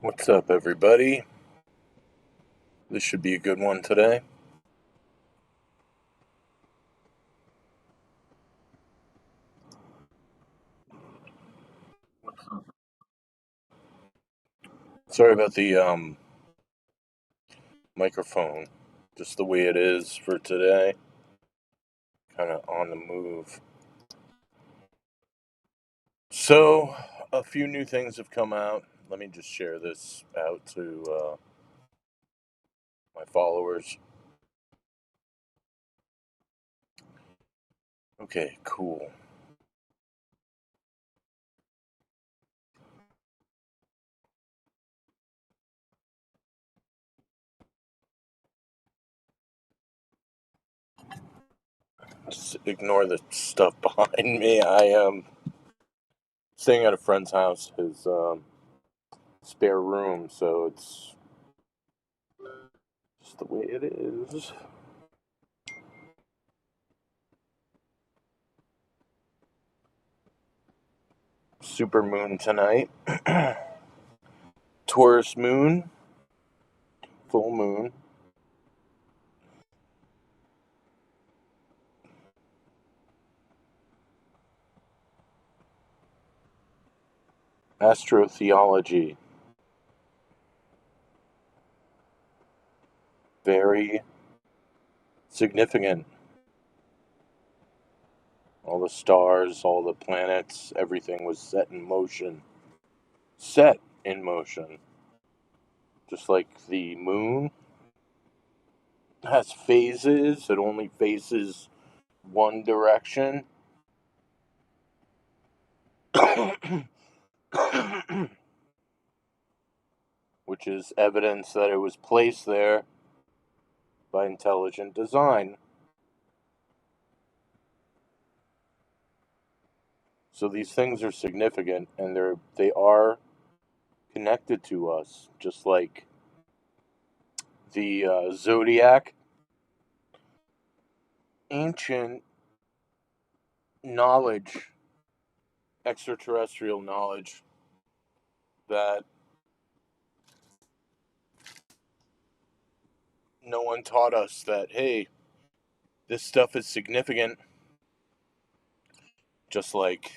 What's up, everybody? This should be a good one today. Sorry about the microphone. Just the way it is for today. Kind of on the move. So, a few new things have come out. Let me just share this out to my followers. Okay, cool. Just ignore the stuff behind me. I am staying at a friend's house, his spare room, so it's just the way it is. Super moon tonight. Taurus moon, full moon. Astrotheology. Very significant. All the stars, all the planets, everything was set in motion. Set in motion. Just like the moon has phases, it only faces one direction. Which is evidence that it was placed there by intelligent design. So these things are significant, and they are connected to us, just like the zodiac. Ancient knowledge, extraterrestrial knowledge, that no one taught us that, hey, this stuff is significant. Just like,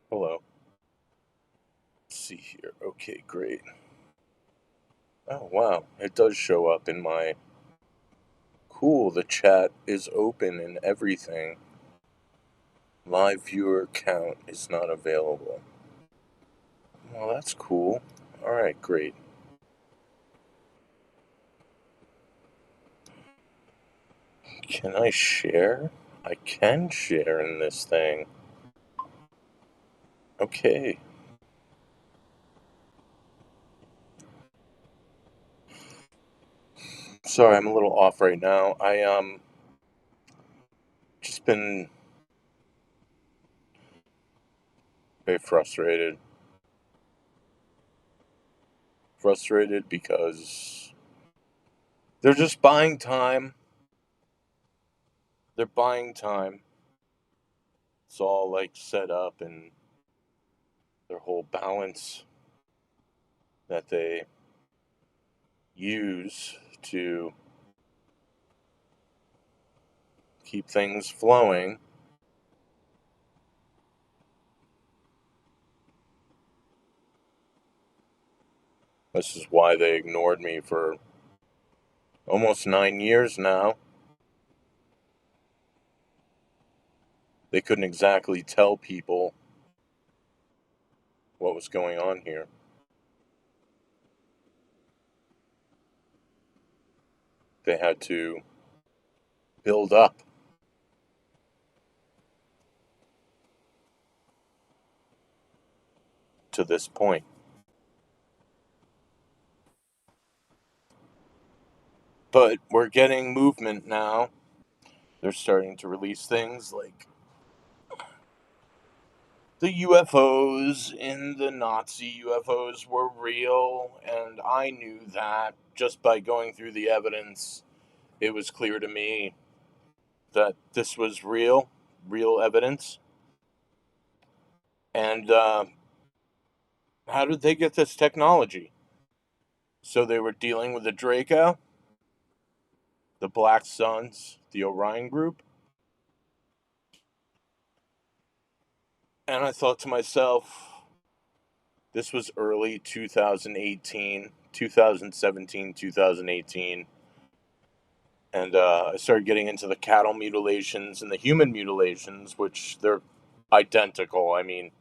hello. Let's see here. Okay, great. Oh, wow. It does show up in my. Cool, the chat is open and everything. Live viewer count is not available. Well, that's cool. Alright, great. Can I share? I can share in this thing. Okay. Sorry, I'm a little off right now. I just been very frustrated. Frustrated because they're just buying time. They're buying time. It's all like set up, and their whole balance that they use to keep things flowing. This is why they ignored me for almost 9 years now. They couldn't exactly tell people what was going on here. They had to build up to this point. But we're getting movement now. They're starting to release things like the UFOs in the Nazi UFOs were real, and I knew that just by going through the evidence. It was clear to me that this was real evidence. And How did they get this technology? So they were dealing with the Draco, the Black Suns, the Orion group. And I thought to myself, this was early 2018, 2017, 2018. And I started getting into the cattle mutilations and the human mutilations, which they're identical. I mean,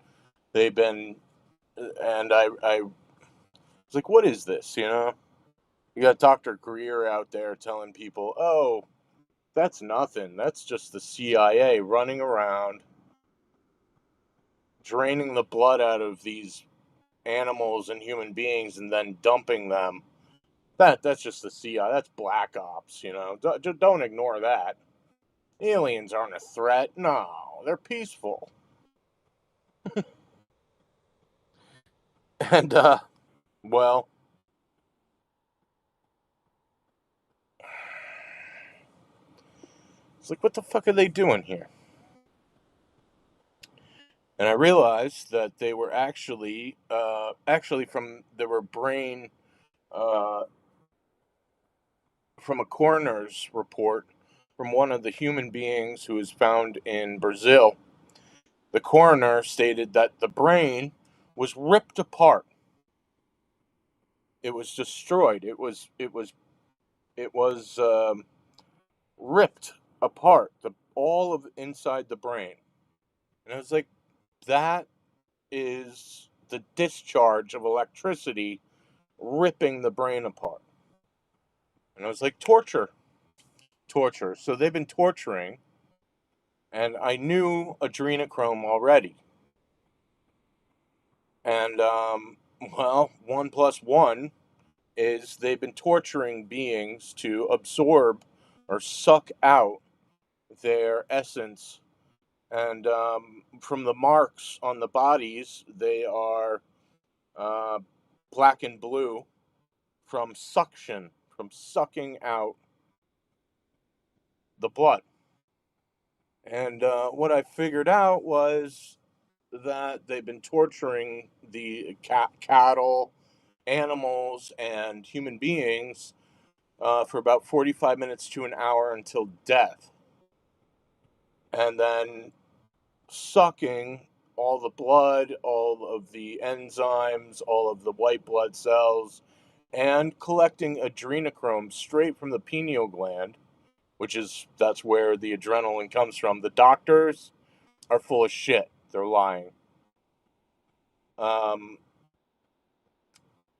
they've been, and I was like, what is this? You know, you got Dr. Greer out there telling people, oh, that's nothing. That's just the CIA running around, draining the blood out of these animals and human beings and then dumping them. That's just the CIA. That's black ops, you know. Don't ignore that. Aliens aren't a threat. No, they're peaceful. And well, it's like, what the fuck are they doing here? And I realized that they were actually from there were brain uh, from a coroner's report from one of the human beings who was found in Brazil. The coroner stated that the brain was ripped apart. It was destroyed. It was ripped apart. All of inside the brain, and I was like, that is the discharge of electricity ripping the brain apart. And I was like, torture, torture. So they've been torturing, and I knew adrenochrome already. And well, 1 plus 1 is they've been torturing beings to absorb or suck out their essence. And from the marks on the bodies, they are uh, black and blue from suction, from sucking out the blood. And what I figured out was that they've been torturing the cattle, animals, and human beings for about 45 minutes to an hour until death. And then sucking all the blood, all of the enzymes, all of the white blood cells, and collecting adrenochrome straight from the pineal gland, that's where the adrenaline comes from. The doctors are full of shit. They're lying. Um,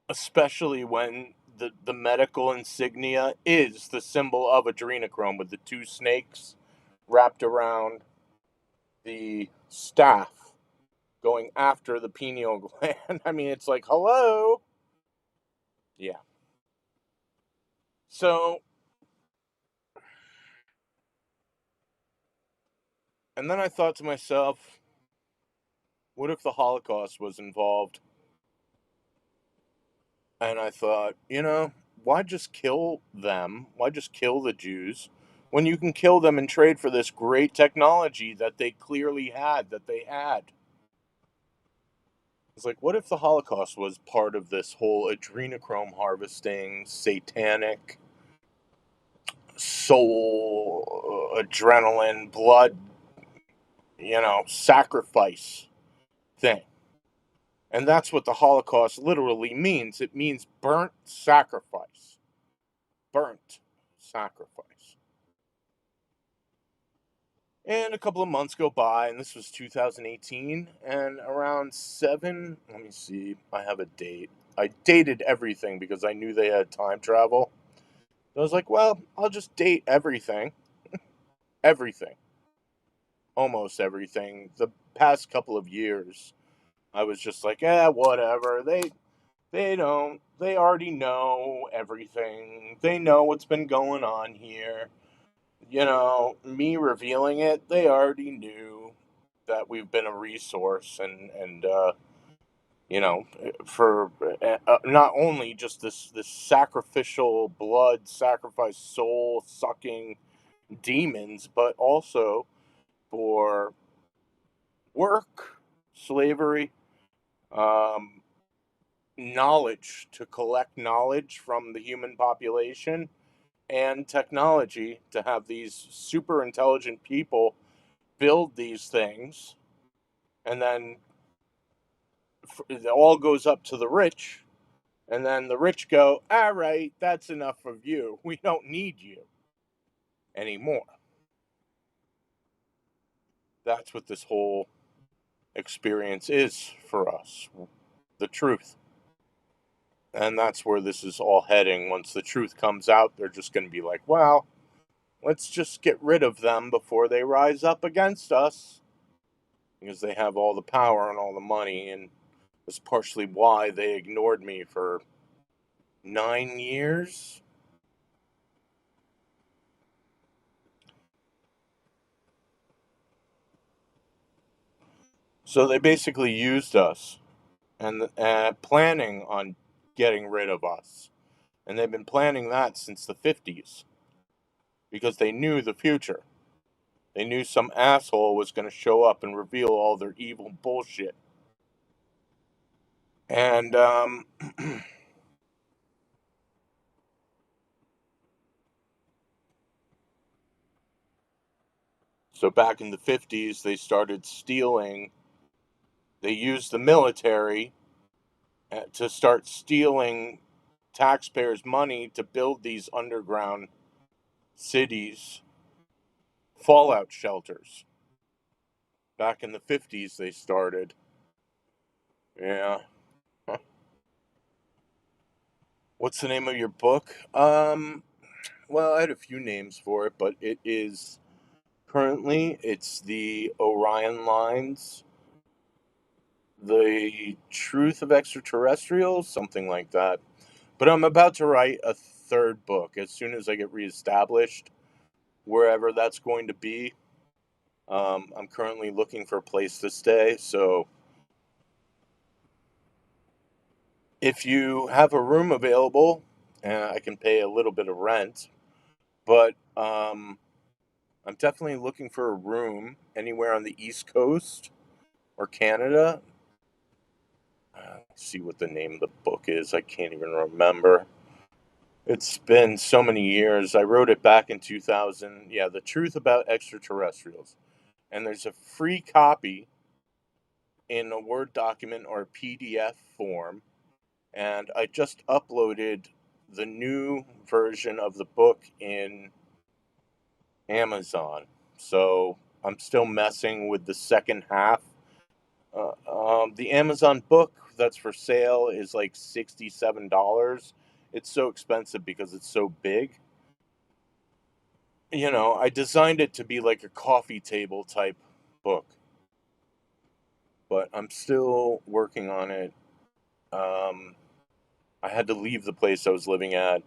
Especially when the medical insignia is the symbol of adrenochrome with the two snakes wrapped around the staff going after the pineal gland. I mean, it's like, hello? Yeah. So, and then I thought to myself, what if the Holocaust was involved? And I thought, why just kill them? Why just kill the Jews when you can kill them and trade for this great technology that they clearly had, that they had? It's like, what if the Holocaust was part of this whole adrenochrome harvesting, satanic, soul, adrenaline, blood, sacrifice thing? And that's what the Holocaust literally means. It means burnt sacrifice. Burnt sacrifice. And a couple of months go by, and this was 2018, and around let me see, I have a date. I dated everything because I knew they had time travel. I was like, well, I'll just date everything. Everything. Almost everything. The past couple of years, I was just like, whatever. They already know everything. They know what's been going on here. Me revealing it, they already knew that we've been a resource and for not only just this sacrificial blood sacrifice soul sucking demons, but also for work, slavery, um, knowledge, to collect knowledge from the human population, and technology to have these super intelligent people build these things, and then it all goes up to the rich, and then the rich go, all right, that's enough of you, we don't need you anymore. That's what this whole experience is for us, the truth. And that's where this is all heading. Once the truth comes out, they're just going to be like, well, let's just get rid of them before they rise up against us, because they have all the power and all the money. And that's partially why they ignored me for 9 years. So they basically used us and planning on getting rid of us. And they've been planning that since the 50s because they knew the future. They knew some asshole was going to show up and reveal all their evil bullshit. And so back in the 50s, they started stealing. They used the military to start stealing taxpayers' money to build these underground cities, fallout shelters. Back in the 50s, they started. Yeah. Huh. What's the name of your book? Well, I had a few names for it, but it is currently it's the Orion Lines, the Truth of Extraterrestrials, something like that. But I'm about to write a third book as soon as I get reestablished, wherever that's going to be. I'm currently looking for a place to stay, so if you have a room available, I can pay a little bit of rent, but I'm definitely looking for a room anywhere on the East Coast or Canada. See what the name of the book is. I can't even remember. It's been so many years. I wrote it back in 2000. Yeah, The Truth About Extraterrestrials. And there's a free copy in a Word document or a PDF form. And I just uploaded the new version of the book in Amazon. So I'm still messing with the second half. The Amazon book that's for sale is like $67. It's so expensive because it's so big. I designed it to be like a coffee table type book, but I'm still working on it. Um, I had to leave the place I was living at.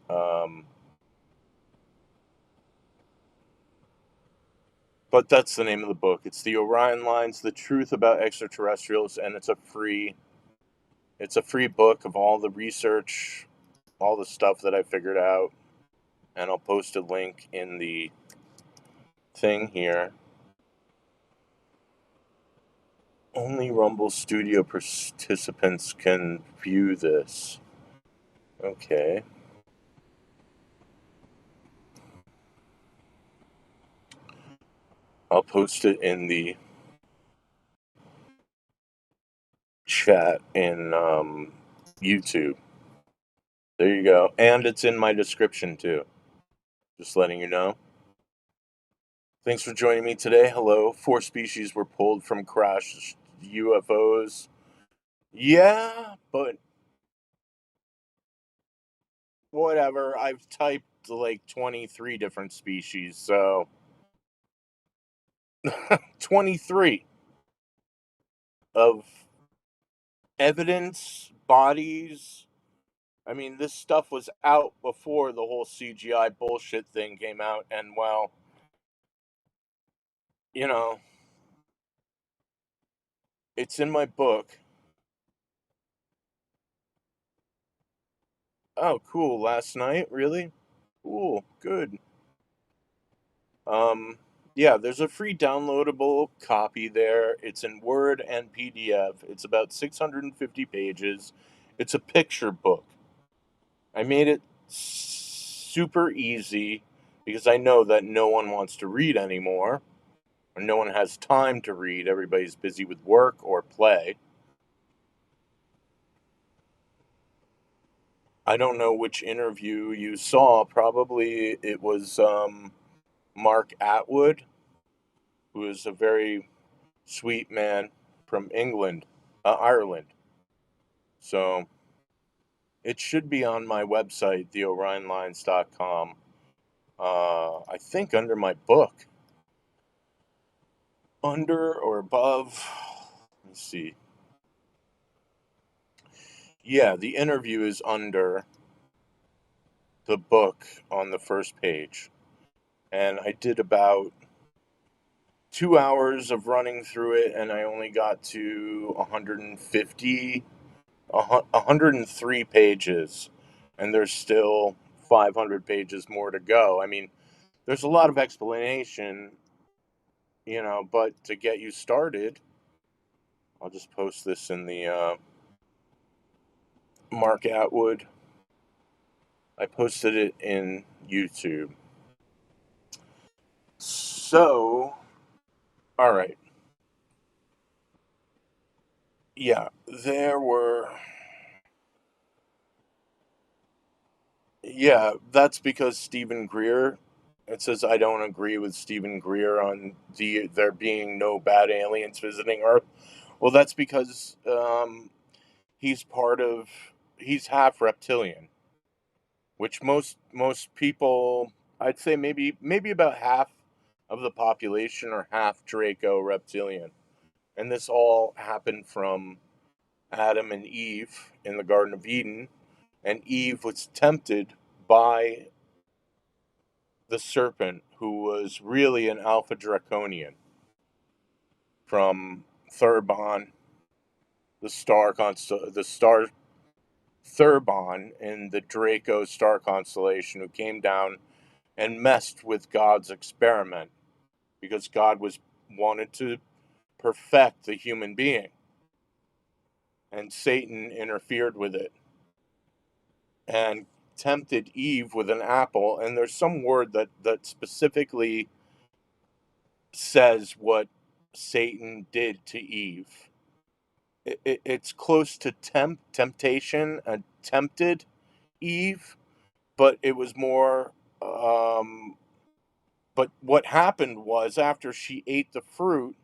But that's the name of the book. It's the Orion Lines, The Truth About Extraterrestrials, and it's a free book of all the research, all the stuff that I figured out, and I'll post a link in the thing here. Only Rumble Studio participants can view this. Okay. I'll post it in the chat in YouTube. There you go. And it's in my description too. Just letting you know. Thanks for joining me today. Hello. 4 species were pulled from crashed UFOs. Yeah, but whatever. I've typed like 23 different species, so 23 of evidence, bodies. I mean, this stuff was out before the whole CGI bullshit thing came out, and well, you know, it's in my book. Oh, cool. Last night? Really? Cool. Good. Um, yeah, there's a free downloadable copy there. It's in Word and PDF. It's about 650 pages. It's a picture book. I made it super easy because I know that no one wants to read anymore, or no one has time to read. Everybody's busy with work or play. I don't know which interview you saw. Probably it was Mark Atwood, who is a very sweet man from England, Ireland. So it should be on my website, theorionlines.com. I think under my book, under or above. Let me see. Yeah, the interview is under the book on the first page. And I did about 2 hours of running through it, and I only got to 103 pages, and there's still 500 pages more to go. I mean, there's a lot of explanation, but to get you started, I'll just post this in the Mark Atwood. I posted it in YouTube. So, all right. Yeah, there were. Yeah, that's because Stephen Greer. It says I don't agree with Stephen Greer on there being no bad aliens visiting Earth. Well, that's because he's part of he's half reptilian, which most people, I'd say maybe about half of the population are half Draco reptilian, and this all happened from Adam and Eve in the Garden of Eden, and Eve was tempted by the serpent, who was really an Alpha Draconian from Thurbon, the star Thurbon in the Draco star constellation, who came down and messed with God's experiment because God wanted to perfect the human being, and Satan interfered with it and tempted Eve with an apple. And there's some word that specifically says what Satan did to Eve. It's close to temptation, tempted Eve, but it was more. But what happened was, after she ate the fruit,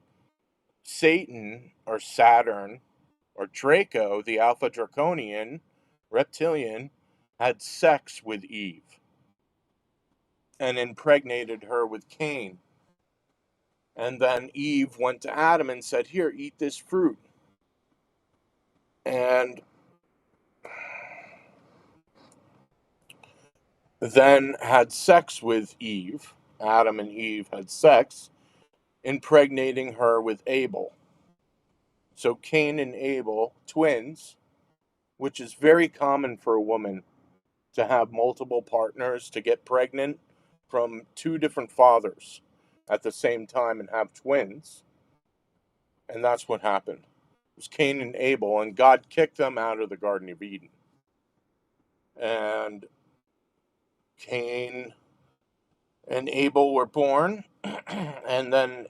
Satan or Saturn or Draco, the Alpha Draconian reptilian, had sex with Eve and impregnated her with Cain. And then Eve went to Adam and said, "Here, eat this fruit." And then had sex with Eve. Adam and Eve had sex, impregnating her with Abel. So Cain and Abel, twins, which is very common for a woman to have multiple partners, to get pregnant from two different fathers at the same time and have twins. And that's what happened. It was Cain and Abel, and God kicked them out of the Garden of Eden. And Cain and Abel were born, and then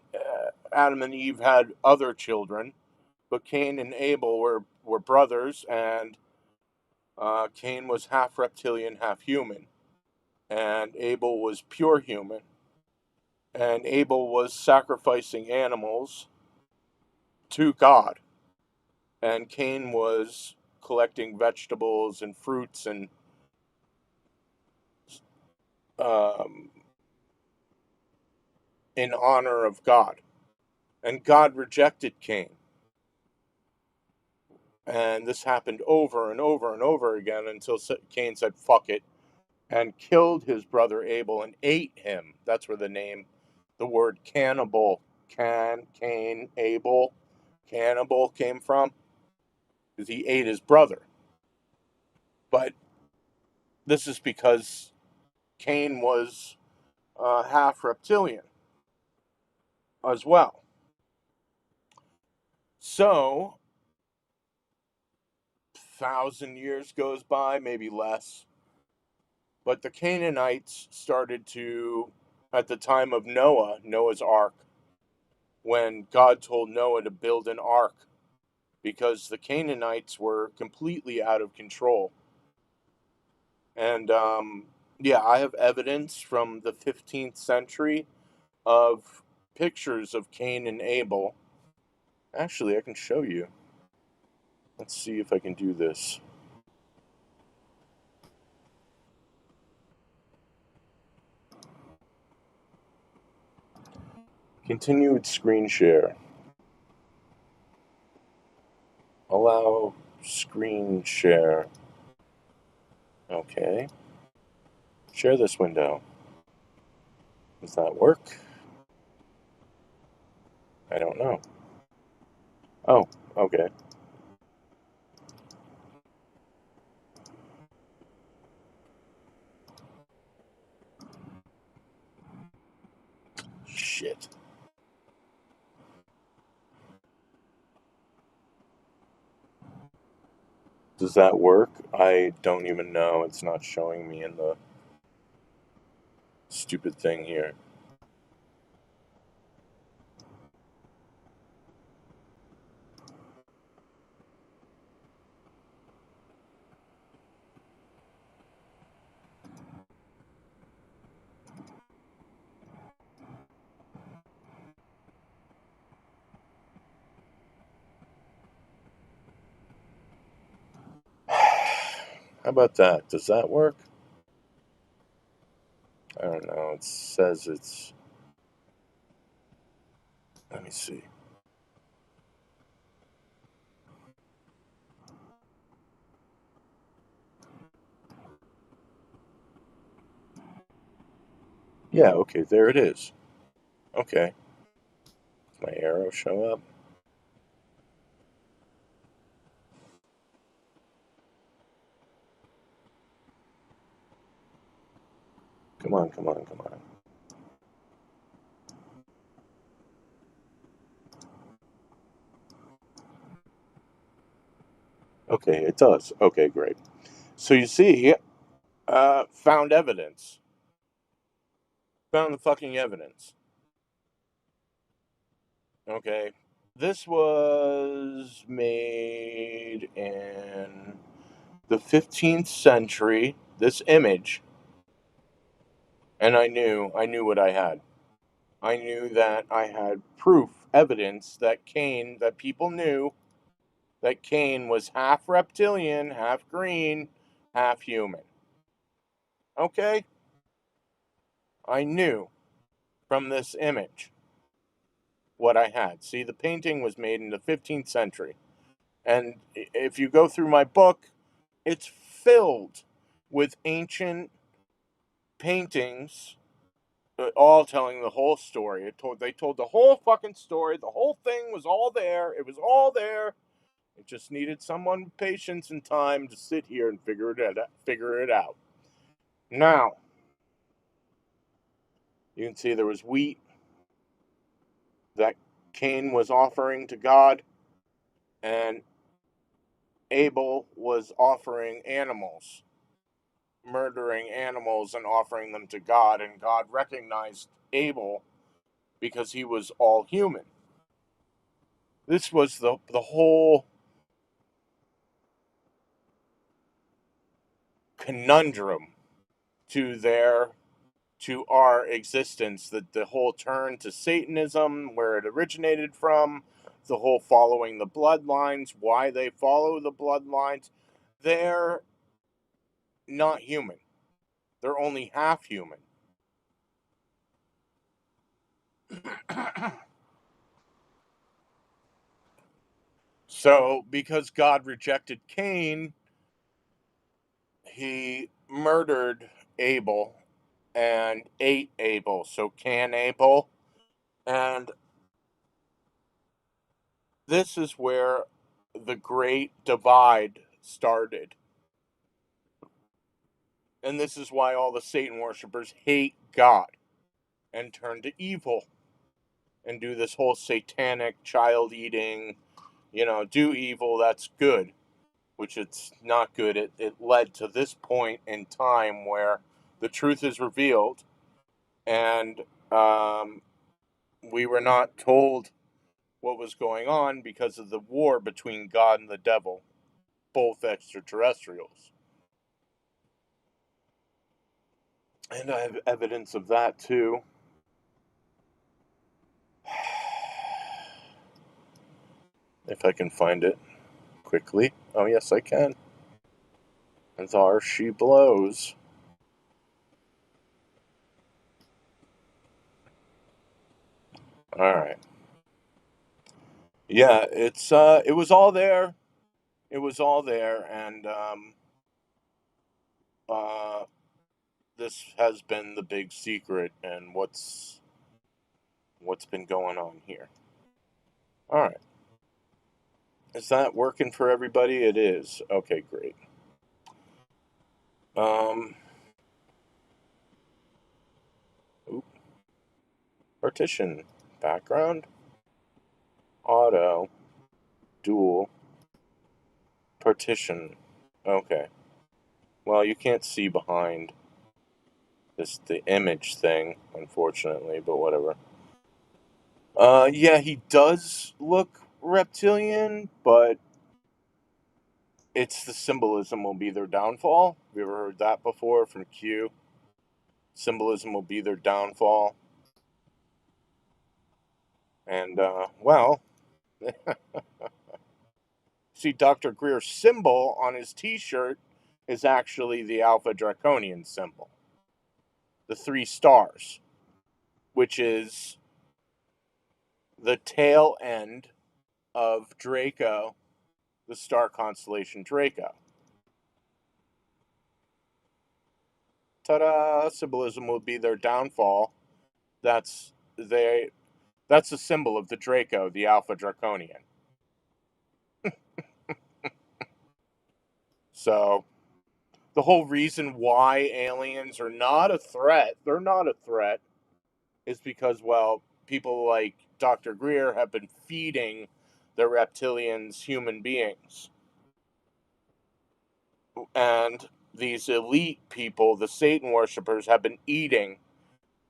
Adam and Eve had other children, but Cain and Abel were brothers, and Cain was half reptilian, half human, and Abel was pure human. And Abel was sacrificing animals to God, and Cain was collecting vegetables and fruits and um, in honor of God. And God rejected Cain. And this happened over and over and over again until Cain said, "Fuck it," and killed his brother Abel and ate him. That's where the word cannibal, Cain, Abel, cannibal came from, because he ate his brother. But this is because Cain was half reptilian as well. So 1,000 years goes by, maybe less. But the Canaanites started to, at the time of Noah, Noah's Ark, when God told Noah to build an ark because the Canaanites were completely out of control. And yeah, I have evidence from the 15th century of pictures of Cain and Abel. Actually, I can show you. Let's see if I can do this. Continued screen share. Allow screen share. Okay. Share this window. Does that work? I don't know. Oh, okay. Shit. Does that work? I don't even know. It's not showing me in the stupid thing here. How about that? Does that work? I don't know. It says it's. Let me see. Yeah, okay, there it is. Okay. Does my arrow show up? Come on, come on, come on. Okay, it does. Okay, great. So you see, found evidence. Found the fucking evidence. Okay. This was made in the 15th century, this image, and I knew what I had. I knew that I had proof, evidence that people knew that Cain was half reptilian, half green, half human. Okay? I knew from this image what I had. See, the painting was made in the 15th century. And if you go through my book, it's filled with ancient paintings, all telling the whole story. They told the whole fucking story. The whole thing was all there. It was all there. It just needed someone with patience and time to sit here and figure it out. Now, you can see there was wheat that Cain was offering to God, and Abel was offering animals, murdering animals and offering them to God, and God recognized Abel because he was all human. This was the whole conundrum to our existence, that the whole turn to Satanism, where it originated from, the whole following the bloodlines, why they follow the bloodlines. They're not human. They're only half human. So, because God rejected Cain, he murdered Abel and ate Abel. So, can Abel. And this is where the great divide started. And this is why all the Satan worshippers hate God and turn to evil and do this whole satanic child eating, do evil, that's good. which it's not good. It led to this point in time where the truth is revealed, and we were not told what was going on because of the war between God and the devil, both extraterrestrials. And I have evidence of that too. If I can find it quickly. Oh, yes, I can. And there she blows. Alright. Yeah, it was all there. It was all there, and uh, this has been the big secret, and what's been going on here. All right, is that working for everybody? It is. Okay, great. Um, oop, partition, background, auto, dual, partition. Okay. Well, you can't see behind the image thing, unfortunately, but whatever. Yeah, he does look reptilian, but it's the symbolism will be their downfall. Have you ever heard that before from Q? Symbolism will be their downfall. And, well, see, Dr. Greer's symbol on his t shirt is actually the Alpha Draconian symbol, the 3 stars, which is the tail end of Draco, the star constellation Draco. Ta-da! Symbolism will be their downfall. That's they. That's a symbol of the Draco, the Alpha Draconian. So the whole reason why aliens are not a threat, they're not a threat, is because, well, people like Dr. Greer have been feeding the reptilians human beings. And these elite people, the Satan worshippers, have been eating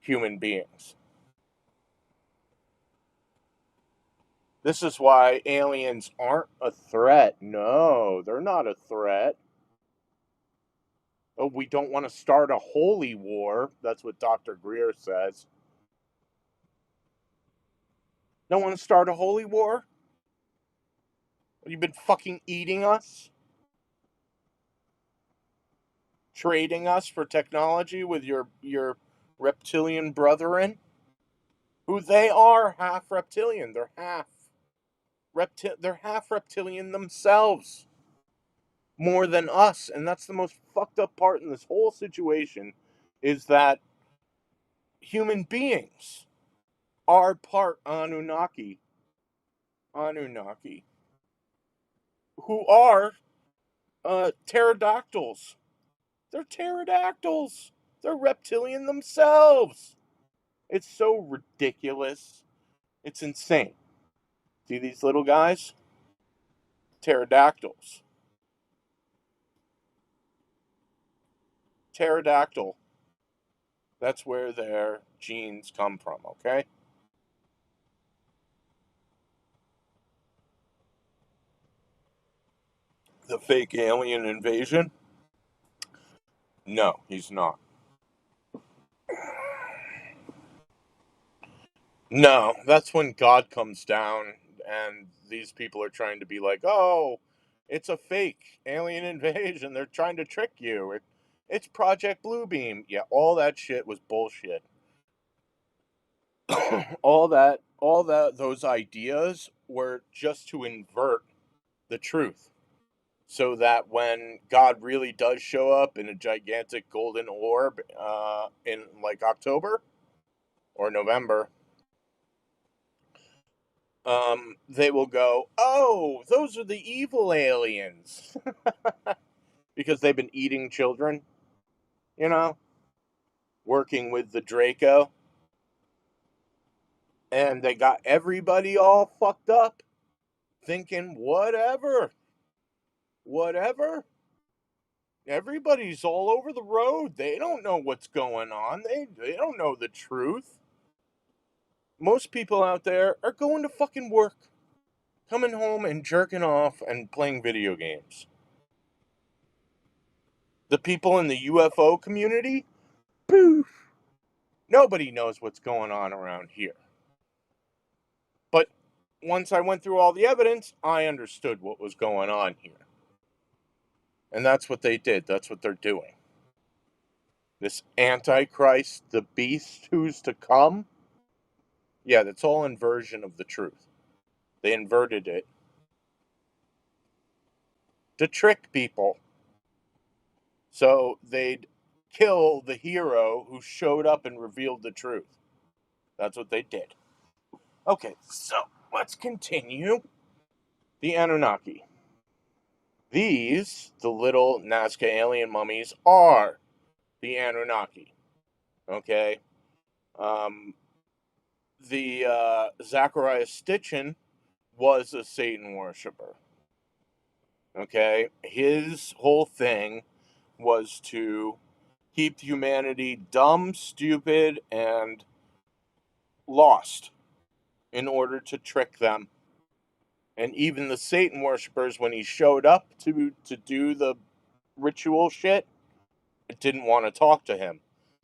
human beings. This is why aliens aren't a threat. No, they're not a threat. Oh, we don't want to start a holy war. That's what Dr. Greer says. Don't want to start a holy war? You've been fucking eating us? Trading us for technology with your reptilian brethren? Who they are half reptilian. They're half reptilian themselves. More than us. And that's the most fucked up part in this whole situation, is that human beings are part Anunnaki, who are pterodactyls. They're pterodactyls. They're reptilian themselves. It's so ridiculous. It's insane. See these little guys? Pterodactyls. Pterodactyl. That's where their genes come from, okay? The fake alien invasion? No, he's not. No, that's when God comes down and these people are trying to be like, oh, it's a fake alien invasion. They're trying to trick you. It's Project Bluebeam. Yeah, all that shit was bullshit. Those ideas were just to invert the truth. So that when God really does show up in a gigantic golden orb in like October or November, they will go, "Oh, those are the evil aliens," because they've been eating children, you know, working with the Draco, and they got everybody all fucked up, thinking whatever. whatever. Everybody's all over the road. They don't know what's going on. They don't know the truth. Most people out there are going to fucking work, coming home and jerking off and playing video games. The people in the UFO community, poof, nobody knows what's going on around here. But once I went through all the evidence, I understood what was going on here. And that's what they did. That's what they're doing. This Antichrist, the beast who's to come, yeah, that's all inversion of the truth. They inverted it to trick people. So they'd kill the hero who showed up and revealed the truth. That's what they did. Okay, so let's continue. The Anunnaki. These, the little Nazca alien mummies, are the Anunnaki. Okay? The Zachariah Stitchin was a Satan worshiper. Okay? His whole thing was to keep humanity dumb, stupid, and lost in order to trick them. And even the Satan worshippers, when he showed up to do the ritual shit, didn't want to talk to him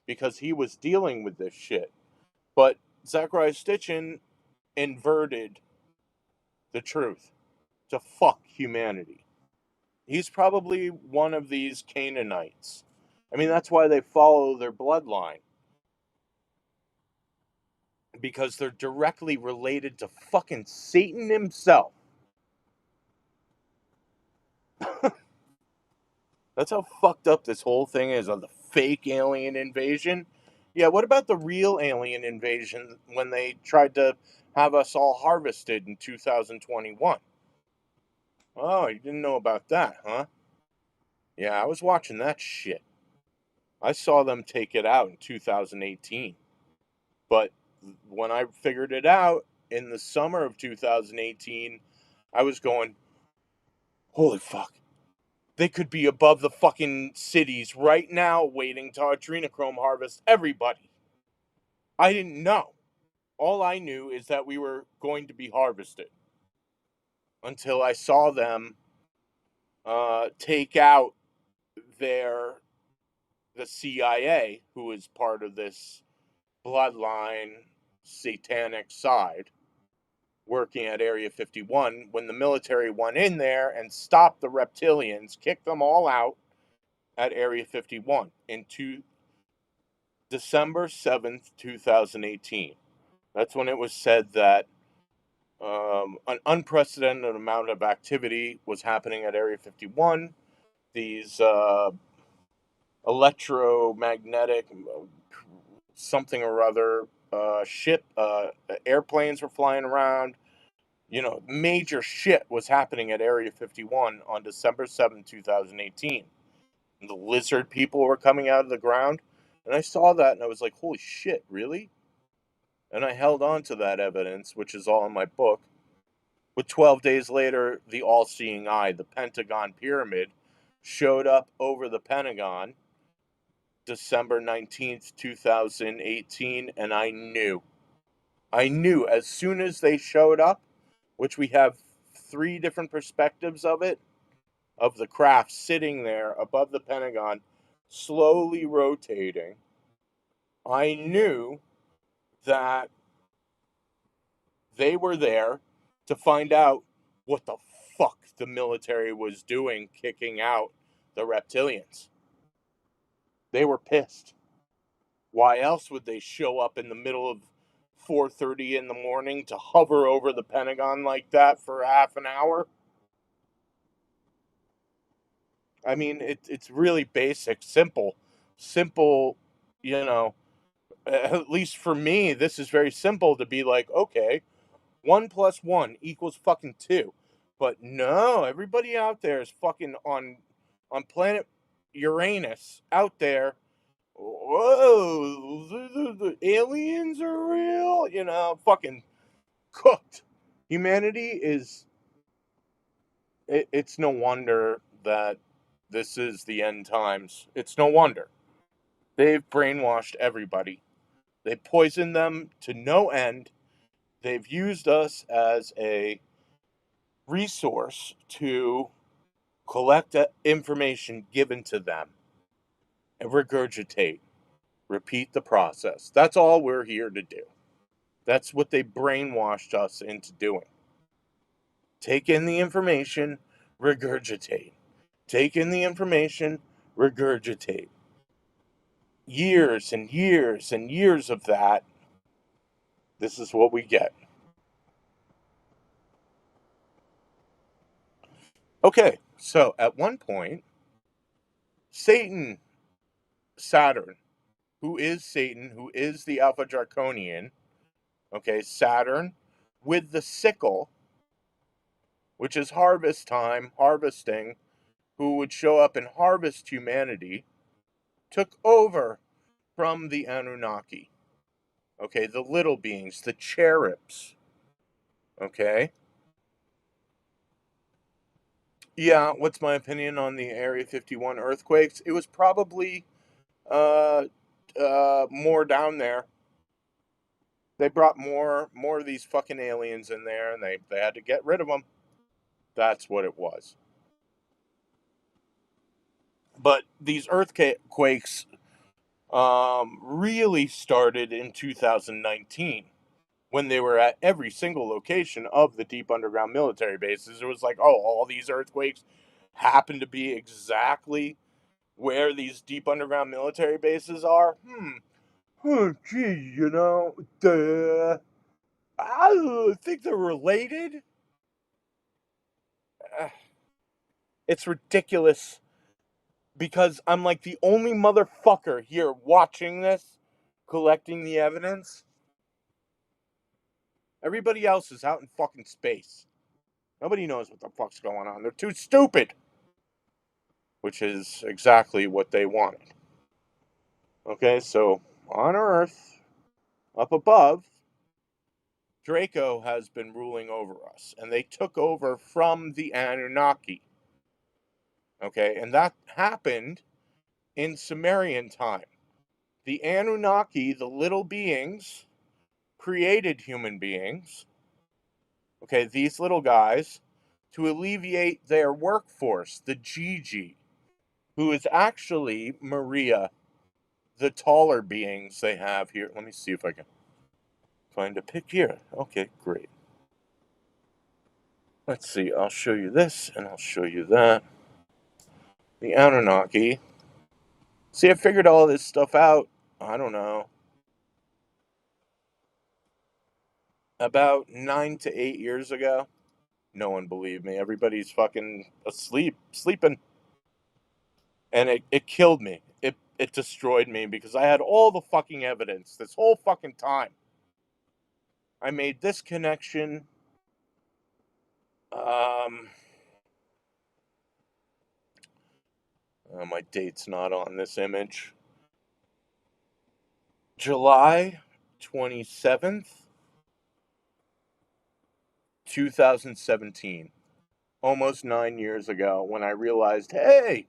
because he was dealing with this shit. But Zachariah Stitchin inverted the truth to fuck humanity. He's probably one of these Canaanites. I mean, that's why they follow their bloodline. Because they're directly related to fucking Satan himself. That's how fucked up this whole thing is on the fake alien invasion. Yeah, what about the real alien invasion when they tried to have us all harvested in 2021? Oh, you didn't know about that, huh? Yeah, I was watching that shit. I saw them take it out in 2018. But when I figured it out in the summer of 2018, I was going, holy fuck. They could be above the fucking cities right now waiting to adrenochrome harvest everybody. I didn't know. All I knew is that we were going to be harvested until I saw them take out the CIA, who is part of this bloodline satanic side, working at Area 51, when the military went in there and stopped the reptilians, kicked them all out at Area 51 in December 7th, 2018. That's when it was said that an unprecedented amount of activity was happening at Area 51. These electromagnetic something or other airplanes were flying around. You know, major shit was happening at Area 51 on December 7th, 2018. And the lizard people were coming out of the ground. And I saw that and I was like, holy shit, really? And I held on to that evidence, which is all in my book. But 12 days later, the all-seeing eye, the Pentagon Pyramid, showed up over the Pentagon December 19th, 2018, and I knew. I knew as soon as they showed up, which we have 3 different perspectives of it, of the craft sitting there above the Pentagon, slowly rotating. I knew that they were there to find out what the fuck the military was doing kicking out the reptilians. They were pissed. Why else would they show up in the middle of 4:30 in the morning to hover over the Pentagon like that for half an hour? I mean, it's really basic, simple, you know, at least for me, this is very simple to be like, okay, 1 plus 1 equals fucking 2. But no, everybody out there is fucking on planet Uranus out there. Whoa, the aliens are real, you know, fucking cooked. Humanity is it's no wonder that this is the end times. It's no wonder. They've brainwashed everybody. They poisoned them to no end. They've used us as a resource to collect information given to them and regurgitate, repeat the process. That's all we're here to do. That's what they brainwashed us into doing. Take in the information, regurgitate. Take in the information, regurgitate. Years and years and years of that. This is what we get. Okay, so at one point, Saturn, who is Satan, who is the Alpha Draconian, okay, Saturn, with the sickle, which is harvest time, harvesting, who would show up and harvest humanity, took over from the Anunnaki. Okay, the little beings, the cherubs. Okay? Yeah, what's my opinion on the Area 51 earthquakes? It was probably more down there. They brought more of these fucking aliens in there, and they had to get rid of them. That's what it was. But these earthquakes really started in 2019 when they were at every single location of the deep underground military bases. It was like, oh, all these earthquakes happen to be exactly where these deep underground military bases are. Oh, gee, I think they're related. It's ridiculous because I'm like the only motherfucker here watching this, collecting the evidence. Everybody else is out in fucking space. Nobody knows what the fuck's going on. They're too stupid. Which is exactly what they wanted. Okay, so on Earth, up above, Draco has been ruling over us. And they took over from the Anunnaki. Okay, and that happened in Sumerian time. The Anunnaki, the little beings, created human beings. Okay, these little guys, to alleviate their workforce, the Gigi, who is actually Maria, the taller beings they have here. Let me see if I can find a pic here. Okay, great. Let's see, I'll show you this and I'll show you that. The Anunnaki. See, I figured all this stuff out, I don't know, about 9 to 8 years ago. No one believed me. Everybody's fucking sleeping. And it killed me. It destroyed me because I had all the fucking evidence this whole fucking time. I made this connection. My date's not on this image. July 27th, 2017. Almost 9 years ago when I realized, hey,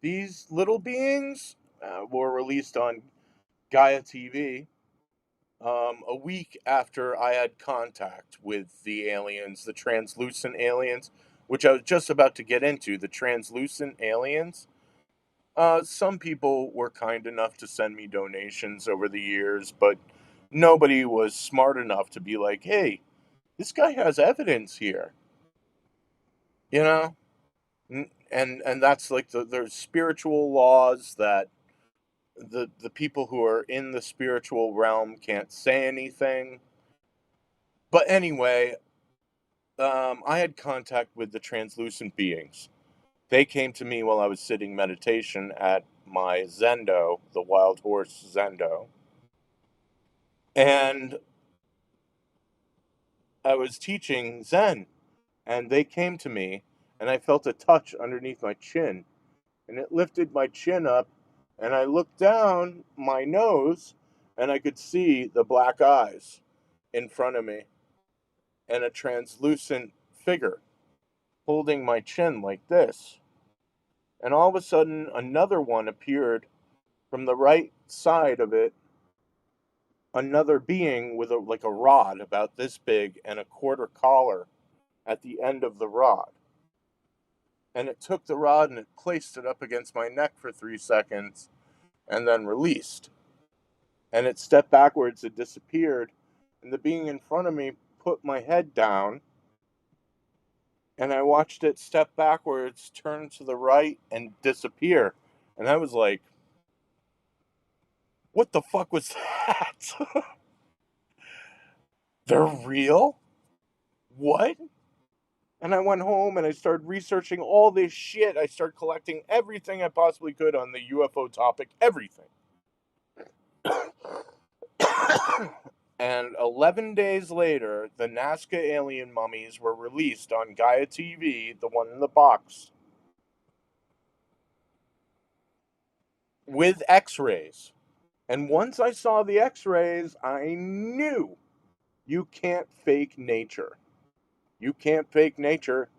these little beings were released on Gaia TV a week after I had contact with the aliens, the translucent aliens, which I was just about to get into. The translucent aliens. Some people were kind enough to send me donations over the years, but nobody was smart enough to be like, hey, this guy has evidence here. You know? And that's like there's spiritual laws that the people who are in the spiritual realm can't say anything. But anyway, I had contact with the translucent beings. They came to me while I was sitting meditation at my Zendo, the Wild Horse Zendo. And I was teaching Zen. And they came to me, and I felt a touch underneath my chin. And it lifted my chin up, and I looked down my nose, and I could see the black eyes in front of me, and a translucent figure holding my chin like this. And all of a sudden, another one appeared from the right side of it, another being with like a rod about this big and a quarter collar at the end of the rod. And it took the rod and it placed it up against my neck for 3 seconds and then released. And it stepped backwards, it disappeared, and the being in front of me put my head down, and I watched it step backwards, turn to the right, and disappear. And I was like, what the fuck was that? They're real? What? And I went home and I started researching all this shit. I started collecting everything I possibly could on the UFO topic, everything. And 11 days later, the Nazca alien mummies were released on Gaia TV, the one in the box, with x-rays. And once I saw the x-rays, I knew you can't fake nature. You can't fake nature.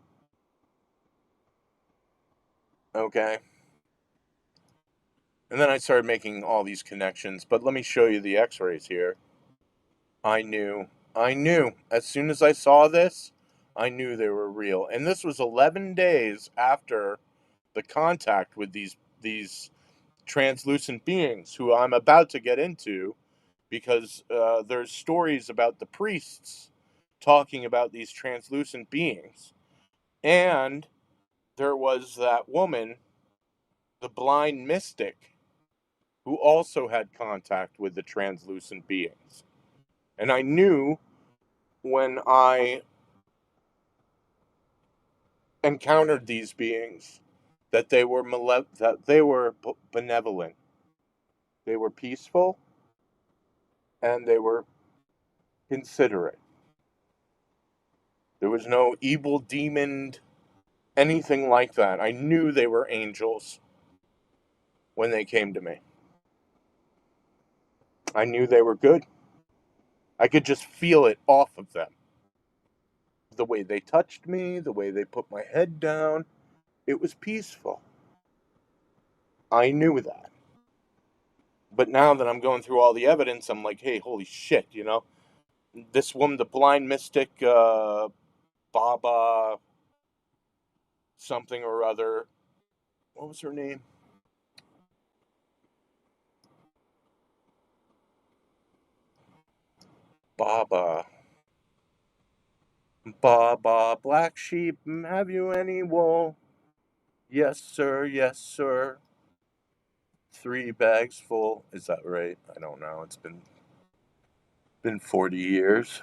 Okay? And then I started making all these connections. But let me show you the x-rays here. I knew. As soon as I saw this, I knew they were real. And this was 11 days after the contact with these translucent beings who I'm about to get into, because there's stories about the priests talking about these translucent beings. And there was that woman, the blind mystic, who also had contact with the translucent beings. And I knew when I encountered these beings that they were benevolent. They were peaceful and they were considerate. There was no evil demon, anything like that. I knew they were angels when they came to me. I knew they were good. I could just feel it off of them. The way they touched me, the way they put my head down, it was peaceful. I knew that. But now that I'm going through all the evidence, I'm like, hey, holy shit, this woman, the blind mystic, Baba something or other. What was her name? Baba. Baba, black sheep, have you any wool? Yes, sir, yes, sir. 3 bags full. Is that right? I don't know. It's been 40 years.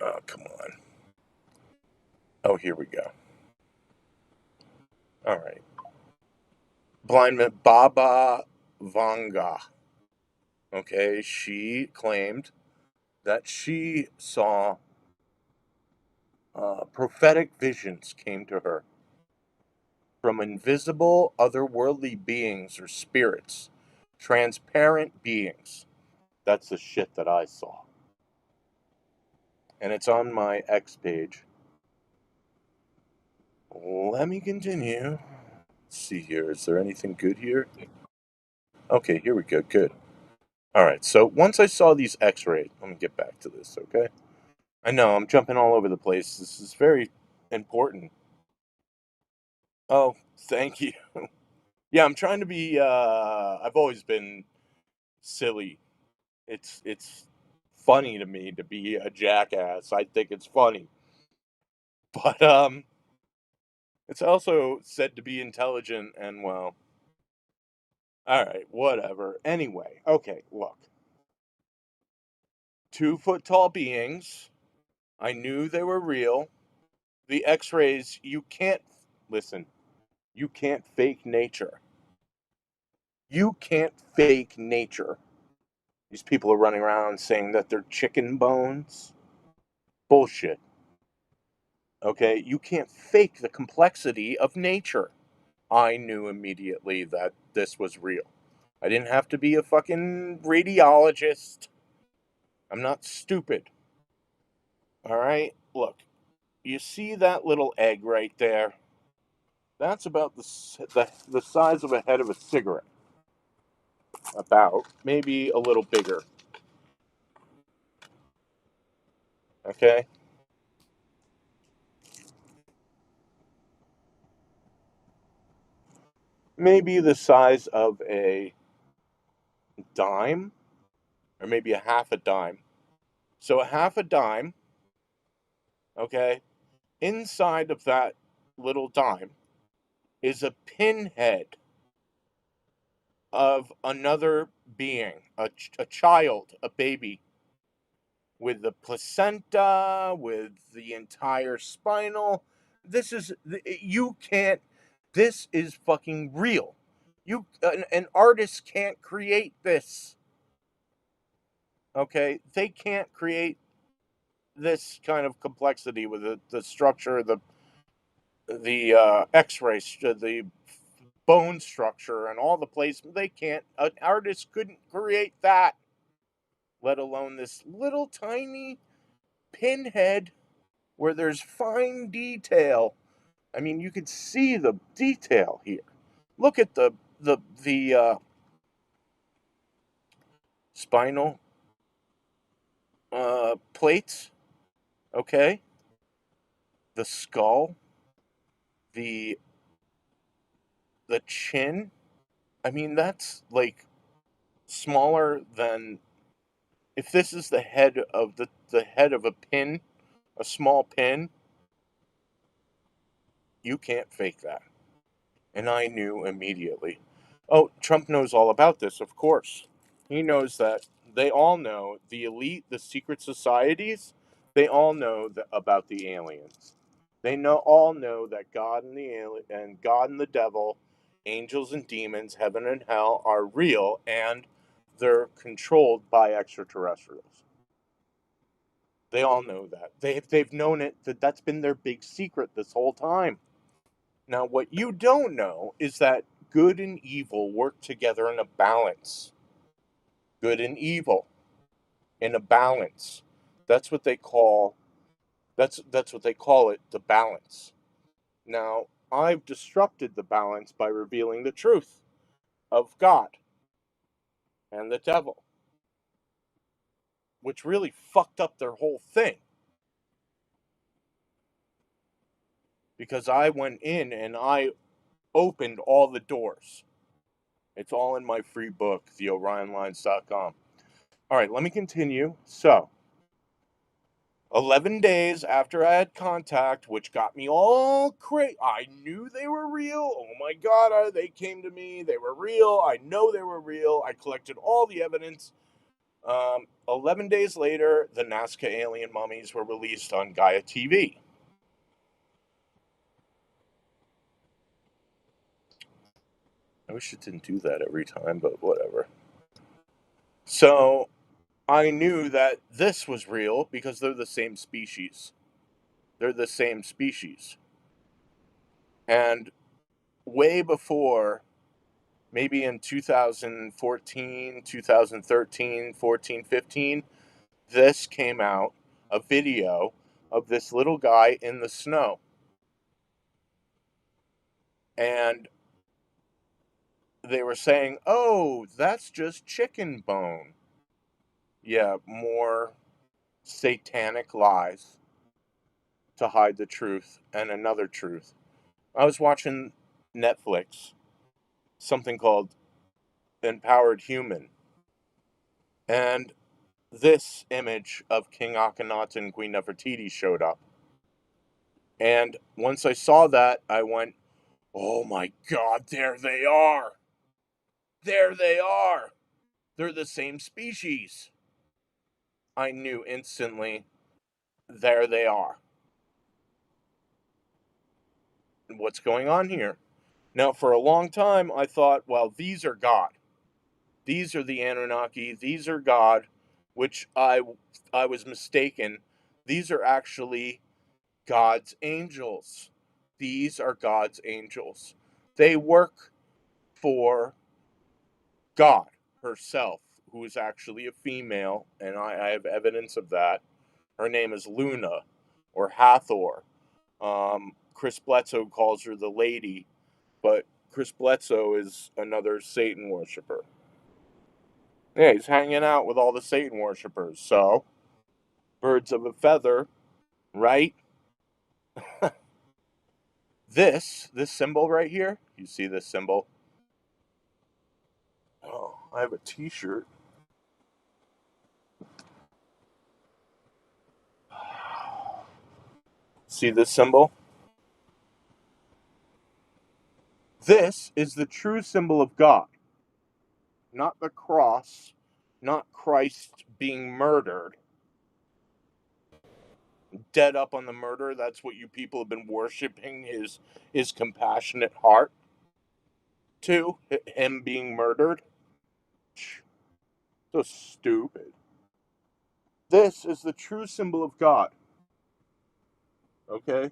Oh, come on. Oh, here we go. All right. Blind Baba Vanga. Okay, she claimed that she saw prophetic visions came to her from invisible otherworldly beings or spirits, transparent beings. That's the shit that I saw. And it's on my X page. Let me continue. Let's see here. Is there anything good here? Okay, here we go. Good. All right. So once I saw these x-rays, let me get back to this, okay? I know I'm jumping all over the place. This is very important. Oh, thank you. Yeah, I'm trying to be I've always been silly. It's funny to me to be a jackass. I think it's funny. But it's also said to be intelligent and well, all right, whatever. Anyway, okay, look. 2 foot tall beings. I knew they were real. The x rays, you can't, listen, you can't fake nature. You can't fake nature. These people are running around saying that they're chicken bones. Bullshit. Okay? You can't fake the complexity of nature. I knew immediately that this was real. I didn't have to be a fucking radiologist. I'm not stupid. All right? Look, you see that little egg right there? That's about the size of a head of a cigarette. About. Maybe a little bigger. Okay? Maybe the size of a dime, or maybe a half a dime. So a half a dime, okay? Inside of that little dime is a pinhead of another being, a child, a baby, with the placenta, with the entire spinal. This is, you can't, this is fucking real. An artist can't create this. Okay? They can't create this kind of complexity with the structure, the X-ray, the bone structure, and all the placement. They can't. An artist couldn't create that, let alone this little tiny pinhead where there's fine detail. I mean, you could see the detail here. Look at the spinal plates. Okay, the skull, the the chin. I mean, that's like smaller than, if this is the head of the head of a pin, a small pin. You can't fake that. And I knew immediately. Oh, Trump knows all about this, of course. He knows that they all know, the elite, the secret societies, they all know about the aliens. They all know that God and God and the devil, angels and demons, heaven and hell are real, and they're controlled by extraterrestrials. They all know that. They've known it, that's been their big secret this whole time. Now, what you don't know is that good and evil work together in a balance. Good and evil in a balance. That's what they call that's what they call it, the balance. Now, I've disrupted the balance by revealing the truth of God and the devil, which really fucked up their whole thing. Because I went in and I opened all the doors. It's all in my free book, theorionlines.com. All right, let me continue. So, 11 days after I had contact, which got me all crazy. I knew they were real. Oh my God, they came to me. They were real. I know they were real. I collected all the evidence. 11 days later, the Nazca alien mummies were released on Gaia TV. I wish it didn't do that every time, but whatever. So, I knew that this was real because they're the same species. They're the same species. And way before, maybe in 2014, 2013, 14, 15, this came out, a video of this little guy in the snow. And they were saying, oh, that's just chicken bone. Yeah, more satanic lies to hide the truth and another truth. I was watching Netflix, something called Empowered Human, and this image of King Akhenaten and Queen Nefertiti showed up. And once I saw that, I went, oh my God, there they are. There they are. They're the same species. I knew instantly, there they are. What's going on here? Now, for a long time, I thought, well, these are God. These are the Anunnaki. These are God, which I was mistaken. These are actually God's angels. These are God's angels. They work for God herself, who is actually a female, and I have evidence of that. Her name is Luna, or Hathor. Chris Bledsoe calls her the lady, but Chris Bledsoe is another Satan worshiper. Yeah, he's hanging out with all the Satan worshippers. So, birds of a feather, right? This symbol right here, you see this symbol? Oh, I have a t-shirt. See this symbol? This is the true symbol of God. Not the cross, not Christ being murdered. Dead up on the murder, that's what you people have been worshiping, his compassionate heart to, him being murdered. So stupid. This is the true symbol of God. Okay?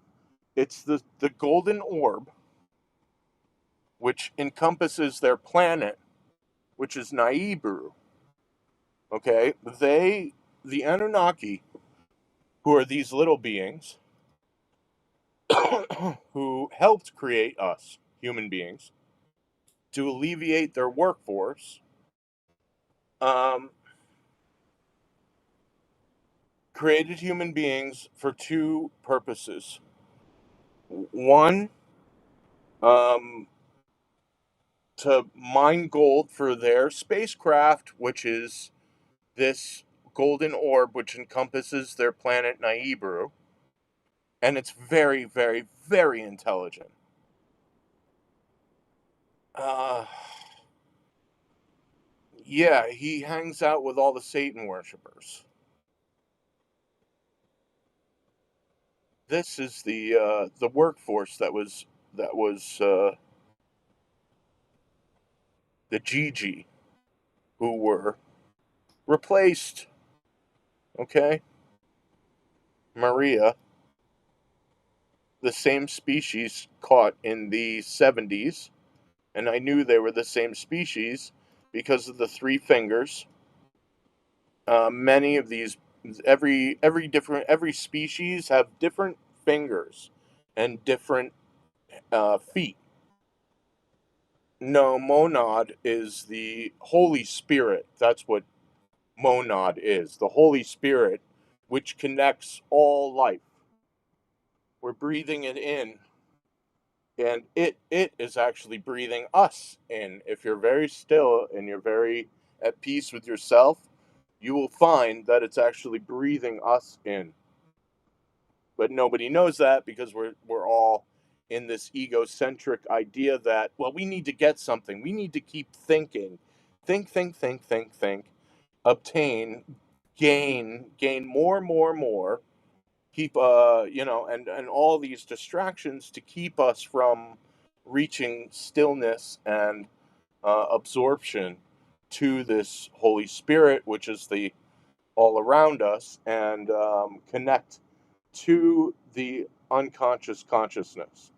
It's the golden orb, which encompasses their planet, which is Nibiru. Okay? The Anunnaki, who are these little beings, who helped create us, human beings, to alleviate their workforce, um, created human beings for two purposes. One, um, to mine gold for their spacecraft, which is this golden orb, which encompasses their planet Nibiru, and it's very, very, very intelligent. Uh, yeah, he hangs out with all the Satan worshippers. This is the workforce that was the Gigi, who were replaced. Okay, Maria, the same species caught in the 70s, and I knew they were the same species because of the three fingers. Many of these, every species have different fingers and different feet. No, monad is the Holy Spirit. That's what monad is. The Holy Spirit, which connects all life. We're breathing it in, and it is actually breathing us in. If you're very still and you're very at peace with yourself, you will find that it's actually breathing us in. But nobody knows that because we're all in this egocentric idea that, well, we need to get something. We need to keep thinking. Think, obtain, gain more, keep and all these distractions to keep us from reaching stillness and absorption to this Holy Spirit, which is the all around us, and connect to the unconscious consciousness,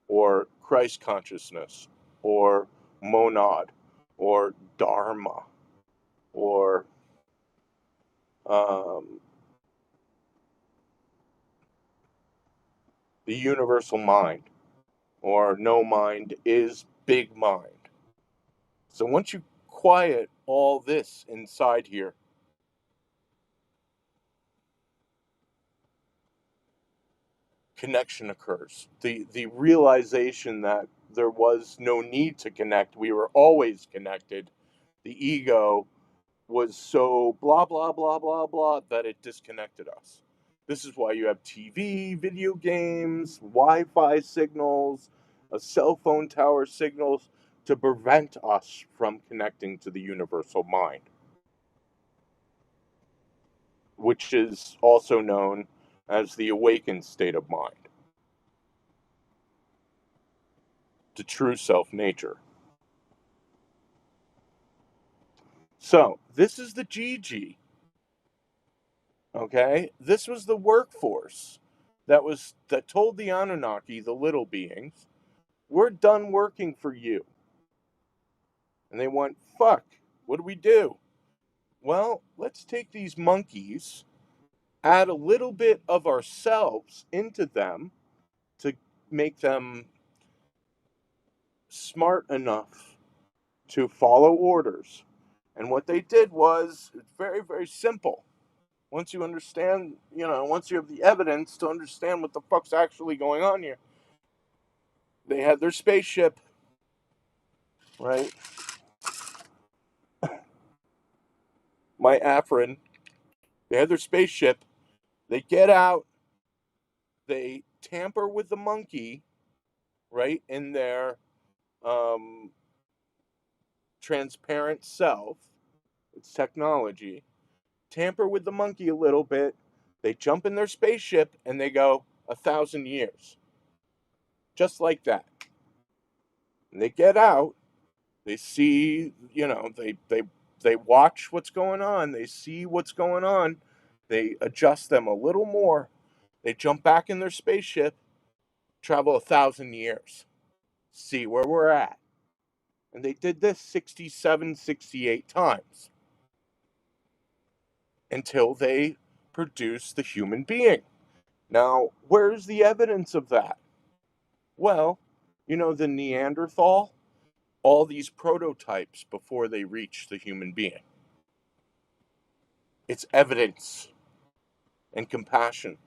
or Christ consciousness, or monad, or Dharma, or um, the universal mind, or no mind is big mind. So once you quiet all this inside here, connection occurs. The realization that there was no need to connect. We were always connected. The ego was so blah blah blah blah blah that it disconnected us. This is why you have TV, video games, Wi-Fi signals, a cell phone tower signals, to prevent us from connecting to the universal mind, which is also known as the awakened state of mind, the true self nature. So, this is the GG, okay? This was the workforce that told the Anunnaki, the little beings, we're done working for you. And they went, fuck, what do we do? Well, let's take these monkeys, add a little bit of ourselves into them to make them smart enough to follow orders. And what they did was, it's very, very simple. Once you understand, once you have the evidence to understand what the fuck's actually going on here, they had their spaceship, right? My Afrin, they had their spaceship. They get out, they tamper with the monkey, right, in their um, transparent self. It's technology. Tamper with the monkey a little bit. They jump in their spaceship and they go 1,000 years. Just like that. And they get out. They see, they watch what's going on. They see what's going on. They adjust them a little more. They jump back in their spaceship, travel 1,000 years, see where we're at. And they did this 67, 68 times until they produced the human being. Now, where's the evidence of that? Well, the Neanderthal, all these prototypes before they reach the human being. It's evidence and compassion.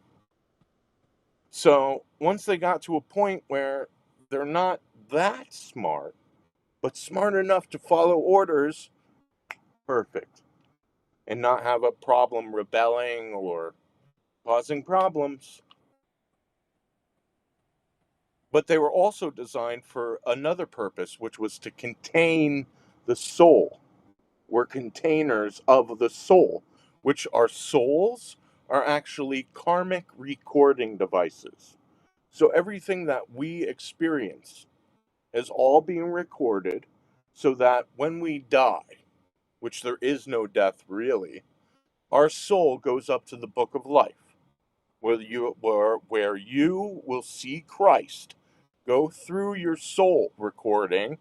So once they got to a point where they're not that smart, but smart enough to follow orders, perfect. And not have a problem rebelling or causing problems. But they were also designed for another purpose, which was to contain the soul. We're containers of the soul, which our souls are actually karmic recording devices. So everything that we experience is all being recorded so that when we die, which there is no death really, our soul goes up to the book of life, where you will see Christ go through your soul recording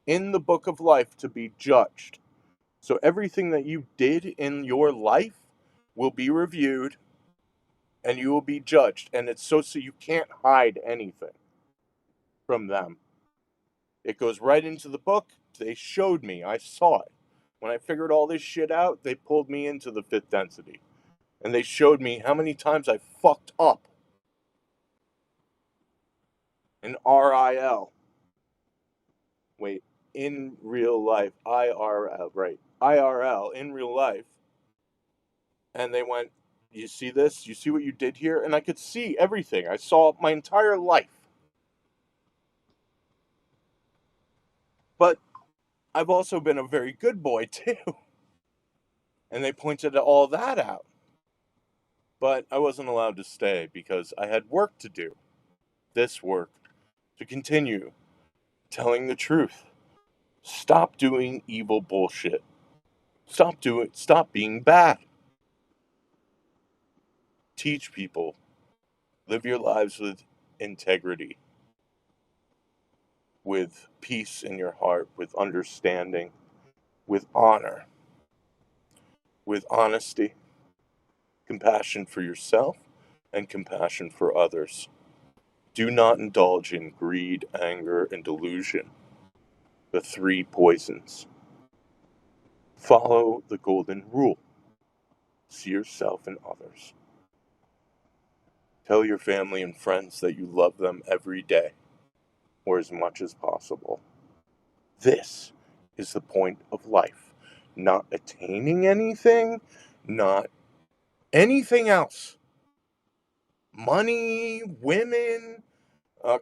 in the book of life to be judged. So everything that you did in your life will be reviewed and you will be judged. And it's so you can't hide anything from them. It goes right into the book. They showed me. I saw it. When I figured all this shit out, they pulled me into the fifth density. And they showed me how many times I fucked up in RIL. Wait, in real life. IRL, right. IRL, in real life. And they went, you see this? You see what you did here? And I could see everything. I saw my entire life. But I've also been a very good boy, too. And they pointed all that out. But I wasn't allowed to stay because I had work to do. This work. To continue telling the truth. Stop doing evil bullshit. Stop being bad. Teach people. Live your lives with integrity. With peace in your heart. With understanding. With honor. With honesty. Compassion for yourself. And compassion for others. Do not indulge in greed, anger, and delusion. The three poisons. Follow the golden rule. See yourself and others. Tell your family and friends that you love them every day, or as much as possible. This is the point of life. Not attaining anything, not anything else. Money, women,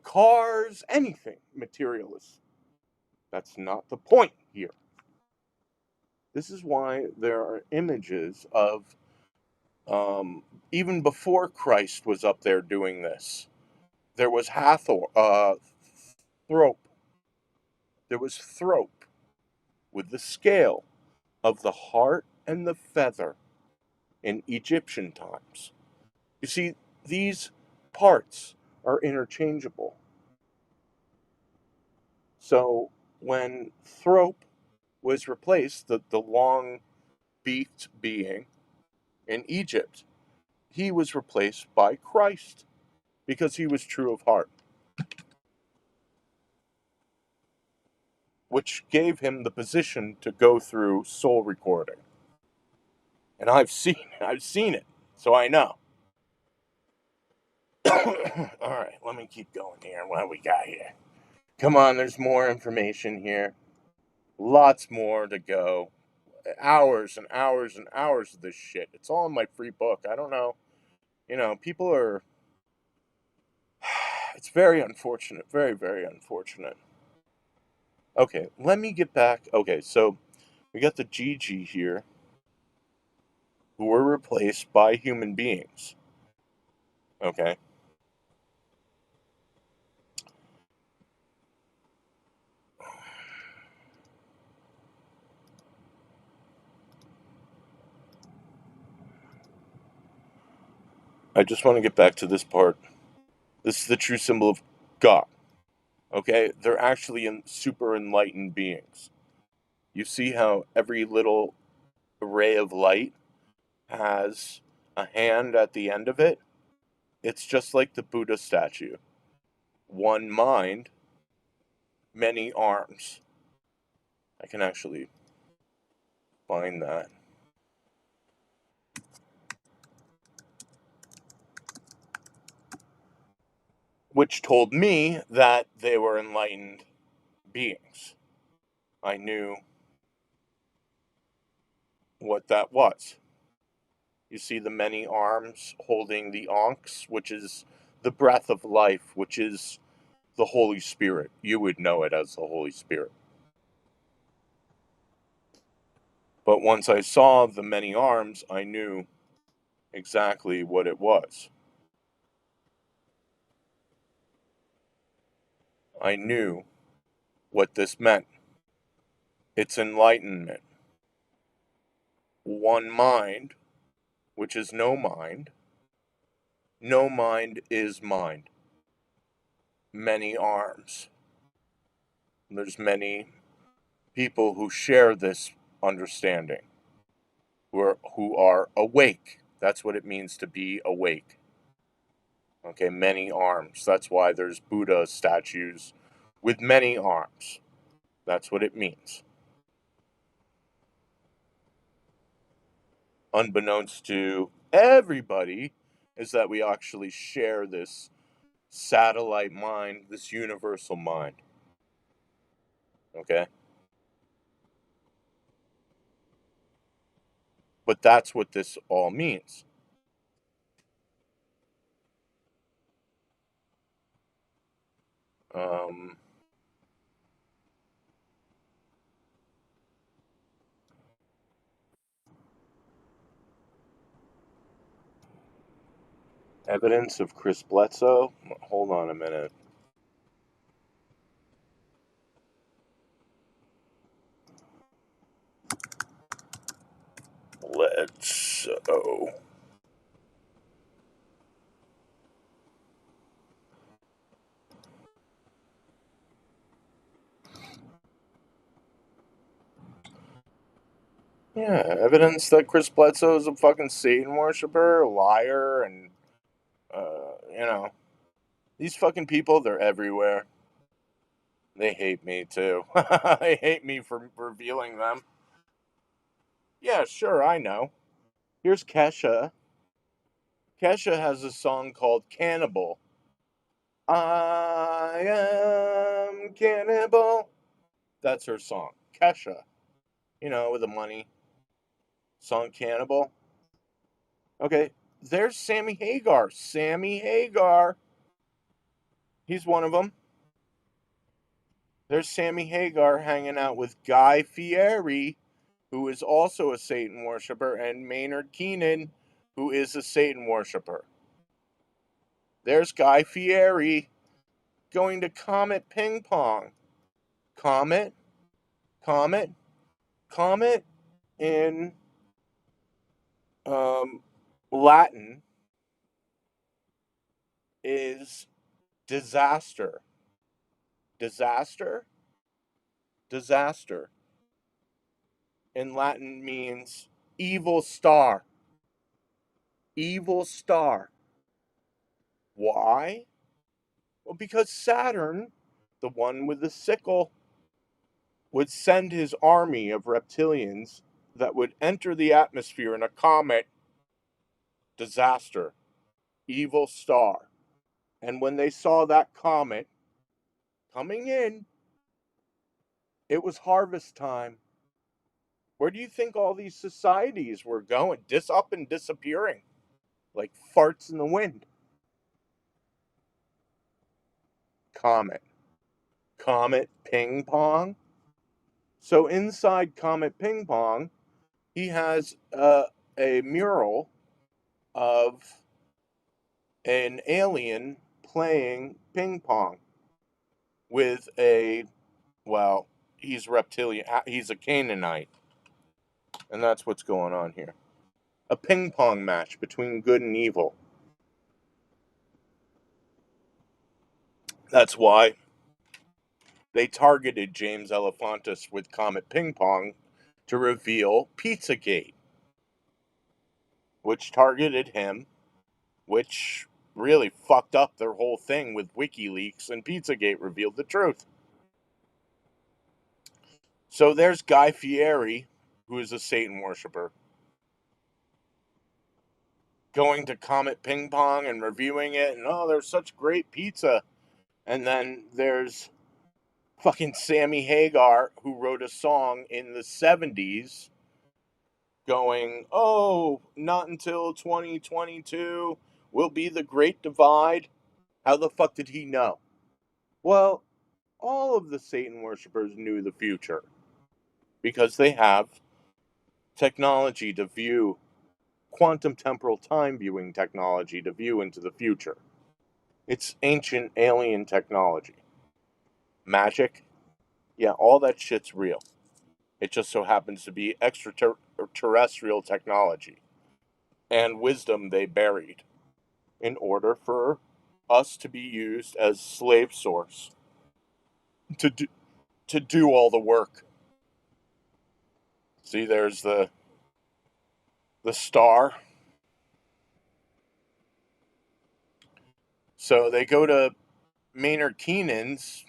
cars, anything materialist. That's not the point here. This is why there are images of, even before Christ was up there doing this, there was Thrope. There was Thrope with the scale of the heart and the feather in Egyptian times. You see, these parts are interchangeable. So when Thrope was replaced, the long beaked being in Egypt, he was replaced by Christ because he was true of heart. which gave him the position to go through soul recording. And I've seen it, so I know. All right, let me keep going here. What we got here? Come on, there's more information here. Lots more to go. Hours and hours and hours of this shit. It's all in my free book. I don't know. People are. It's very unfortunate. Very, very unfortunate. Okay, let me get back. Okay, so we got the GG here, who were replaced by human beings. Okay. I just want to get back to this part. This is the true symbol of God. Okay? They're actually super enlightened beings. You see how every little ray of light has a hand at the end of it? It's just like the Buddha statue. One mind, many arms. I can actually find that. Which told me that they were enlightened beings. I knew what that was. You see the many arms holding the ankhs, which is the breath of life, which is the Holy Spirit. You would know it as the Holy Spirit. But once I saw the many arms, I knew exactly what it was. I knew what this meant. It's enlightenment. One mind, which is no mind. No mind is mind. Many arms. There's many people who share this understanding, who are awake. That's what it means to be awake. Okay, many arms. That's why there's Buddha statues with many arms. That's what it means. Unbeknownst to everybody, is that we actually share this satellite mind, this universal mind. Okay? But that's what this all means. Um, Evidence of Chris Bledsoe? Hold on a minute. Bledsoe. Yeah, evidence that Chris Bledsoe is a fucking Satan worshiper, a liar, and, these fucking people, they're everywhere. They hate me, too. They hate me for revealing them. Yeah, sure, I know. Here's Kesha. Kesha has a song called Cannibal. I am cannibal. That's her song. Kesha. With the money. Song Cannibal. Okay, there's Sammy Hagar. Sammy Hagar. He's one of them. There's Sammy Hagar hanging out with Guy Fieri, who is also a Satan worshiper, and Maynard Keenan, who is a Satan worshiper. There's Guy Fieri going to Comet Ping Pong. Comet in Latin is disaster. Disaster? Disaster in Latin means evil star. Evil star. Why? Well, because Saturn, the one with the sickle, would send his army of reptilians that would enter the atmosphere in a comet disaster, evil star. And when they saw that comet coming in, it was harvest time. Where do you think all these societies were going? Up and disappearing like farts in the wind. Comet. Comet Ping Pong. So inside Comet Ping Pong, he has a mural of an alien playing ping pong with well, he's reptilian, he's a Canaanite, and that's what's going on here. A ping pong match between good and evil. That's why they targeted James Alefantis with Comet Ping Pong to reveal Pizzagate, which targeted him, which really fucked up their whole thing with WikiLeaks, and Pizzagate revealed the truth. So there's Guy Fieri, who is a Satan worshiper, going to Comet Ping Pong and reviewing it, and oh, there's such great pizza. And then there's fucking Sammy Hagar, who wrote a song in the 70s going, oh, not until 2022 will be the Great Divide. How the fuck did he know? Well, all of the Satan worshippers knew the future because they have technology to view, quantum temporal time viewing technology to view into the future. It's ancient alien technology. Magic, yeah, all that shit's real. It just so happens to be extraterrestrial technology and wisdom they buried in order for us to be used as slave source to do all the work. See, there's the star. So they go to Maynard Keenan's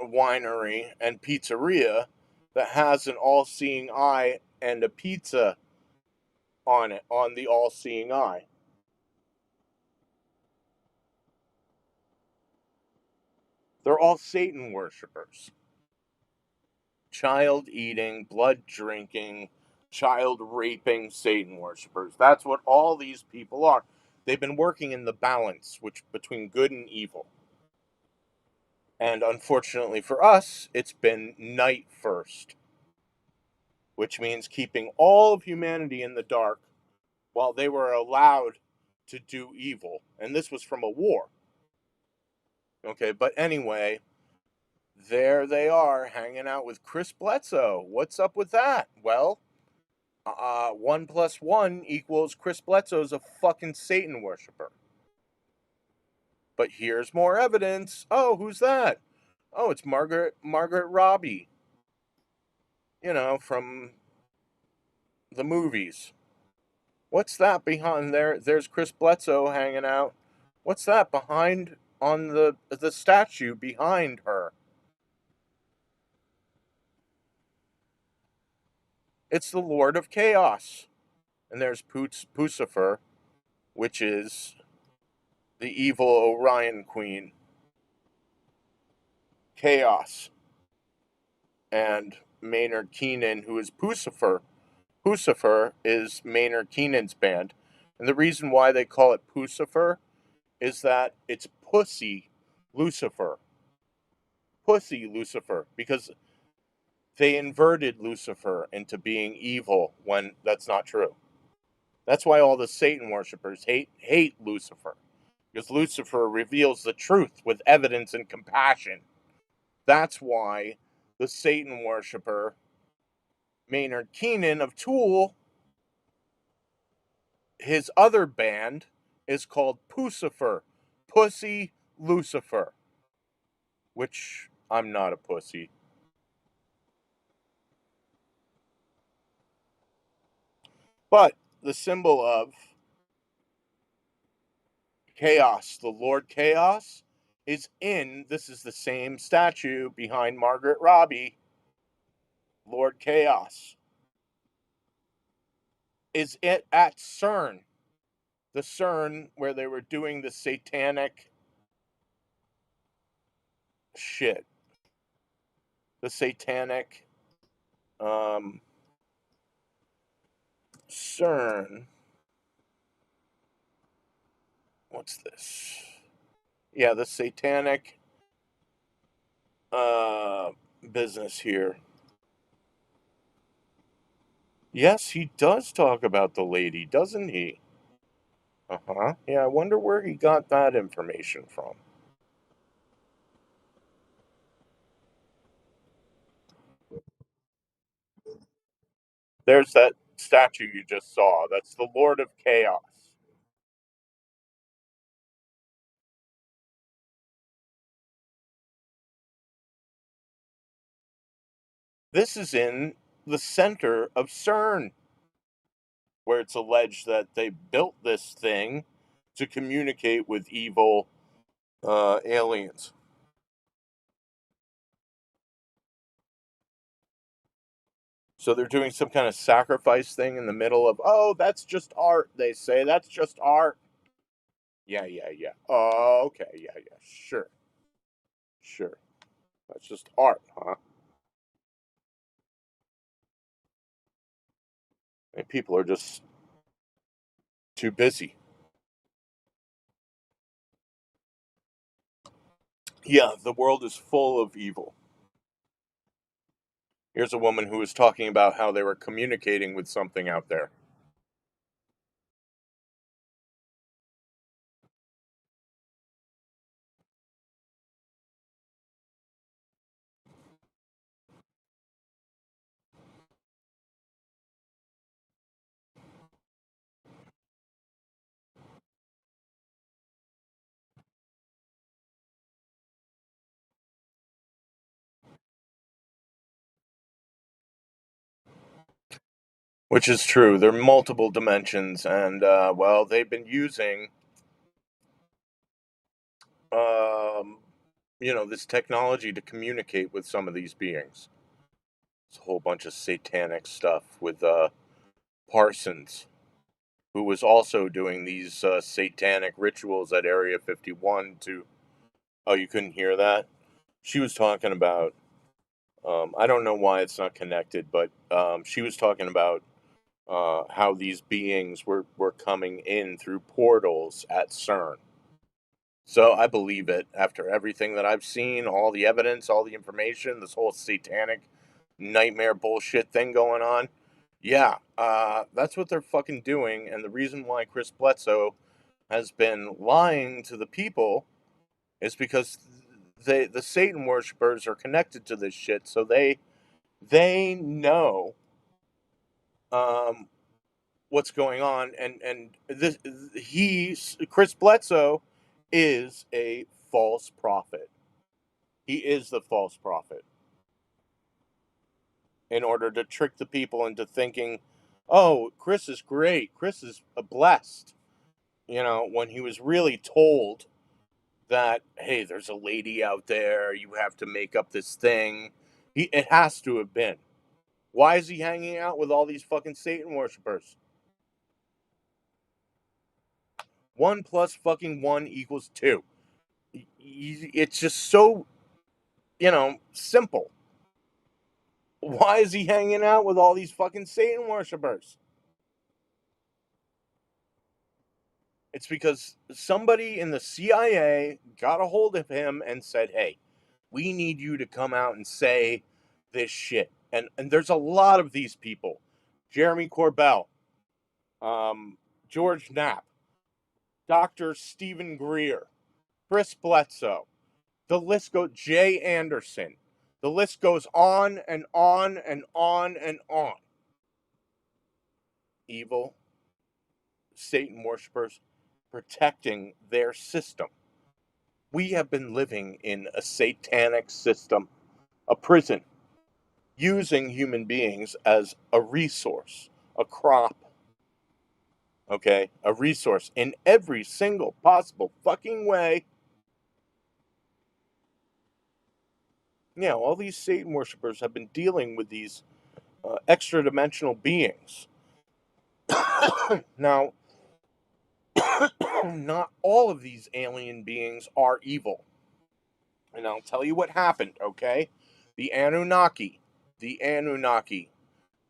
winery and pizzeria that has an all-seeing eye and a pizza on it, on the all-seeing eye. They're all Satan worshippers. Child eating, blood drinking, child raping Satan worshippers. That's what all these people are. They've been working in the balance between good and evil. And unfortunately for us, it's been night first, which means keeping all of humanity in the dark while they were allowed to do evil. And this was from a war. Okay, but anyway, there they are hanging out with Chris Bledsoe. What's up with that? Well, 1 + 1 equals Chris Bledsoe's a fucking Satan worshiper. But here's more evidence. Oh, who's that? Oh, it's Margaret Robbie. You know, from the movies. What's that behind there? There's Chris Bledsoe hanging out. What's that behind on the statue behind her? It's the Lord of Chaos. And there's Pucifer, which is the evil Orion Queen. Chaos. And Maynard Keenan, who is Pucifer. Pucifer is Maynard Keenan's band. And the reason why they call it Pucifer is that it's Pussy Lucifer. Pussy Lucifer. Because they inverted Lucifer into being evil when that's not true. That's why all the Satan worshippers hate Lucifer. Because Lucifer reveals the truth with evidence and compassion. That's why the Satan worshipper, Maynard Keenan of Tool, his other band is called Pucifer, Pussy Lucifer, which I'm not a pussy. But the symbol of Chaos, the Lord Chaos, is in. This is the same statue behind Margaret Robbie. Lord Chaos is it at CERN, the CERN where they were doing the satanic shit, the satanic CERN. What's this? Yeah, the satanic business here. Yes, he does talk about the lady, doesn't he? Uh-huh. Yeah, I wonder where he got that information from. There's that statue you just saw. That's the Lord of Chaos. This is in the center of CERN, where it's alleged that they built this thing to communicate with evil aliens. So they're doing some kind of sacrifice thing in the middle of, oh, that's just art, they say. That's just art. Yeah, yeah, yeah. Oh, okay. Yeah, yeah. Sure. Sure. That's just art, huh? And people are just too busy. Yeah, the world is full of evil. Here's a woman who was talking about how they were communicating with something out there. Which is true. There are multiple dimensions, and well, they've been using, um, this technology to communicate with some of these beings. It's a whole bunch of satanic stuff with Parsons, who was also doing these satanic rituals at Area 51 to. Oh, you couldn't hear that? She was talking about. I don't know why it's not connected, but she was talking about how these beings were coming in through portals at CERN. So I believe it after everything that I've seen, all the evidence, all the information, this whole satanic nightmare bullshit thing going on. Yeah, that's what they're fucking doing. And the reason why Chris Bledsoe has been lying to the people is because the Satan worshippers are connected to this shit, so they know um, what's going on, and this Chris Bledsoe is a false prophet. He is the false prophet in order to trick the people into thinking, oh, Chris is great, Chris is blessed, when he was really told that, hey, there's a lady out there, you have to make up this thing. It has to have been. Why is he hanging out with all these fucking Satan worshippers? 1 + 1 = 2. It's just so, simple. Why is he hanging out with all these fucking Satan worshippers? It's because somebody in the CIA got a hold of him and said, hey, we need you to come out and say this shit. And there's a lot of these people. Jeremy Corbell, George Knapp, Dr. Stephen Greer, Chris Bledsoe, the list goes, Jay Anderson. The list goes on and on and on and on. Evil Satan worshippers protecting their system. We have been living in a satanic system, a prison, using human beings as a resource, a crop. Okay? A resource in every single possible fucking way. Yeah, all these Satan worshippers have been dealing with these extra dimensional beings. Now, not all of these alien beings are evil. And I'll tell you what happened, okay? The Anunnaki,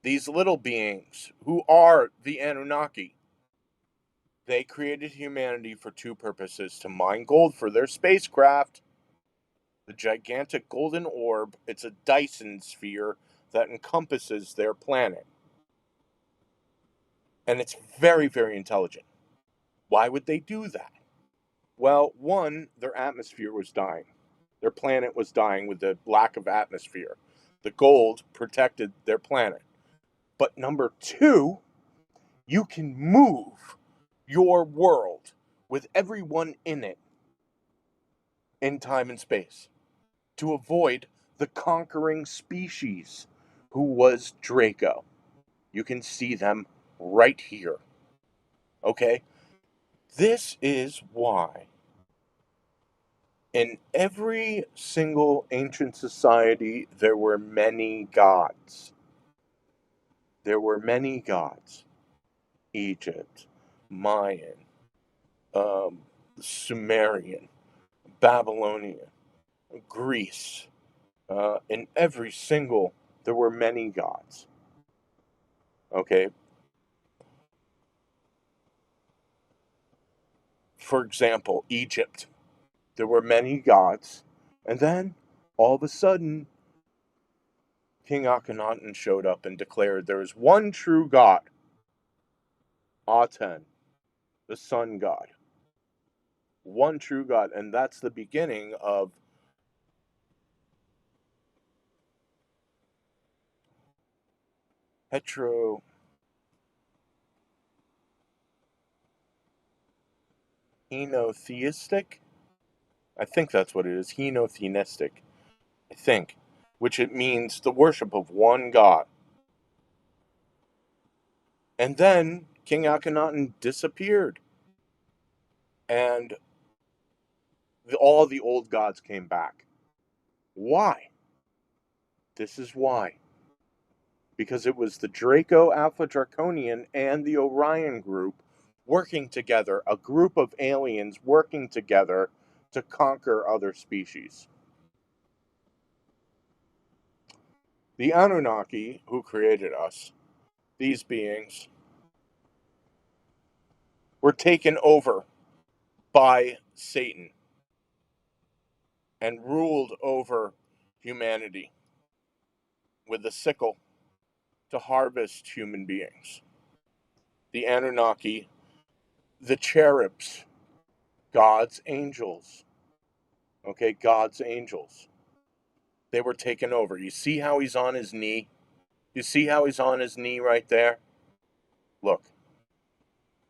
these little beings who are the Anunnaki, they created humanity for two purposes: to mine gold for their spacecraft, the gigantic golden orb. It's a Dyson sphere that encompasses their planet. And it's very, very intelligent. Why would they do that? Well, one, their atmosphere was dying. Their planet was dying with the lack of atmosphere. The gold protected their planet. But number two, you can move your world with everyone in it in time and space to avoid the conquering species who was Draco. You can see them right here. Okay? This is why in every single ancient society there were many gods. There were many gods. Egypt, Mayan, Sumerian, Babylonian, Greece. In every single, there were many gods. Okay? For example, Egypt. There were many gods. And then, all of a sudden, King Akhenaten showed up and declared there is one true God, Aten, the sun god. One true God. And that's the beginning of henotheistic? I think that's what it is. Henotheistic. I think. Which it means the worship of one God. And then King Akhenaten disappeared. And all the old gods came back. Why? This is why. Because it was the Draco Alpha Draconian and the Orion group working together, a group of aliens working together to conquer other species. The Anunnaki, who created us, these beings, were taken over by Satan and ruled over humanity with a sickle to harvest human beings. The Anunnaki, the cherubs, God's angels. Okay, God's angels. They were taken over. You see how he's on his knee? You see how he's on his knee right there? Look.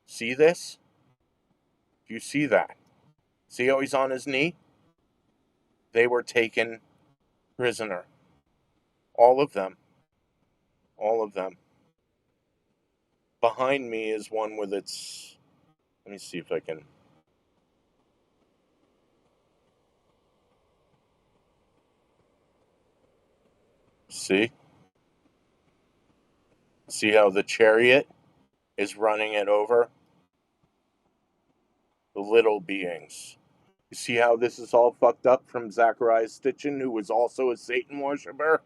See this? You see that? See how he's on his knee? They were taken prisoner. All of them. All of them. Behind me is one with its... Let me see if I can... See? See how the chariot is running it over? The little beings. You see how this is all fucked up from Zachariah Stitchin, who was also a Satan worshiper?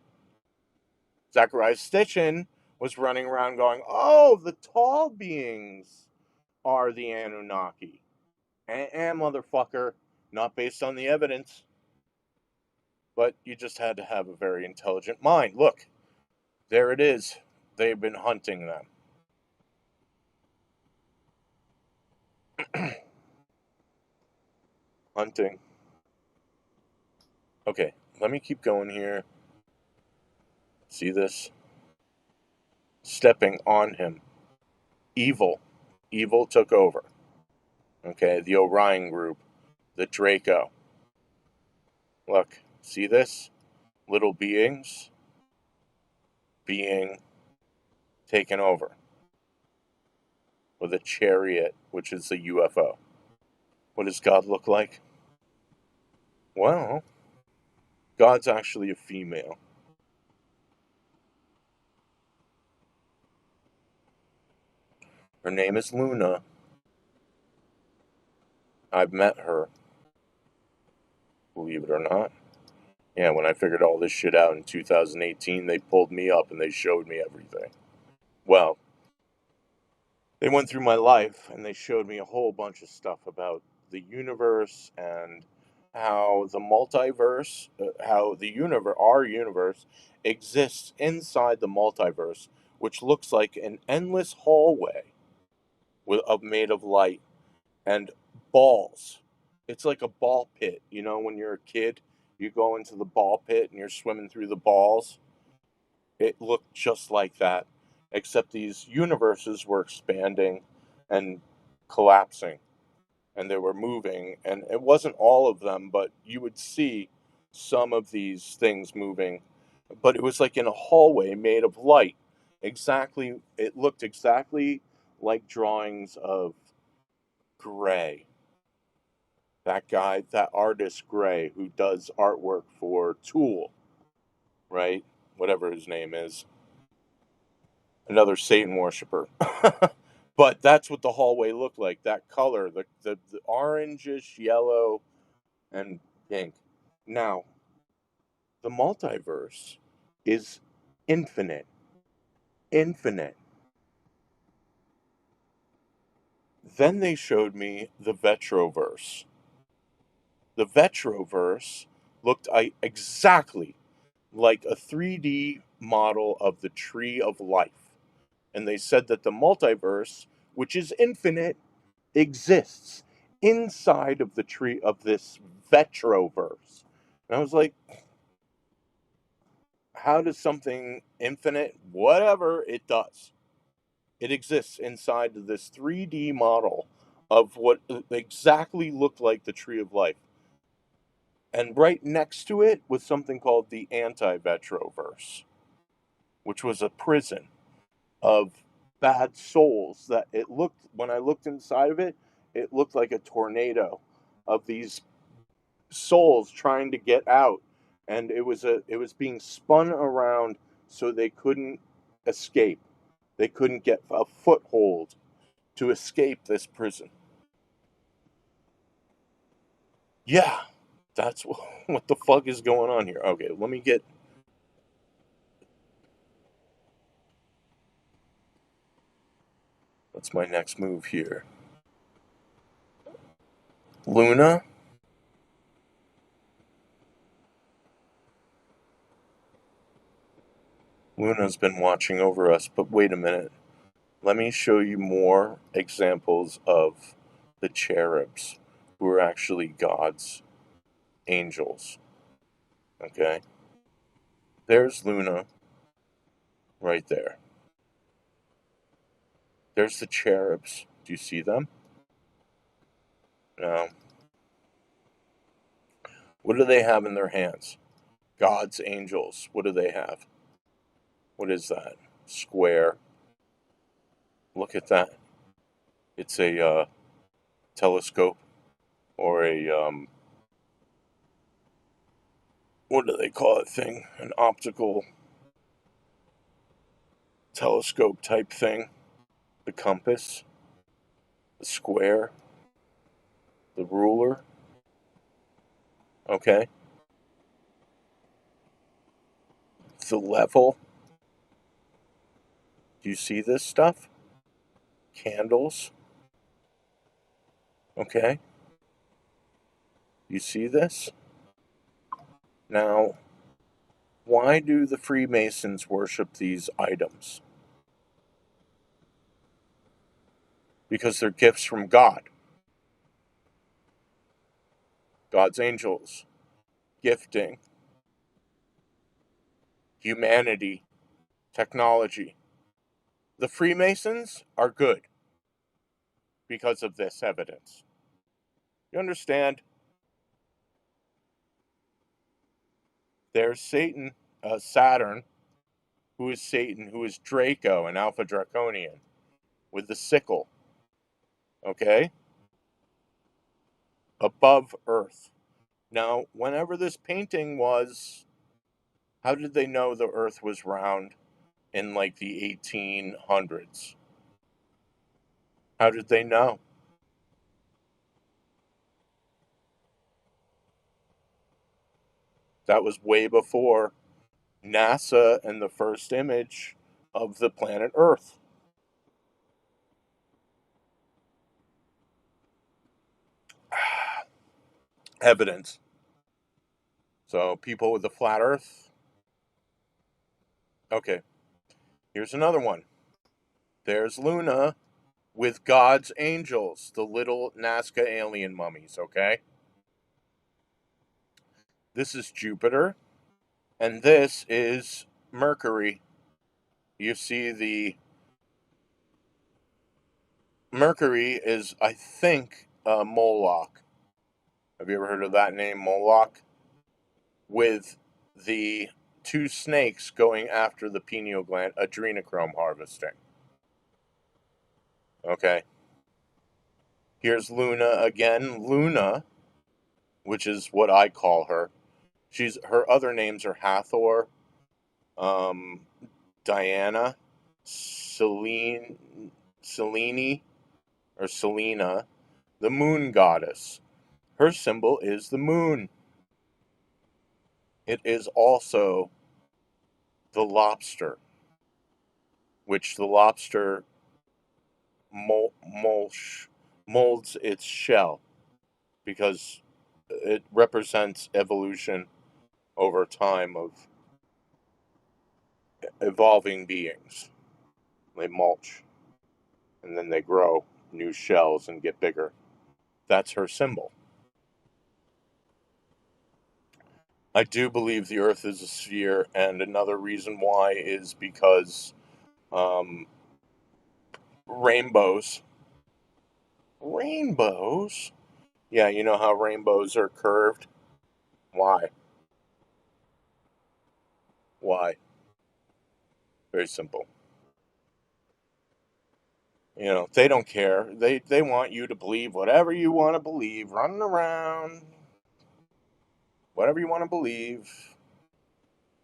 Zachariah Stitchin was running around going, oh, the tall beings are the Anunnaki. Motherfucker, not based on the evidence. But you just had to have a very intelligent mind. Look, there it is. They've been hunting them. Hunting. Okay, let me keep going here. See this? Stepping on him. Evil. Evil took over. Okay, the Orion group. The Draco. Look, see this? Little beings being taken over. with a chariot, which is a UFO. What does God look like? Well, God's actually a female. Her name is Luna. I've met her, believe it or not. Yeah, when I figured all this shit out in 2018, they pulled me up and they showed me everything. Well, they went through my life and they showed me a whole bunch of stuff about the universe and how the multiverse, how the universe, our universe, exists inside the multiverse, which looks like an endless hallway made of light and balls. It's like a ball pit. You know, when you're a kid, you go into the ball pit and you're swimming through the balls. It looked just like that, except these universes were expanding and collapsing, and they were moving. And it wasn't all of them, but you would see some of these things moving. But it was like in a hallway made of light. Exactly, it looked exactly like drawings of Gray. That guy, that artist Gray, who does artwork for Tool, right? Whatever his name is. Another Satan worshiper. But that's what the hallway looked like. That color, the orangish yellow and pink. Now, the multiverse is infinite. Infinite. Then they showed me the Vetroverse. The Vetroverse looked exactly like a 3D model of the Tree of Life. And they said that the multiverse, which is infinite, exists inside of the tree of this Vetroverse. And I was like, how does something infinite, whatever it does, it exists inside of this 3D model of what exactly looked like the Tree of Life. And right next to it was something called the Anti-Vetroverse, which was a prison of bad souls that it looked, when I looked inside of it, it looked like a tornado of these souls trying to get out, and it was being spun around so they couldn't escape. They couldn't get a foothold to escape this prison. Yeah, that's what the fuck is going on here. Okay, let me get. What's my next move here? Luna. Luna's been watching over us, but wait a minute. Let me show you more examples of the cherubs who are actually God's angels. Okay? There's Luna right there. There's the cherubs. Do you see them? No. What do they have in their hands? God's angels. What do they have? What is that? Square. Look at that. It's a telescope or a what do they call it thing? An optical telescope type thing. The compass, the square, the ruler. Okay. The level. Do you see this stuff? Candles. Okay. You see this? Now, why do the Freemasons worship these items? Because they're gifts from God. God's angels. Gifting. Humanity. Technology. The Freemasons are good because of this evidence. You understand? There's Satan, Saturn, who is Satan, who is Draco, an Alpha Draconian, with the sickle. Okay? Above Earth. Now, whenever this painting was, how did they know the Earth was round in like the 1800s? How did they know? That was way before NASA and the first image of the planet Earth. Evidence. So, people with the flat Earth. Okay, here's another one. There's Luna with God's angels, the little Nazca alien mummies, okay? This is Jupiter, and this is Mercury. You see, the Mercury is, I think, Moloch. Have you ever heard of that name, Moloch? With the two snakes going after the pineal gland, adrenochrome harvesting. Okay. Here's Luna again. Luna, which is what I call her. Her other names are Hathor, um, Diana, Selene, or Selena, the moon goddess. Her symbol is the moon. It is also the lobster, which the lobster molds its shell because it represents evolution over time of evolving beings. They mulch and then they grow new shells and get bigger. That's her symbol. I do believe the Earth is a sphere, and another reason why is because um, rainbows. Rainbows? Yeah, you know how rainbows are curved? Why? Why? Very simple. You know, they don't care. They want you to believe whatever you want to believe, running around, whatever you want to believe.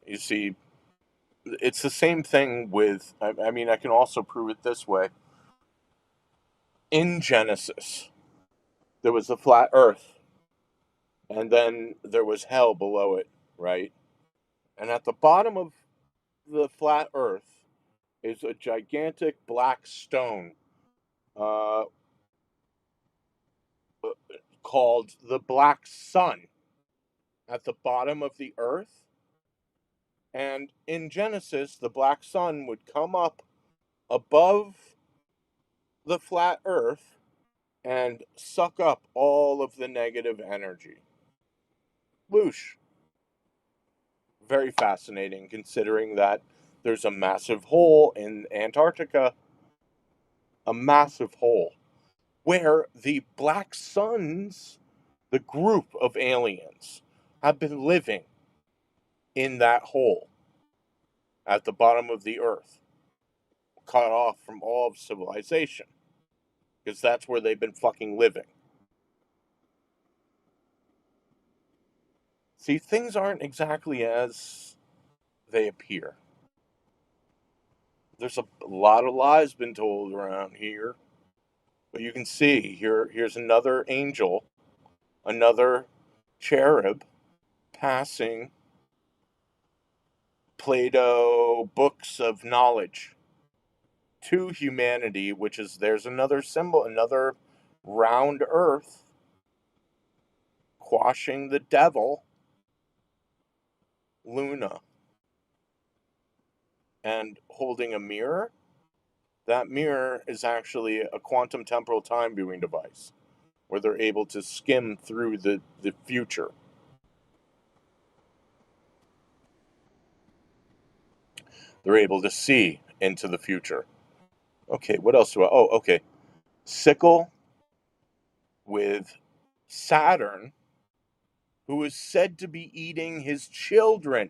You see, it's the same thing with, I mean, I can also prove it this way. In Genesis, there was the flat earth, and then there was hell below it, right? And at the bottom of the flat earth is a gigantic black stone uh, called the black sun at the bottom of the earth. And in Genesis, the black sun would come up above the flat earth and suck up all of the negative energy. Whoosh. Very fascinating considering that there's a massive hole in Antarctica, a massive hole, where the black suns, the group of aliens, have been living in that hole at the bottom of the earth, cut off from all of civilization, because that's where they've been fucking living. See, things aren't exactly as they appear. There's a lot of lies been told around here. But you can see here's another angel, another cherub passing Plato books of knowledge to humanity, which is there's another symbol, another round earth quashing the devil, Luna, and holding a mirror. That mirror is actually a quantum temporal time viewing device where they're able to skim through the future. They're able to see into the future. Okay, what else do I? Oh, okay. Sickle with Saturn, who is said to be eating his children.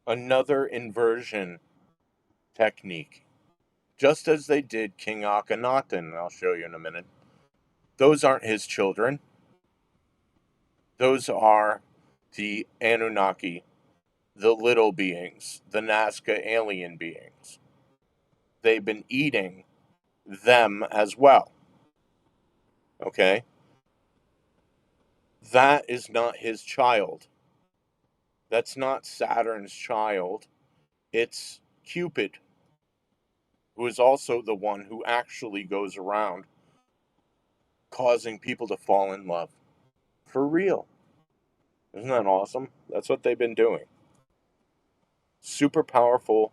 Another inversion technique just as they did King Akhenaten, and I'll show you in a minute. Those aren't his children. Those are the Anunnaki, the little beings, the Nazca alien beings. They've been eating them as well. Okay? That is not his child. That's not Saturn's child. It's Cupid, who is also the one who actually goes around causing people to fall in love. For real. Isn't that awesome? That's what they've been doing. Super powerful,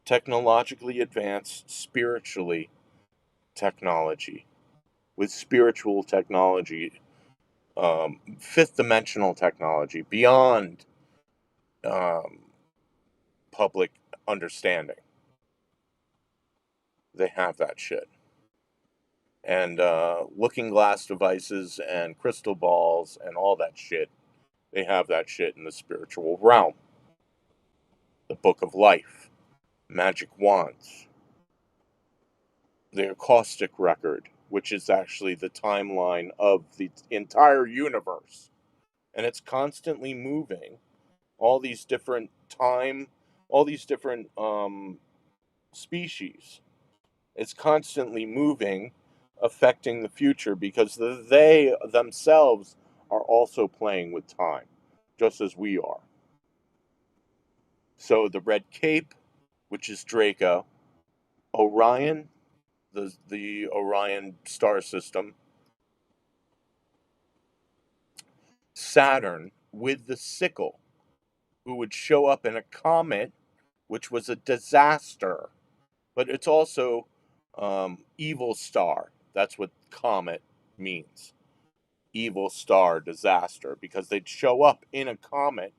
technologically advanced, spiritually technology. With spiritual technology, fifth dimensional technology, beyond public understanding. They have that shit. And looking glass devices and crystal balls and all that shit, they have that shit in the spiritual realm. The Book of Life, magic wands, the acoustic record, which is actually the timeline of the entire universe. And it's constantly moving. All these different all these different species. It's constantly moving, affecting the future, because they themselves are also playing with time, just as we are. So the Red Cape, which is Draco, Orion, the Orion star system, Saturn with the sickle, who would show up in a comet, which was a disaster, but it's also evil star. That's what comet means. Evil star, disaster, because they'd show up in a comet,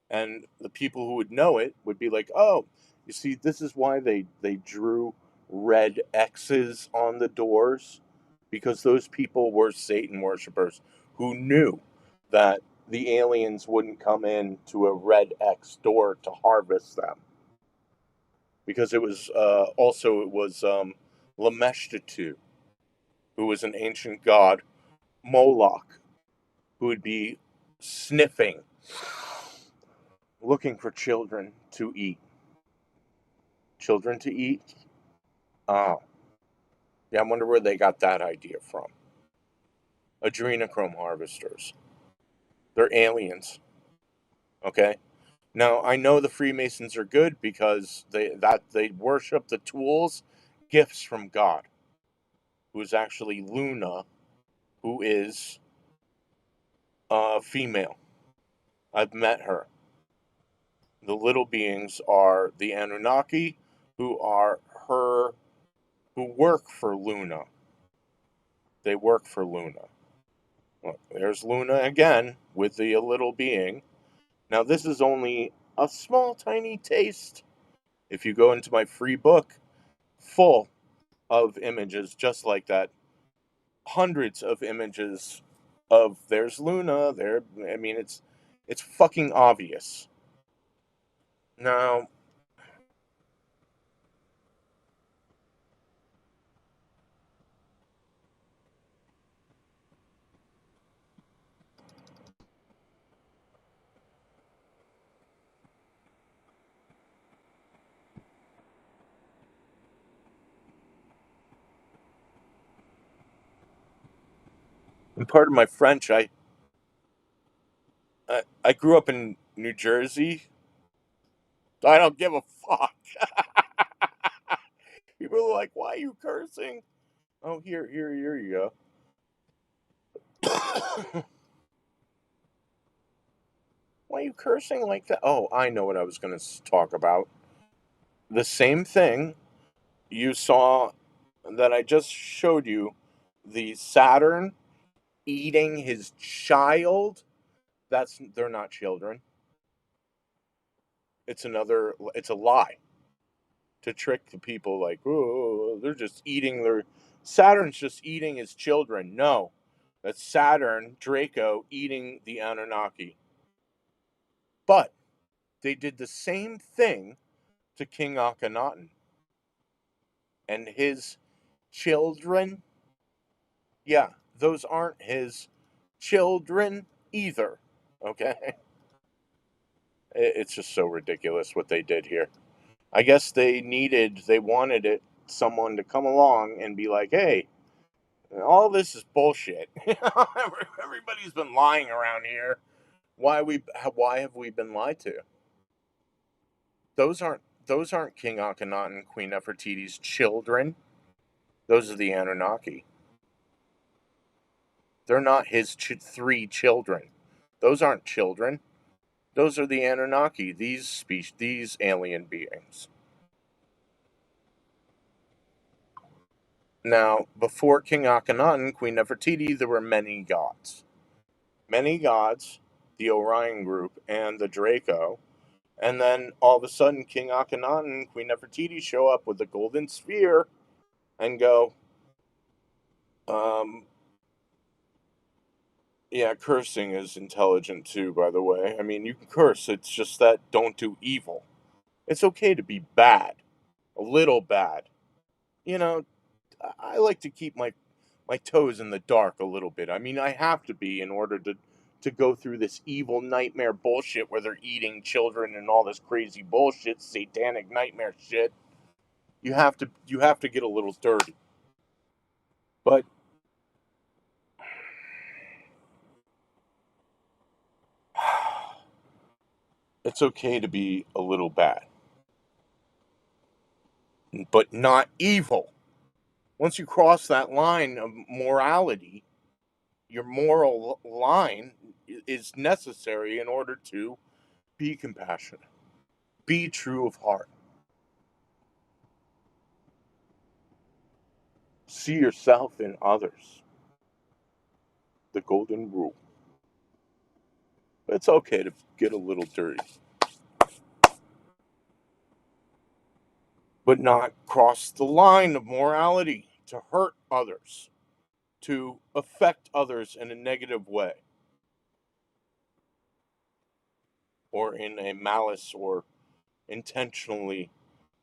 and the people who would know it would be like, oh, you see, this is why they drew red X's on the doors, because those people were Satan worshippers who knew that the aliens wouldn't come in to a red X door to harvest them, because it was Lameshtu, who was an ancient god, Moloch, who would be sniffing, looking for children to eat. Children to eat? Oh. Yeah, I wonder where they got that idea from. Adrenochrome harvesters. They're aliens. Okay? Now, I know the Freemasons are good because they worship the tools, gifts from God, who is actually Luna, who is female. I've met her. The little beings are the Anunnaki, who are who work for Luna. They work for Luna. Look, there's Luna again with the little being. Now, this is only a small, tiny taste. If you go into my free book, full of images just like that, hundreds of images of there's Luna. There, I mean, it's fucking obvious. Now, and part of my French, I grew up in New Jersey. I don't give a fuck. People are like, "Why are you cursing?" Oh, here you go. Why are you cursing like that? Oh, I know what I was going to talk about. The same thing you saw that I just showed you, the Saturn eating his child. They're not children. It's a lie to trick the people like, oh, they're just eating Saturn's just eating his children. No, that's Saturn, Draco, eating the Anunnaki. But they did the same thing to King Akhenaten. and his children, yeah, those aren't his children either. Okay? It's just so ridiculous what they did here. I guess they wanted someone to come along and be like, hey, all this is bullshit. Everybody's been lying around here. Why have we been lied to? Those aren't King Akhenaten and Queen Nefertiti's children. Those are the Anunnaki. They're not his three children. Those aren't children. Those are the Anunnaki. These alien beings. Now, before King Akhenaten and Queen Nefertiti, there were many gods. Many gods, the Orion group, and the Draco. And then all of a sudden, King Akhenaten and Queen Nefertiti show up with the golden sphere and go, yeah, cursing is intelligent too, by the way. I mean, you can curse, it's just that don't do evil. It's okay to be bad, a little bad. You know, I like to keep my toes in the dark a little bit. I mean, I have to be in order to go through this evil nightmare bullshit where they're eating children and all this crazy bullshit, satanic nightmare shit. You have to get a little dirty. But it's okay to be a little bad, but not evil. Once you cross that line of morality, your moral line is necessary in order to be compassionate, be true of heart, see yourself in others. The golden rule. It's okay to get a little dirty, but not cross the line of morality to hurt others, to affect others in a negative way, or in a malice or intentionally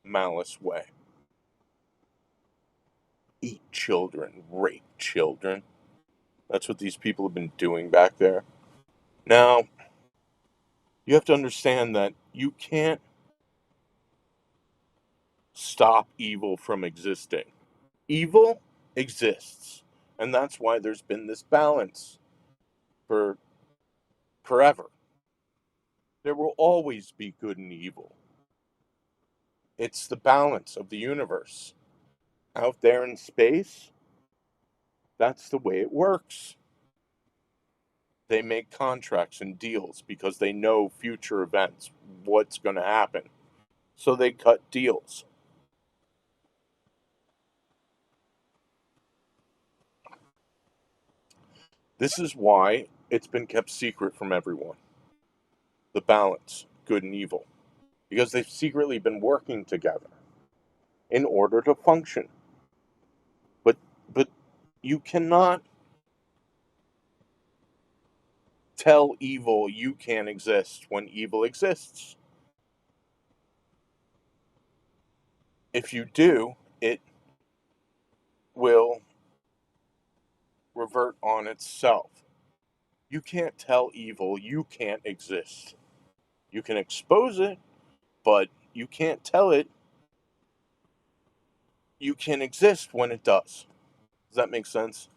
malice way. Eat children, rape children. That's what these people have been doing back there. Now, you have to understand that you can't stop evil from existing. Evil exists, and that's why there's been this balance for forever. There will always be good and evil. It's the balance of the universe. Out there in space, that's the way it works. They make contracts and deals because they know future events, what's going to happen. So they cut deals. This is why it's been kept secret from everyone. The balance, good and evil. Because they've secretly been working together in order to function. But you cannot tell evil you can't exist when evil exists. If you do, it will revert on itself. You can't tell evil you can't exist. You can expose it, but you can't tell it you can exist when it does. Does that make sense?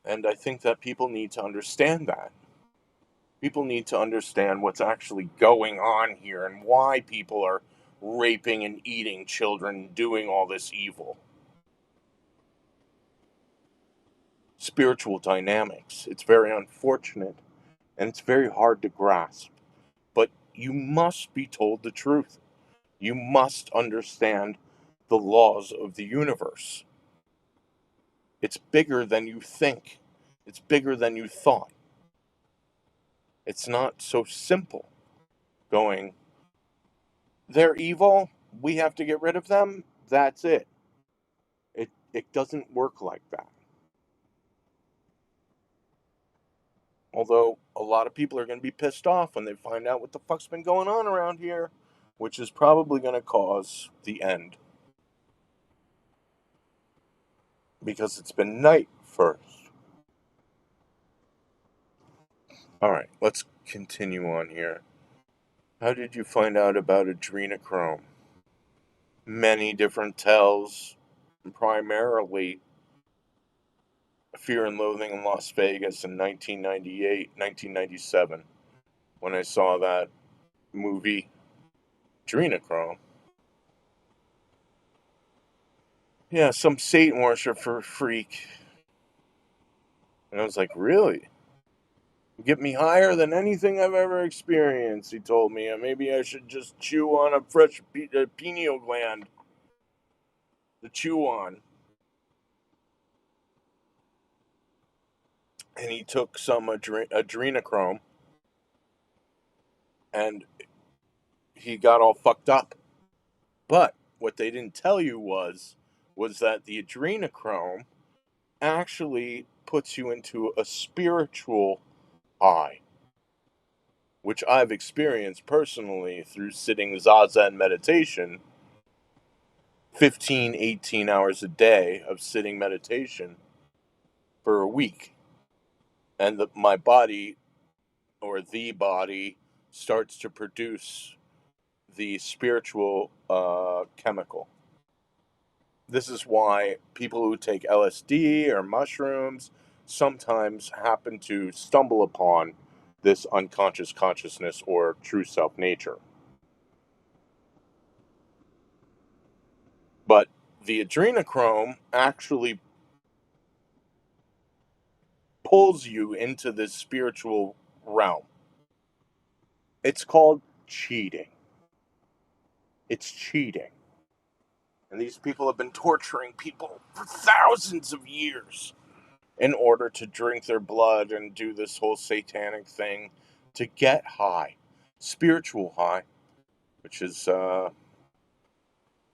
And I think that people need to understand that. People need to understand what's actually going on here and why people are raping and eating children, doing all this evil. Spiritual dynamics. It's very unfortunate and it's very hard to grasp. But you must be told the truth. You must understand the laws of the universe. It's bigger than you think, it's bigger than you thought. It's not so simple going, they're evil, we have to get rid of them, that's it. It doesn't work like that. Although a lot of people are going to be pissed off when they find out what the fuck's been going on around here, which is probably going to cause the end. because it's been night first. Alright, let's continue on here. How did you find out about adrenochrome? Many different tells, primarily Fear and Loathing in Las Vegas in 1998, 1997, when I saw that movie, Adrenochrome. Yeah, some Satan worshiper freak. And I was like, really? Get me higher than anything I've ever experienced, he told me. And maybe I should just chew on a fresh pineal gland to chew on. And he took some adrenochrome and he got all fucked up. But what they didn't tell you was that the adrenochrome actually puts you into a spiritual high, which I've experienced personally through sitting zazen meditation, 15, 18 hours a day of sitting meditation for a week. And my body, or the body, starts to produce the spiritual chemical. This is why people who take LSD or mushrooms sometimes happen to stumble upon this unconscious consciousness or true self nature. But the adrenochrome actually pulls you into this spiritual realm. It's called cheating. It's cheating. And these people have been torturing people for thousands of years in order to drink their blood and do this whole satanic thing to get high, spiritual high, which is,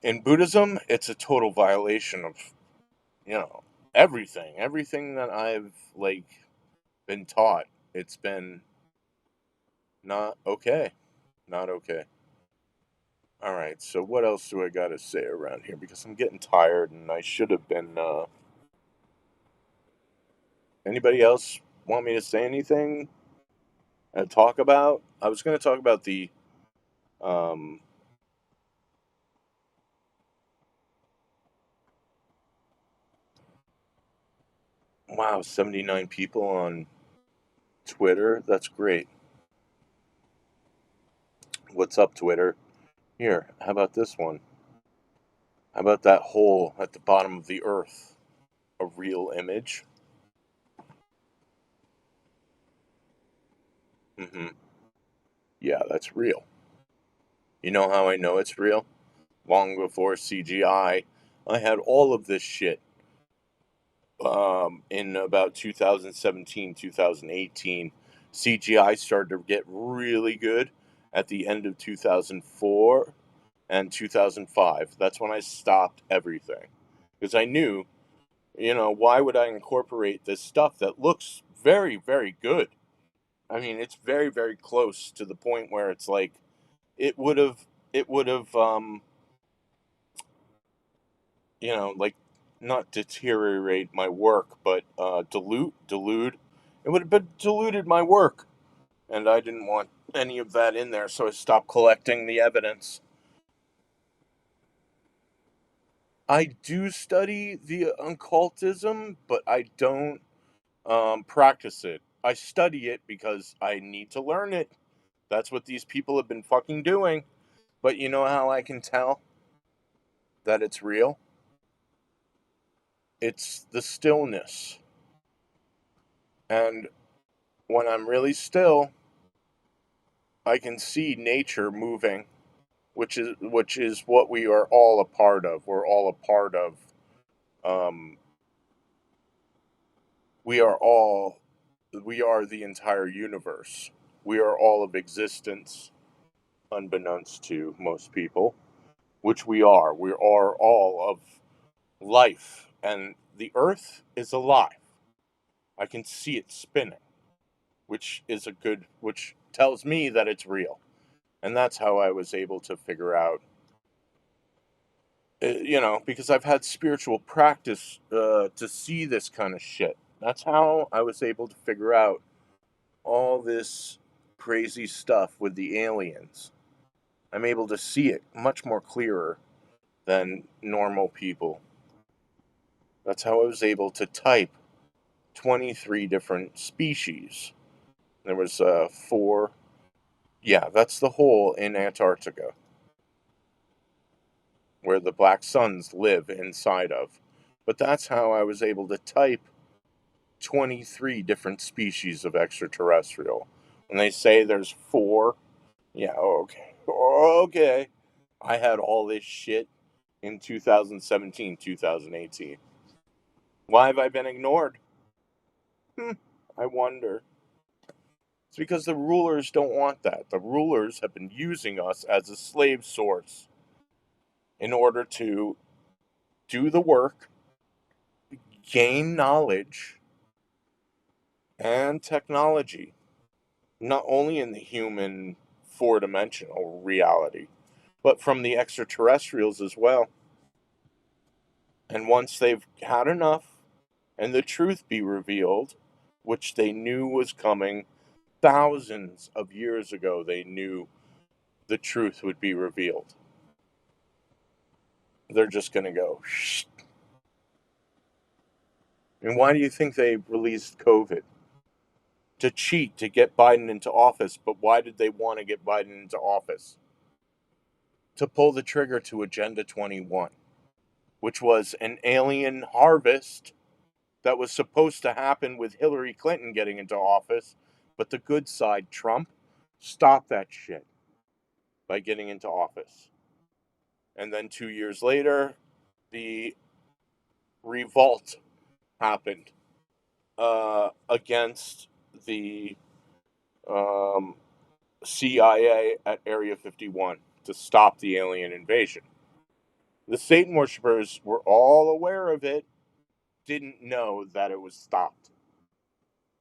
in Buddhism, it's a total violation of, everything that I've, been taught. It's been not okay. Not okay. All right, so what else do I got to say around here? Because I'm getting tired and I should have been, anybody else want me to say anything? Talk about? I was going to talk about the, um, wow, 79 people on Twitter. That's great. What's up, Twitter? Here, how about this one? How about that hole at the bottom of the earth? A real image? Mm-hmm. Yeah, that's real. You know how I know it's real? Long before CGI, I had all of this shit in about 2017, 2018. CGI started to get really good at the end of 2004 and 2005. That's when I stopped everything. Because I knew, why would I incorporate this stuff that looks very, very good? I mean, it's very, very close to the point where it's like, it would have, it would have, like, not deteriorate my work, but dilute. It would have been diluted my work, and I didn't want any of that in there, so I stopped collecting the evidence. I do study the occultism, but I don't practice it. I study it because I need to learn it. That's what these people have been fucking doing. But you know how I can tell that it's real? It's the stillness. And when I'm really still, I can see nature moving, which is what we are all a part of. We're all a part of. Um, we are all. We are the entire universe. We are all of existence, unbeknownst to most people, which we are. We are all of life, and the Earth is alive. I can see it spinning, which tells me that it's real. And that's how I was able to figure out Because I've had spiritual practice to see this kind of shit. That's how I was able to figure out all this crazy stuff with the aliens. I'm able to see it much more clearer than normal people. That's how I was able to type 23 different species. There was four. Yeah, that's the hole in Antarctica where the black suns live inside of. But that's how I was able to type 23 different species of extraterrestrial. When they say there's four, yeah, okay. Okay. I had all this shit in 2017, 2018. Why have I been ignored? I wonder. It's because the rulers don't want that. The rulers have been using us as a slave source in order to do the work, gain knowledge and technology, not only in the human four dimensional reality, but from the extraterrestrials as well. And once they've had enough and the truth be revealed, which they knew was coming thousands of years ago, they knew the truth would be revealed. They're just going to go, shh. And why do you think they released COVID? To cheat, to get Biden into office. But why did they want to get Biden into office? To pull the trigger to Agenda 21, which was an alien harvest that was supposed to happen with Hillary Clinton getting into office. But the good side, Trump, stopped that shit by getting into office. And then 2 years later, the revolt happened against the um, CIA at Area 51 to stop the alien invasion. The Satan worshippers were all aware of it, didn't know that it was stopped.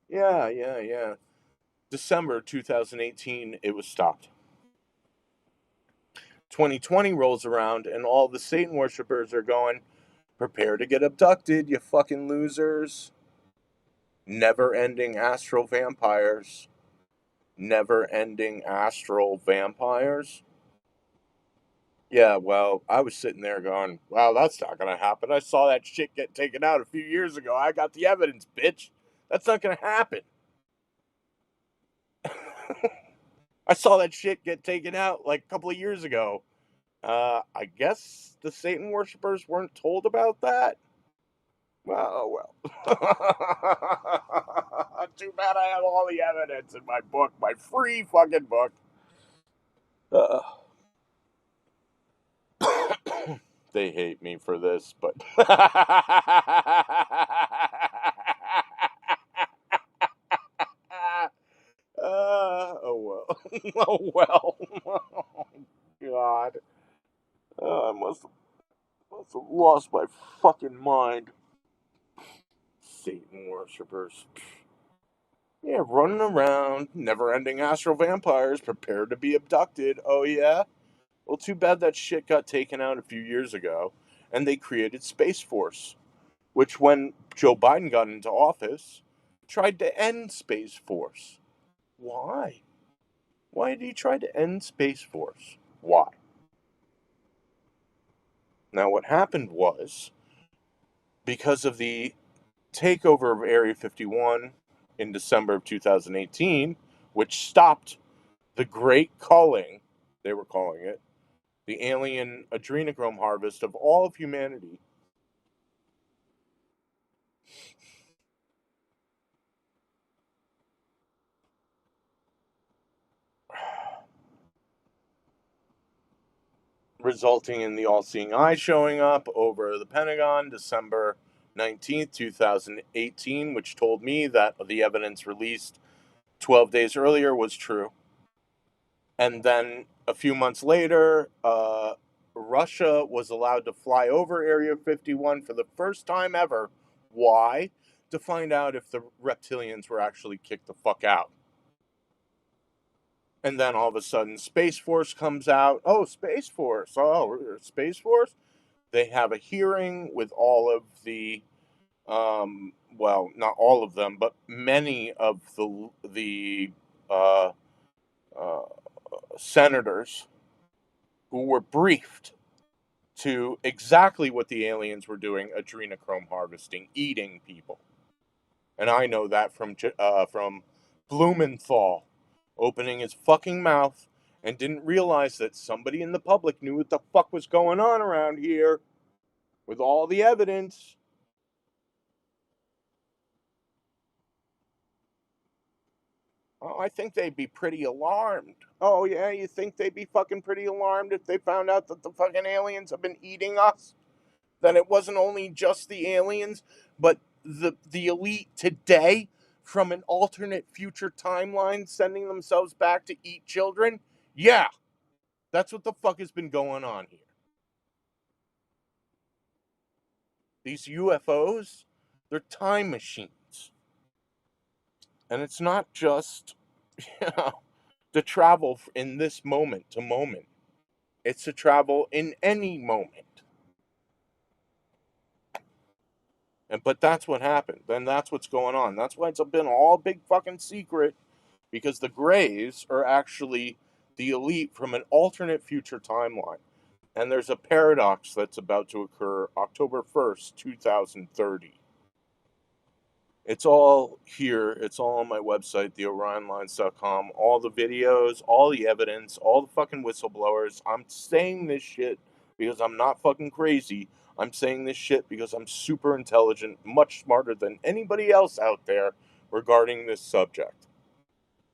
Yeah. December 2018, it was stopped. 2020 rolls around, and all the Satan worshippers are going, prepare to get abducted, you fucking losers. Never ending astral vampires. Never ending astral vampires. Yeah, well, I was sitting there going, wow, that's not going to happen. I saw that shit get taken out a few years ago. I got the evidence, bitch. That's not going to happen. I saw that shit get taken out like a couple of years ago. I guess the Satan worshippers weren't told about that. Well. Too bad I have all the evidence in my book, my free fucking book. Uh, they hate me for this, but. Oh well. Oh well. Oh, God. I must have lost my fucking mind. Satan worshippers. Yeah, running around, never ending astral vampires, prepared to be abducted. Oh, yeah? Well, too bad that shit got taken out a few years ago, and they created Space Force, which, when Joe Biden got into office, tried to end Space Force. Why? Why did he try to end Space Force? Why? Now, what happened was, because of the takeover of Area 51 in December of 2018, which stopped the Great Culling, they were calling it, the alien adrenochrome harvest of all of humanity. Resulting in the all-seeing eye showing up over the Pentagon December 19th, 2018, which told me that the evidence released 12 days earlier was true. And then a few months later, Russia was allowed to fly over Area 51 for the first time ever. Why? To find out if the reptilians were actually kicked the fuck out. And then all of a sudden, Space Force comes out. Oh, Space Force. Oh, Space Force? They have a hearing with all of the, well, not all of them, but many of the uh, uh, senators who were briefed to exactly what the aliens were doing: adrenochrome harvesting, eating people. And I know that from Blumenthal opening his fucking mouth and didn't realize that somebody in the public knew what the fuck was going on around here with all the evidence. Oh, I think they'd be pretty alarmed. Oh, yeah, you think they'd be fucking pretty alarmed if they found out that the fucking aliens have been eating us? That it wasn't only just the aliens, but the elite today from an alternate future timeline sending themselves back to eat children? Yeah, that's what the fuck has been going on here. These UFOs, they're time machines. And it's not just, you know, to travel in this moment to moment. It's to travel in any moment. But that's what happened. Then that's what's going on. That's why it's been all big fucking secret, because the Greys are actually the elite from an alternate future timeline. And there's a paradox that's about to occur October 1st, 2030. It's all here. It's all on my website, theorionlines.com. All the videos, all the evidence, all the fucking whistleblowers. I'm saying this shit because I'm not fucking crazy. I'm saying this shit because I'm super intelligent, much smarter than anybody else out there regarding this subject.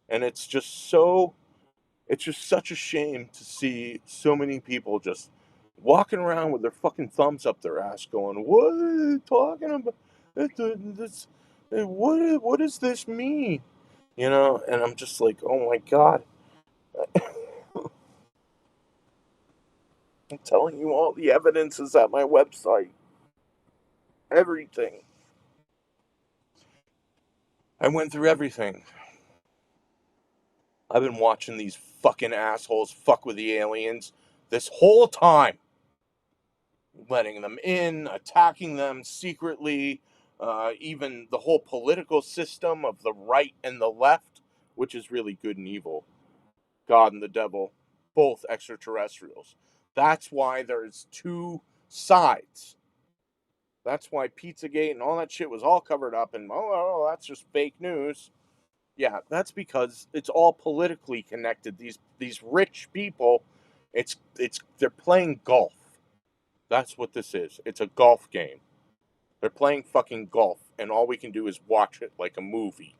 And it's just such a shame to see so many people just walking around with their fucking thumbs up their ass going, what are you talking about? This, what does this mean? You know, and I'm just like, oh my God. I'm telling you, all the evidence is at my website. Everything. I went through everything. I've been watching these fucking assholes fuck with the aliens this whole time. Letting them in, attacking them secretly, even the whole political system of the right and the left, which is really good and evil, God and the devil, both extraterrestrials. That's why there's two sides. That's why Pizzagate and all that shit was all covered up, and that's just fake news. Yeah, that's because it's all politically connected. These rich people, it's they're playing golf. That's what this is. It's a golf game. They're playing fucking golf, and all we can do is watch it like a movie.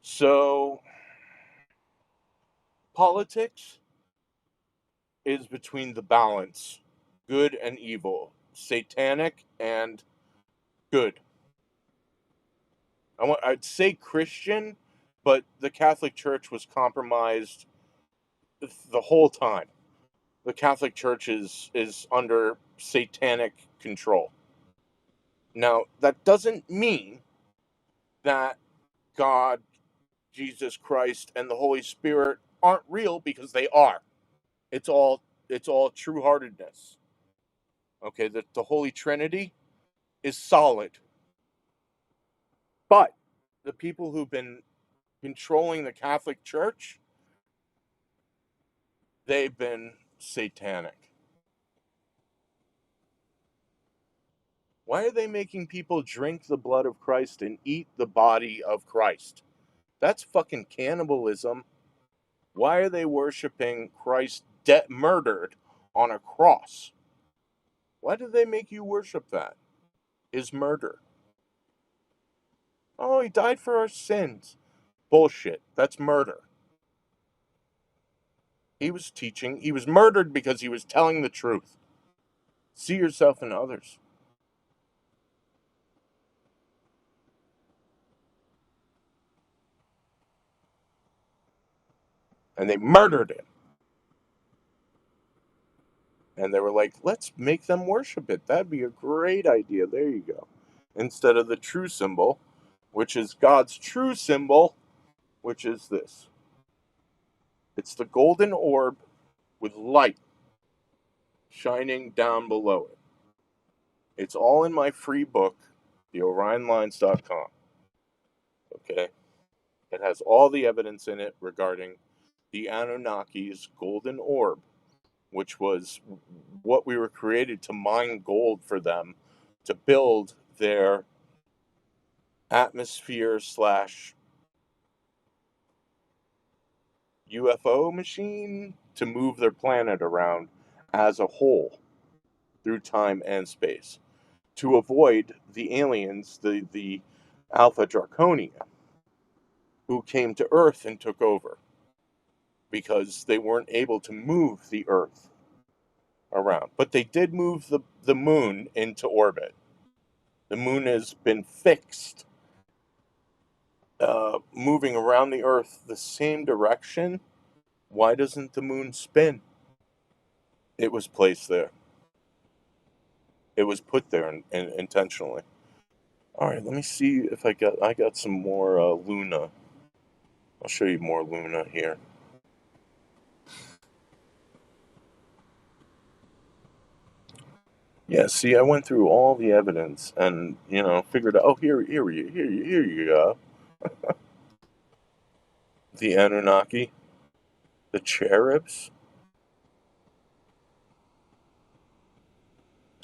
So, politics is between the balance, good and evil, satanic and good. I'd say Christian, but the Catholic Church was compromised the whole time. The Catholic Church is under satanic control. Now, that doesn't mean that God, Jesus Christ, and the Holy Spirit aren't real, because they are. It's all true heartedness. Okay, the Holy Trinity is solid. But the people who've been controlling the Catholic Church, they've been satanic. Why are they making people drink the blood of Christ and eat the body of Christ? That's fucking cannibalism. Why are they worshiping Christ murdered on a cross? Why do they make you worship that? Is murder. Oh, he died for our sins. Bullshit. That's murder. He was murdered because he was telling the truth. See yourself in others. And they murdered him. And they were like, let's make them worship it. That'd be a great idea. There you go. Instead of the true symbol, which is God's true symbol, which is this. It's the golden orb with light. shining down below it. It's all in my free book, theorionlines.com. Okay? It has all the evidence in it regarding the Anunnaki's golden orb, which was what we were created to mine gold for them to build their atmosphere slash UFO machine to move their planet around as a whole through time and space to avoid the aliens, the Alpha Draconia, who came to Earth and took over because they weren't able to move the Earth around. But they did move the moon into orbit. The moon has been fixed, moving around the Earth the same direction. Why doesn't the moon spin? It was placed there. It was put there intentionally. All right, let me see if I got some more Luna. I'll show you more Luna here. Yeah, see, I went through all the evidence and figured out. Oh, here you go. The Anunnaki, the cherubs.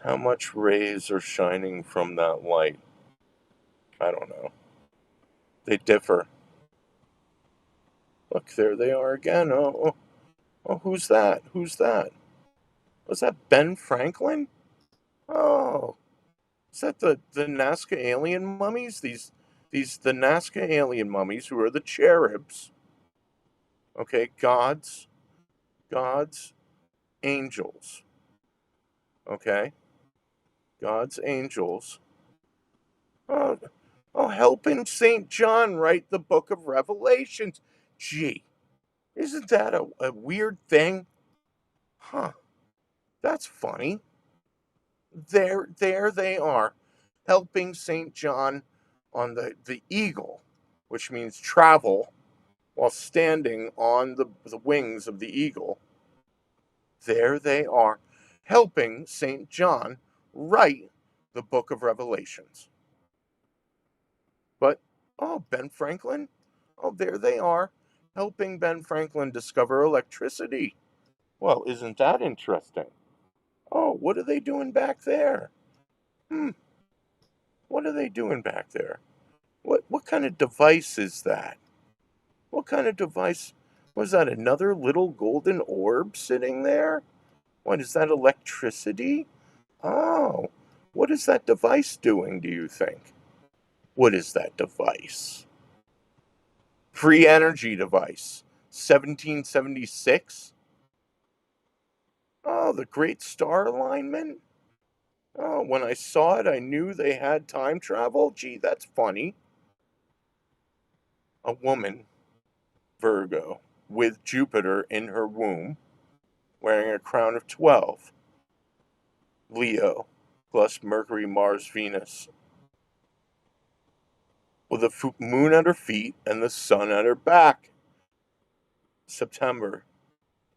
How much rays are shining from that light? I don't know. They differ. Look, there they are again. Oh, who's that? Who's that? Was that Ben Franklin? Oh, is that the Nazca alien mummies? These the Nazca alien mummies who are the cherubs. Okay, God's angels. Okay, God's angels. Oh, helping Saint John write the book of Revelations. Gee, isn't that a weird thing? Huh? That's funny. There they are, helping Saint John on the eagle, which means travel while standing on the wings of the eagle. There they are, helping St. John write the book of Revelations. But, Ben Franklin? Oh, there they are, helping Ben Franklin discover electricity. Well, isn't that interesting? Oh, what are they doing back there? What are they doing back there? What kind of device is that? What kind of device? Was that another little golden orb sitting there? What is that, electricity? Oh, what is that device doing, do you think? What is that device? Free energy device. 1776? Oh, the Great Star Alignment? Oh, when I saw it, I knew they had time travel? Gee, that's funny. A woman, Virgo, with Jupiter in her womb, wearing a crown of 12. Leo, plus Mercury, Mars, Venus, with the moon at her feet and the sun at her back. September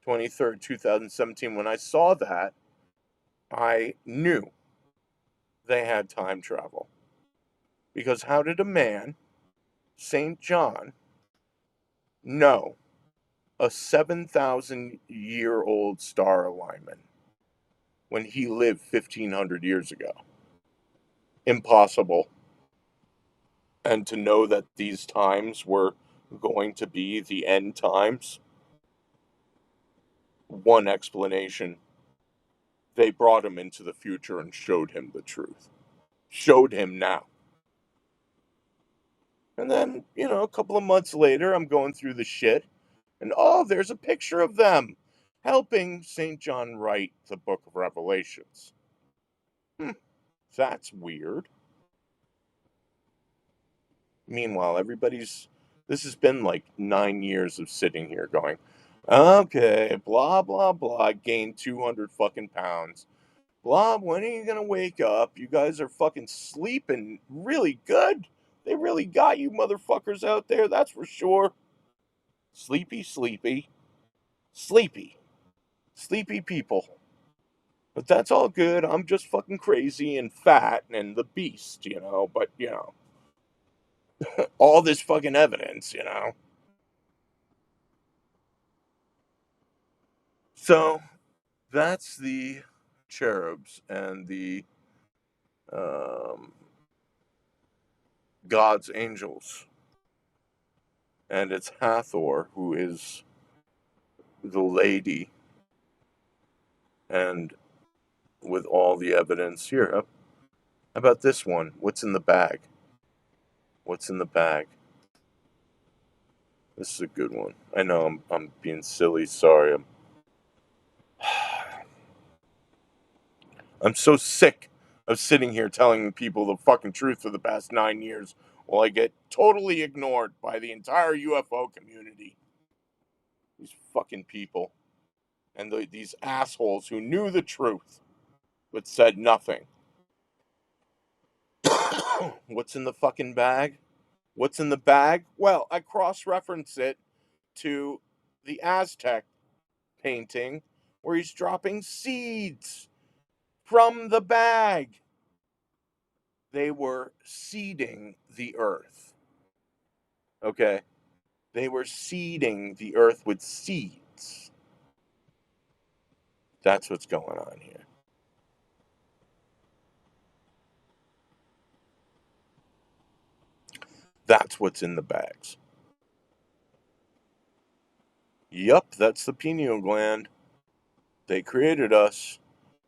23rd, 2017. When I saw that, I knew they had time travel. Because how did a man, St. John, know a 7,000-year-old star alignment when he lived 1,500 years ago? Impossible. And to know that these times were going to be the end times? One explanation. They brought him into the future and showed him the truth. Showed him now. And then, a couple of months later, I'm going through the shit, and there's a picture of them helping St. John write the book of Revelations. That's weird. Meanwhile, this has been like 9 years of sitting here going, okay, blah, blah, blah, I gained 200 fucking pounds. Blah, when are you gonna wake up? You guys are fucking sleeping really good. They really got you motherfuckers out there, that's for sure. Sleepy, sleepy, sleepy, sleepy people. But that's all good. I'm just fucking crazy and fat and the beast, But, all this fucking evidence. So that's the cherubs and the um, God's angels. And it's Hathor who is the lady. And with all the evidence here, how about this one? What's in the bag? What's in the bag? This is a good one. I know I'm being silly. Sorry. I'm so sick of sitting here telling people the fucking truth for the past 9 years while I get totally ignored by the entire UFO community. These fucking people. And these assholes who knew the truth but said nothing. What's in the fucking bag? What's in the bag? Well, I cross-reference it to the Aztec painting where he's dropping seeds from the bag. They were seeding the earth. Okay? They were seeding the earth with seeds. That's what's going on here. That's what's in the bags. Yup, that's the pineal gland. They created us.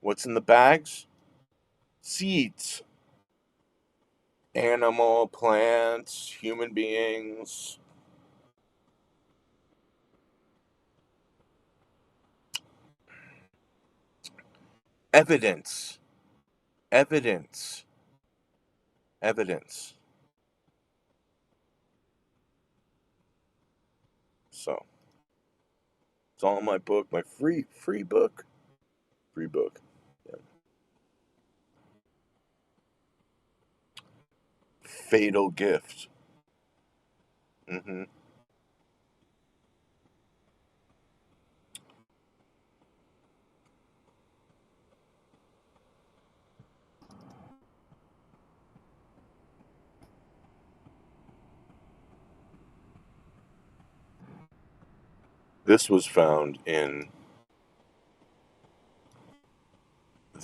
What's in the bags? Seeds. Animal, plants, human beings. Evidence. Evidence. Evidence. So, it's all in my book, my free book. Free book. Yeah. Fatal Gift. Mm-hmm. This was found in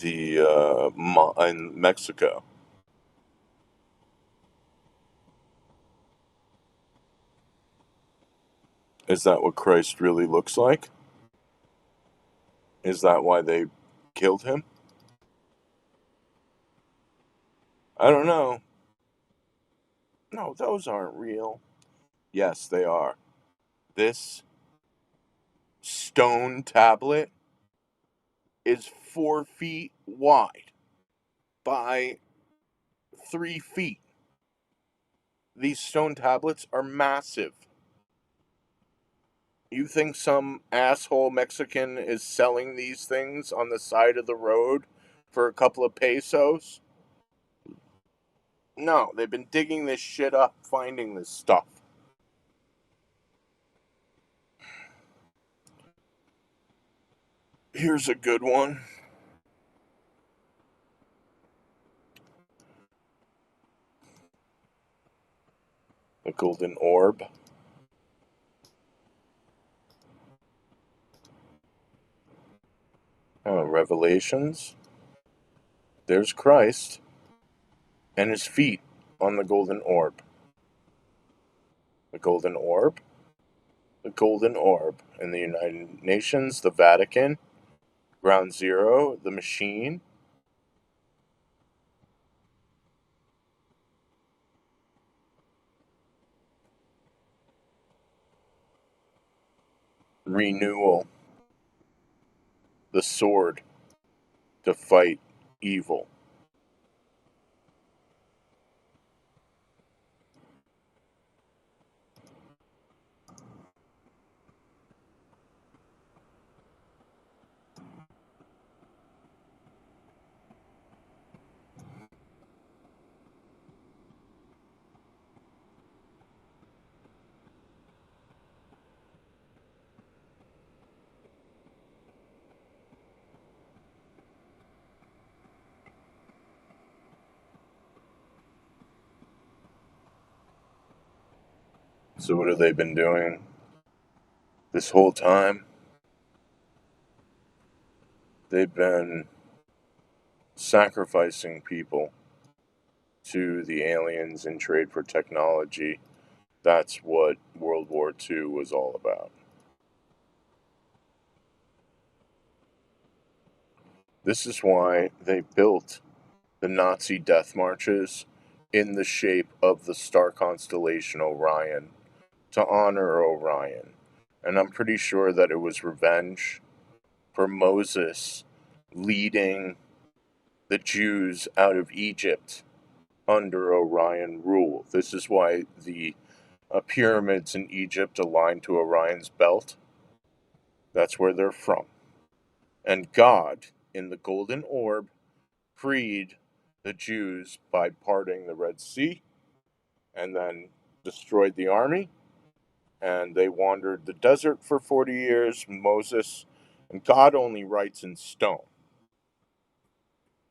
in Mexico. Is that what Christ really looks like? Is that why they killed him? I don't know. No, those aren't real. Yes, they are. This stone tablet is 4 feet wide by 3 feet. These stone tablets are massive. You think some asshole Mexican is selling these things on the side of the road for a couple of pesos? No, they've been digging this shit up, finding this stuff. Here's a good one. The golden orb. Oh, Revelations. There's Christ and his feet on the golden orb. The golden orb. The golden orb. In the United Nations, the Vatican, Ground Zero, the machine. Renewal. The sword to fight evil. So what have they been doing this whole time? They've been sacrificing people to the aliens in trade for technology. That's what World War II was all about. This is why they built the Nazi death marches in the shape of the star constellation Orion to honor Orion. And I'm pretty sure that it was revenge for Moses leading the Jews out of Egypt under Orion rule. This is why the pyramids in Egypt align to Orion's belt. That's where they're from. And God, in the Golden Orb, freed the Jews by parting the Red Sea and then destroyed the army. And they wandered the desert for 40 years. Moses, and God only writes in stone.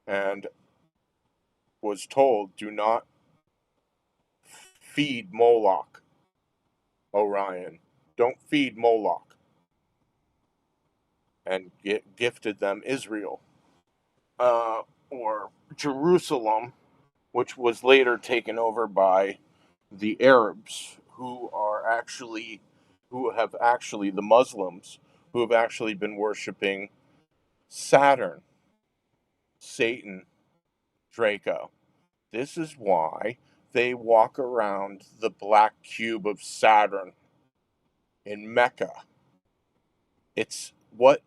And was told, do not feed Moloch, Orion. Don't feed Moloch. And gifted them Israel, or Jerusalem, which was later taken over by the Arabs, who have actually, the Muslims, who have actually been worshiping Saturn, Satan, Draco. This is why they walk around the black cube of Saturn in Mecca. It's what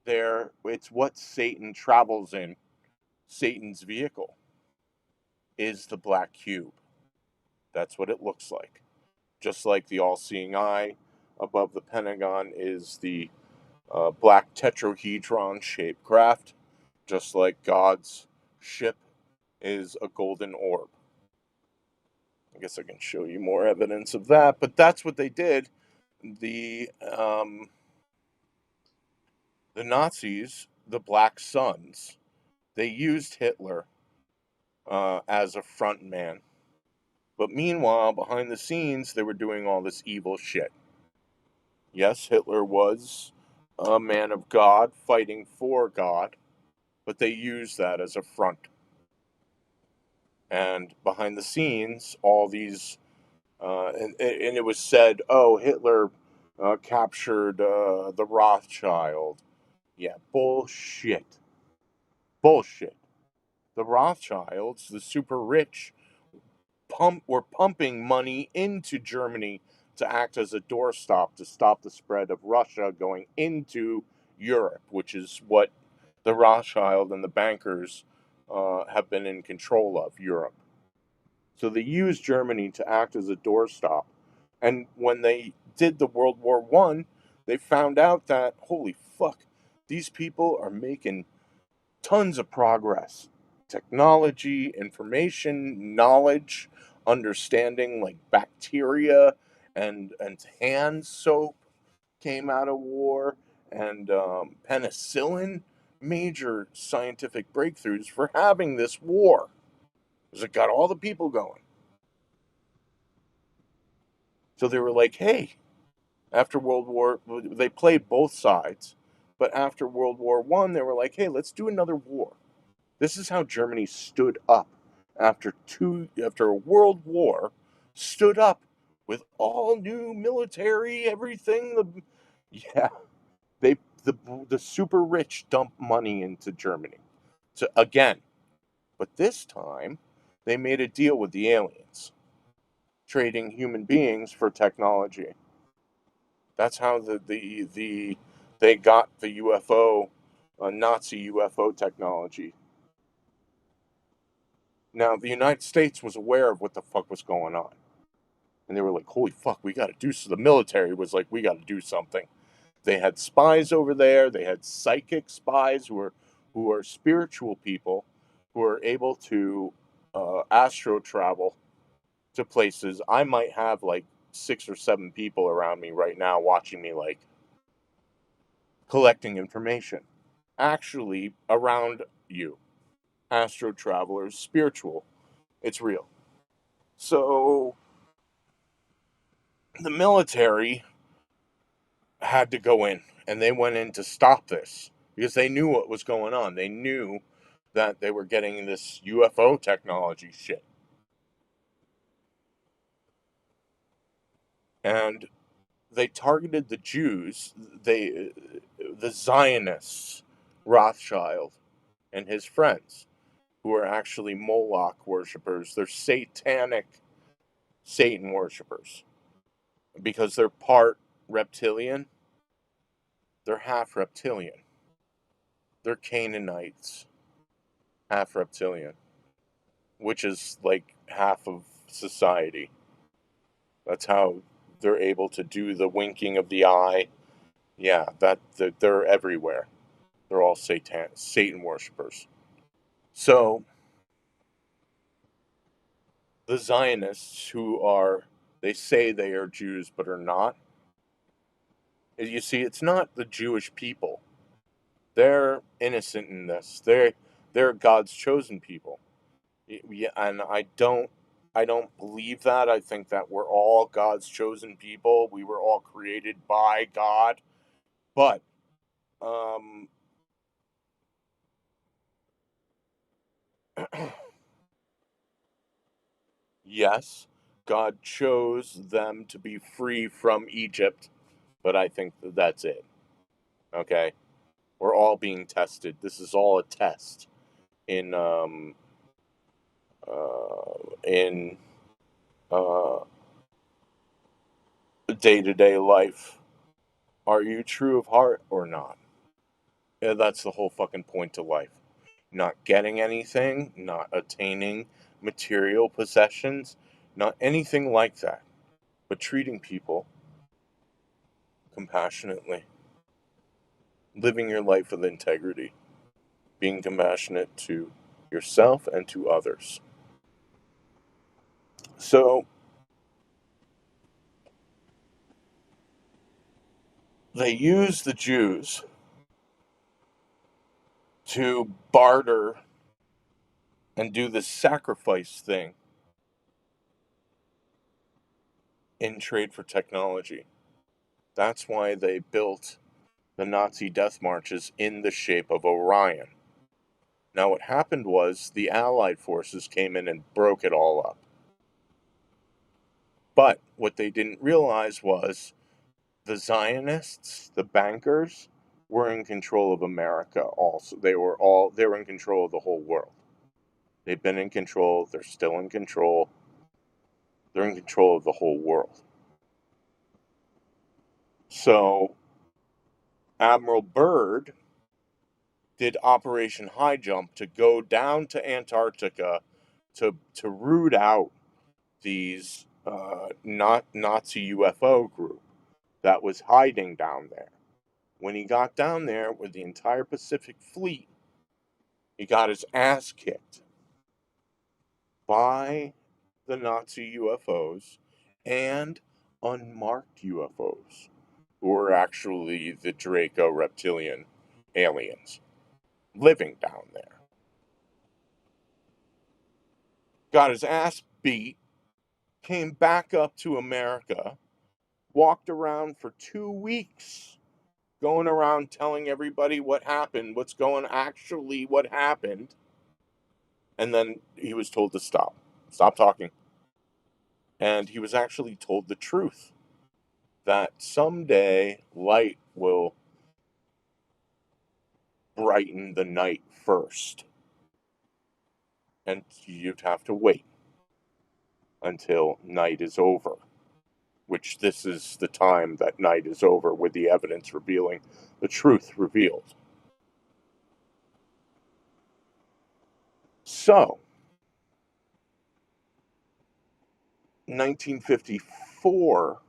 it's what Satan travels in. Satan's vehicle is the black cube. That's what it looks like. Just like the all-seeing eye above the Pentagon is the black tetrahedron-shaped craft, just like God's ship is a golden orb. I guess I can show you more evidence of that, but that's what they did. The Nazis, the Black Suns, they used Hitler as a front man. But meanwhile, behind the scenes, they were doing all this evil shit. Yes, Hitler was a man of God fighting for God, but they used that as a front. And behind the scenes, all these, and it was said, oh, Hitler captured the Rothschild. Yeah, bullshit. Bullshit. The Rothschilds, the super rich, were pumping money into Germany to act as a doorstop to stop the spread of Russia going into Europe, which is what the Rothschild and the bankers have been in control of, Europe. So they used Germany to act as a doorstop. And when they did the World War One, they found out that, holy fuck, these people are making tons of progress. Technology, information, knowledge, understanding, like bacteria and hand soap came out of war, and penicillin, major scientific breakthroughs for having this war. Because it got all the people going. So they were like, hey, after World War, they played both sides, but after World War One, they were like, hey, let's do another war. This is how Germany stood up after a world war, stood up with all new military, everything. Yeah, they the super rich dump money into Germany. So again, but this time they made a deal with the aliens, trading human beings for technology. That's how they got the UFO, Nazi UFO technology. Now, the United States was aware of what the fuck was going on. And they were like, holy fuck, we got to do so. The military was like, we got to do something. They had spies over there. They had psychic spies who are spiritual people who are able to astro travel to places. I might have like 6 or 7 people around me right now watching me, like collecting information. Actually, around you. Astro travelers, spiritual. It's real. So The military had to go in, and they went in to stop this because they knew what was going on. They knew that they were getting this UFO technology shit. And they targeted the Jews, the Zionists, Rothschild and his friends, who are actually Moloch worshippers. They're satanic Satan worshippers because they're part reptilian. They're half reptilian. They're Canaanites, half reptilian, which is like half of society. That's how they're able to do the winking of the eye. Yeah, they're everywhere. They're all Satan worshippers. So the Zionists, who are, they say they are Jews but are not. You see, it's not the Jewish people. They're innocent in this. They're God's chosen people. Yeah, and I don't believe that. I think that we're all God's chosen people. We were all created by God. But um yes, God chose them to be free from Egypt, but I think that's it. Okay? We're all being tested. This is all a test in in uh day-to-day life. Are you true of heart or not? Yeah, that's the whole fucking point to life. Not getting anything, not attaining material possessions, not anything like that, but treating people compassionately, living your life with integrity, being compassionate to yourself and to others. So they use the Jews to barter and do this sacrifice thing in trade for technology. That's why they built the Nazi death marches in the shape of Orion. Now, what happened was the Allied forces came in and broke it all up. But what they didn't realize was the Zionists, the bankers, were in control of America also. They were in control of the whole world. They've been in control, they're still in control. They're in control of the whole world. So Admiral Byrd did Operation High Jump to go down to Antarctica to root out these not Nazi UFO group that was hiding down there. When he got down there with the entire Pacific Fleet, he got his ass kicked by the Nazi UFOs and unmarked UFOs, who were actually the Draco reptilian aliens living down there. Got his ass beat, came back up to America, walked around for 2 weeks, going around telling everybody what happened, what happened, and then he was told to stop talking. And he was actually told the truth that someday light will brighten the night first, and you'd have to wait until night is over, which this is the time that night is over, with the evidence revealing the truth revealed. So, 1954,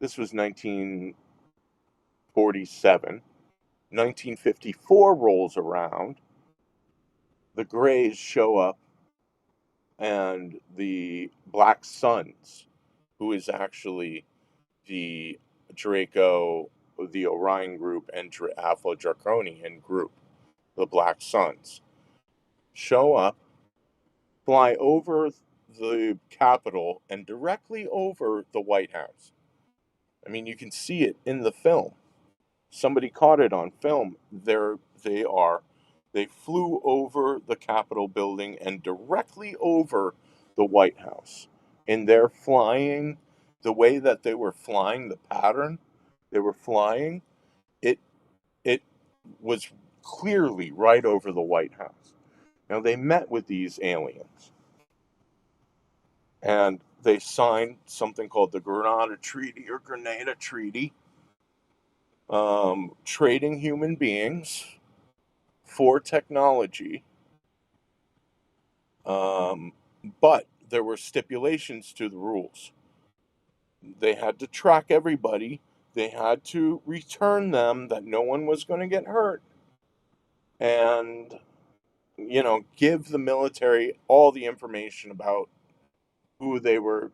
this was 1947, 1954 rolls around, the Greys show up, and the Black Suns, who is actually the Draco, the Orion group, and Alpha Draconian group, the Black Suns, show up, fly over the Capitol and directly over the White House. I mean, you can see it in the film. Somebody caught it on film. They are. They flew over the Capitol building and directly over the White House. And they're flying the way that they were flying, the pattern they were flying, it it was clearly right over the White House. Now they met with these aliens and they signed something called the Grenada Treaty or Grenada Treaty, trading human beings for technology. Um, but there were stipulations to the rules. They had to track everybody. They had to return them, that no one was going to get hurt. And, give the military all the information about who they were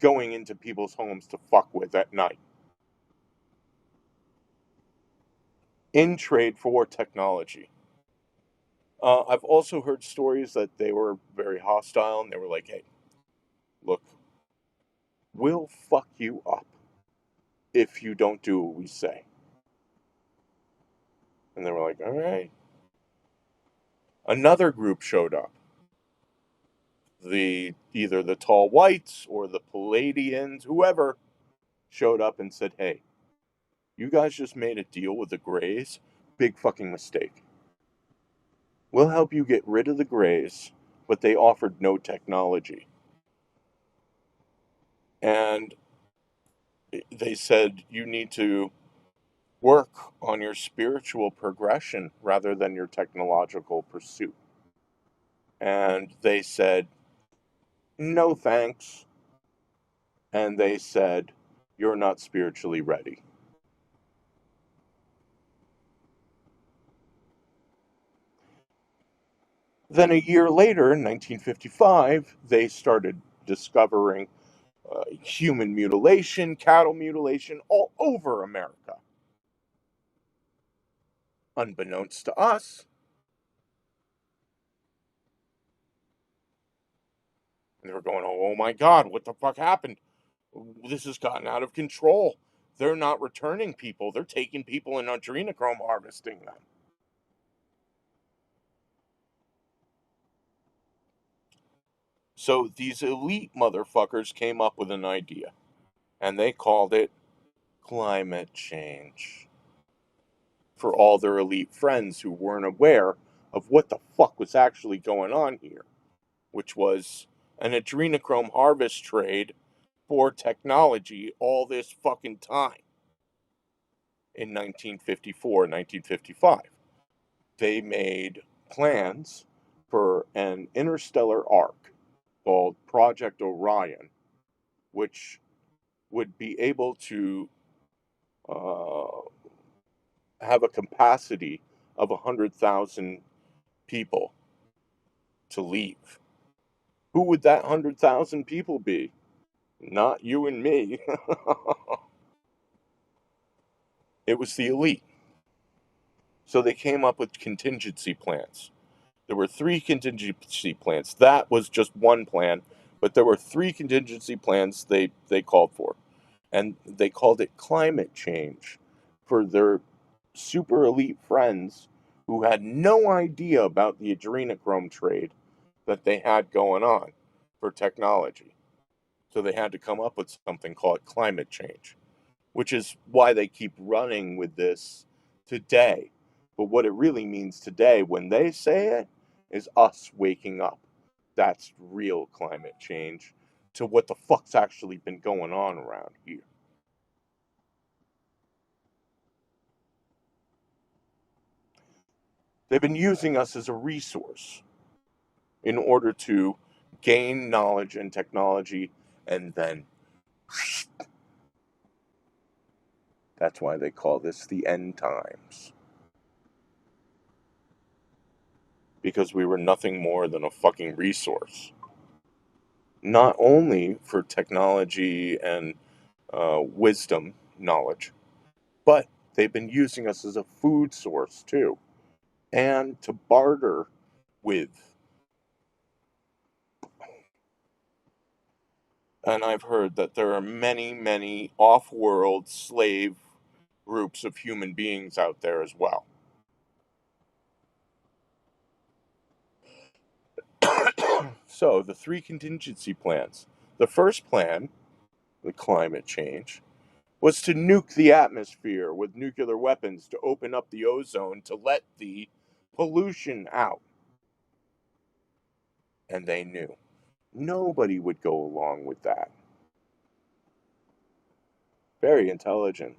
going into people's homes to fuck with at night. In trade for technology. I've also heard stories that they were very hostile and they were like, hey, look, we'll fuck you up if you don't do what we say. And they were like, all right. Another group showed up. Either the tall whites or the Palladians, whoever, showed up and said, hey, you guys just made a deal with the Greys. Big fucking mistake. We'll help you get rid of the Greys, but they offered no technology. And they said you need to work on your spiritual progression rather than your technological pursuit. And they said, no thanks. And they said, you're not spiritually ready. Then a year later, in 1955, they started discovering human mutilation, cattle mutilation all over America. Unbeknownst to us, and they were going, oh my God, what the fuck happened? This has gotten out of control. They're not returning people. They're taking people and adrenochrome harvesting them. So these elite motherfuckers came up with an idea, and they called it climate change. For all their elite friends who weren't aware of what the fuck was actually going on here, which was an adrenochrome harvest trade for technology all this fucking time. In 1954, 1955, they made plans for an interstellar arc called Project Orion, which would be able to uh, have a capacity of 100,000 people to leave. Who would that 100,000 people be? Not you and me. It was the elite. So they came up with contingency plans. There were 3 contingency plans. That was just one plan, but there were 3 contingency plans they called for. And they called it climate change for their super elite friends who had no idea about the adrenochrome trade that they had going on for technology. So they had to come up with something called climate change, which is why they keep running with this today. But what it really means today, when they say it, is us waking up. That's real climate change to what the fuck's actually been going on around here. They've been using us as a resource in order to gain knowledge and technology, and then that's why they call this the end times. Because we were nothing more than a fucking resource. Not only for technology and wisdom, knowledge, but they've been using us as a food source too, and to barter with And I've heard that there are many, many off-world slave groups of human beings out there as well. So, the three contingency plans. The first plan, the climate change, was to nuke the atmosphere with nuclear weapons to open up the ozone to let the pollution out. And they knew nobody would go along with that. Very intelligent.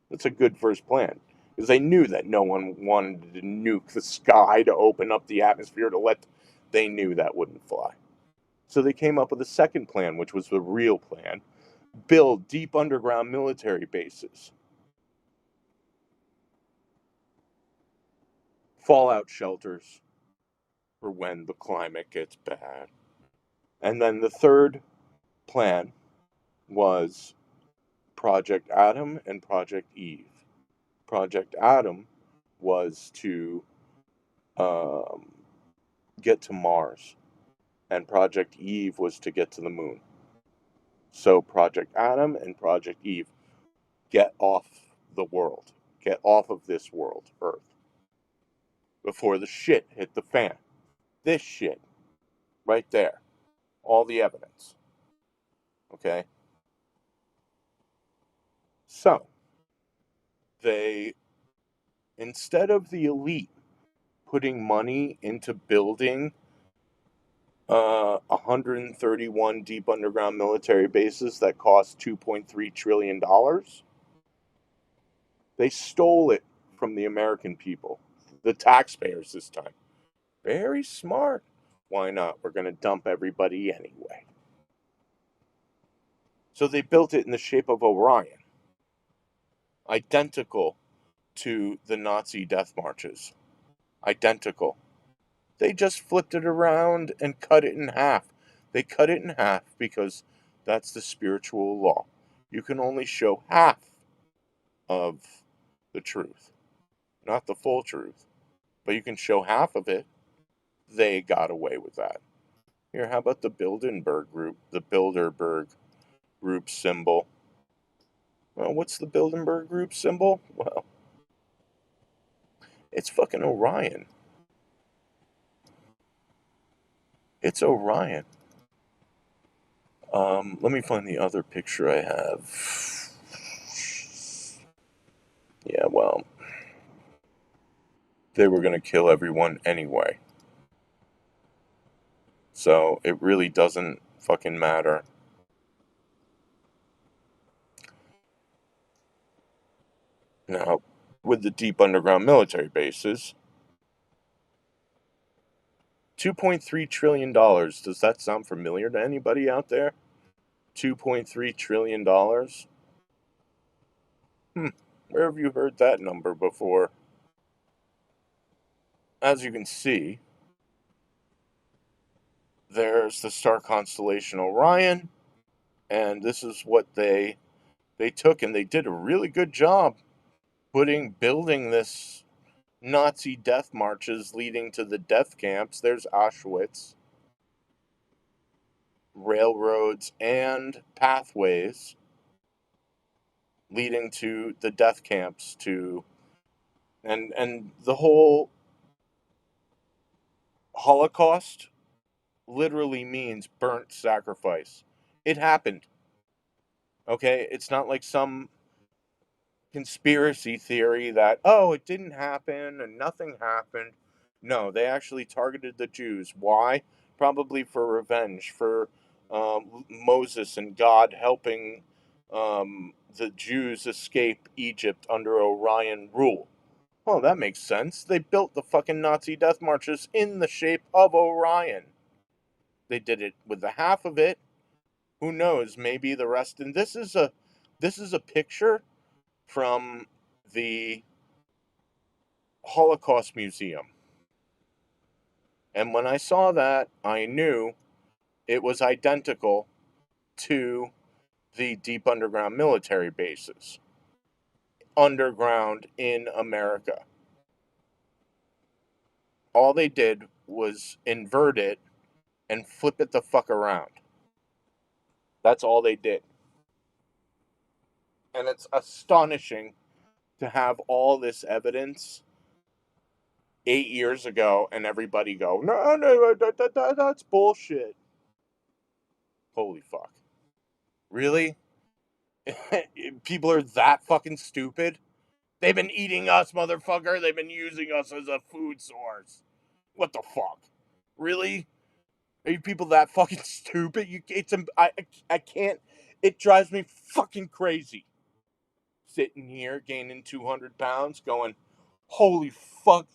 That's a good first plan. Because they knew that no one wanted to nuke the sky to open up the atmosphere to let. They knew that wouldn't fly. So they came up with a second plan, which was the real plan: build deep underground military bases, fallout shelters for when the climate gets bad. And then the third plan was Project Adam and Project Eve. Project Adam was to um, get to Mars, and Project Eve was to get to the moon. So Project Adam and Project Eve, get off the world, get off of this world, Earth, before the shit hit the fan. This shit, right there, all the evidence. Okay? So, they, instead of the elite putting money into building 131 deep underground military bases that cost $2.3 trillion, they stole it from the American people, the taxpayers this time. Very smart. Why not? We're going to dump everybody anyway. So they built it in the shape of Orion, identical to the Nazi death marches. Identical. They just flipped it around and cut it in half. They cut it in half because that's the spiritual law. You can only show half of the truth, not the full truth, but you can show half of it. They got away with that. Here, how about the Bilderberg group? The Bilderberg group symbol. Well, what's the Bilderberg group symbol? Well, it's fucking Orion. It's Orion. Let me find the other picture I have. Yeah, well, they were going to kill everyone anyway. So it really doesn't fucking matter. Now, with the deep underground military bases, $2.3 trillion. Does that sound familiar to anybody out there? $2.3 trillion? Where have you heard that number before? As you can see, there's the star constellation Orion, and this is what they took, and they did a really good job building this Nazi death marches leading to the death camps. There's Auschwitz, railroads and pathways leading to the death camps, to and the whole Holocaust literally means burnt sacrifice. It happened. Okay, it's not like some conspiracy theory that, oh, it didn't happen and nothing happened. No, they actually targeted the Jews. Why? Probably for revenge, for Moses and God helping the Jews escape Egypt under Orion rule. Well, that makes sense. They built the fucking Nazi death marches in the shape of Orion. They did it with the half of it. Who knows? Maybe the rest. And this is a picture from the Holocaust Museum. And when I saw that, I knew it was identical to the deep underground military bases. Underground in America. All they did was invert it and flip it the fuck around. That's all they did. And it's astonishing to have all this evidence 8 years ago and everybody go, no, no, that's bullshit. Holy fuck. Really? People are that fucking stupid? They've been eating us, motherfucker. They've been using us as a food source. What the fuck? Really? Are you people that fucking stupid? I can't. It drives me fucking crazy. Sitting here gaining 200 pounds, going, holy fuck,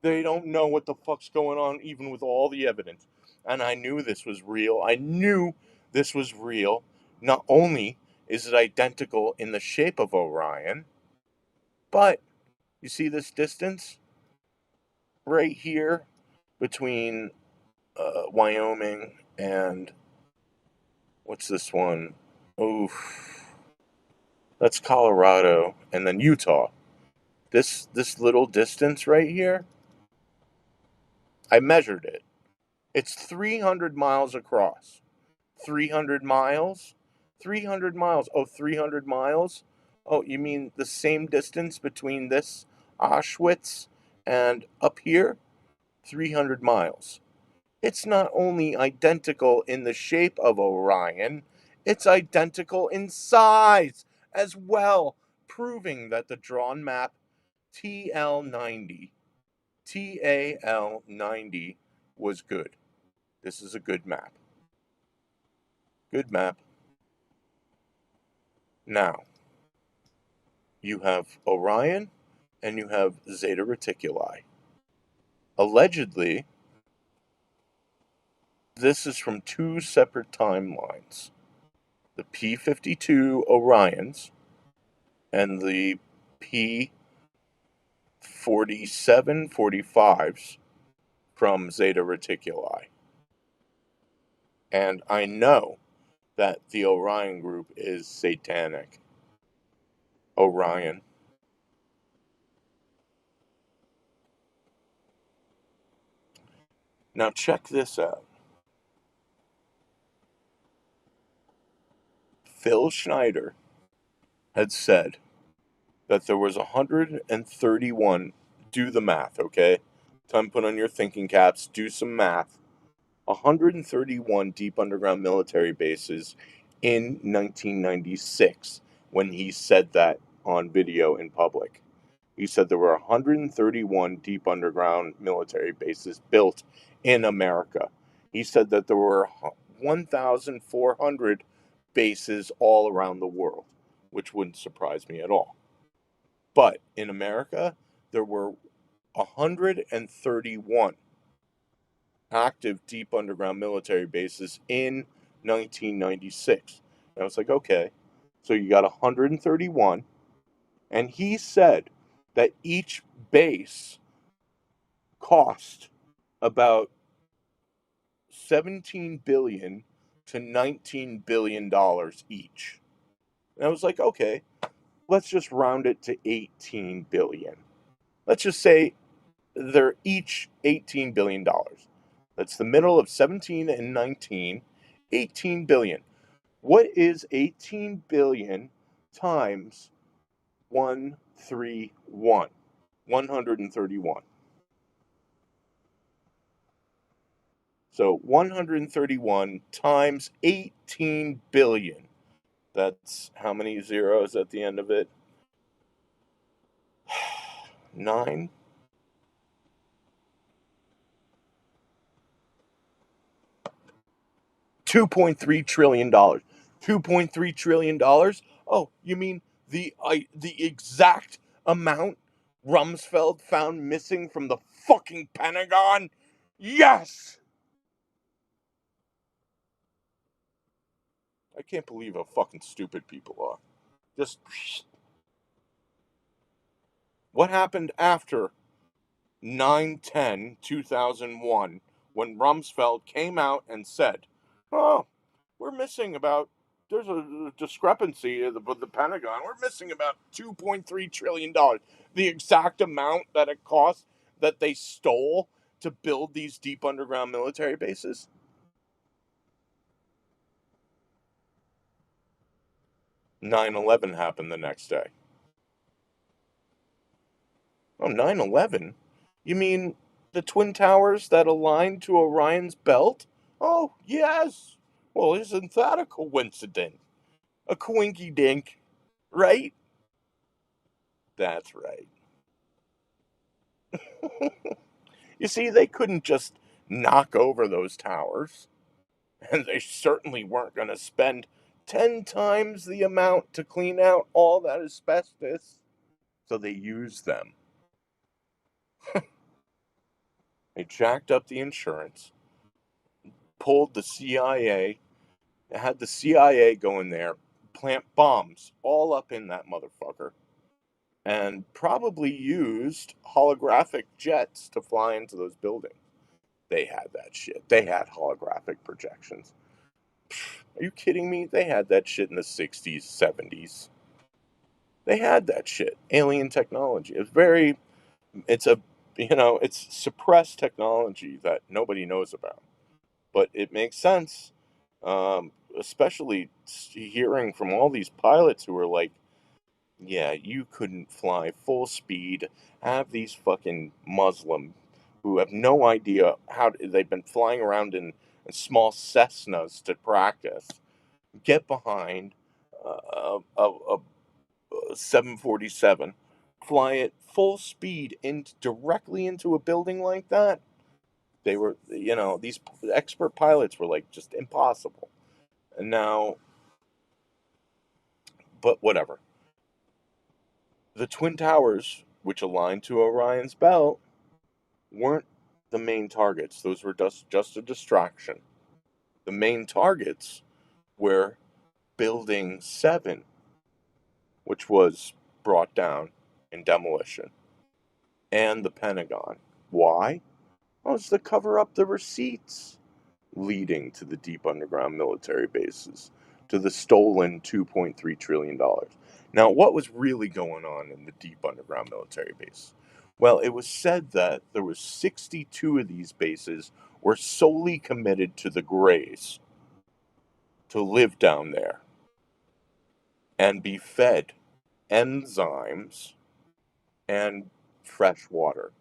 they don't know what the fuck's going on, even with all the evidence. And I knew this was real. I knew this was real. Not only is it identical in the shape of Orion, but you see this distance right here between Wyoming and what's this one? Oof, that's Colorado, and then Utah. This little distance right here, I measured it. It's 300 miles across. 300 miles? 300 miles. Oh, 300 miles? Oh, you mean the same distance between this Auschwitz and up here? 300 miles. It's not only identical in the shape of Orion, it's identical in size as well, proving that the drawn map TL90, TAL90 was good. This is a good map. Good map. Now, you have Orion and you have Zeta Reticuli. Allegedly, this is from two separate timelines. The P52 Orions and the P47 45s from Zeta Reticuli. And I know that the Orion group is satanic. Orion. Now check this out. Phil Schneider had said that there was 131, do the math, okay? Time to put on your thinking caps, do some math. 131 deep underground military bases in 1996 when he said that on video in public. He said there were 131 deep underground military bases built in America. He said that there were 1,400 bases all around the world, which wouldn't surprise me at all. But in America, there were 131 active deep underground military bases in 1996. And I was like, okay, so you got 131. And he said that each base cost about 17 billion to 19 billion dollars each. And I was like, okay, let's just round it to 18 billion. Let's just say they're each $18 billion. That's the middle of 17 and 19, 18 billion. What is 18 billion times 131? 131. So 131 times 18 billion. That's how many zeros at the end of it? 9. $2.3 trillion. $2.3 trillion? Oh, you mean the exact amount Rumsfeld found missing from the fucking Pentagon? Yes! I can't believe how fucking stupid people are. Just. What happened after 9/10/2001 when Rumsfeld came out and said, oh, we're missing about, there's a discrepancy with the Pentagon. We're missing about $2.3 trillion. The exact amount that it cost that they stole to build these deep underground military bases. 9/11 happened the next day. Oh, 9/11? You mean the Twin Towers that aligned to Orion's belt? Oh, yes. Well, isn't that a coincidence? A coinky dink, right? That's right. You see, they couldn't just knock over those towers, and they certainly weren't going to spend 10 times the amount to clean out all that asbestos. So they used them. They jacked up the insurance, pulled the CIA, had the CIA go in there, plant bombs all up in that motherfucker, and probably used holographic jets to fly into those buildings. They had that shit. They had holographic projections. Are you kidding me? They had that shit in the 60s, 70s. They had that shit. Alien technology. It's a, it's suppressed technology that nobody knows about. But it makes sense, especially hearing from all these pilots who are like, yeah, you couldn't fly full speed, have these fucking Muslim who have no idea they've been flying around in small Cessnas to practice, get behind a 747, fly it full speed directly into a building like that. They were, these expert pilots were like just impossible. And now, but whatever. The Twin Towers, which aligned to Orion's belt, weren't the main targets. Those were just a distraction. The main targets were Building 7, which was brought down in demolition, and the Pentagon. Why? Well, it's to cover up the receipts leading to the deep underground military bases, to the stolen $2.3 trillion. Now, what was really going on in the deep underground military base? Well, it was said that there was 62 of these bases were solely committed to the Greys to live down there and be fed enzymes and fresh water.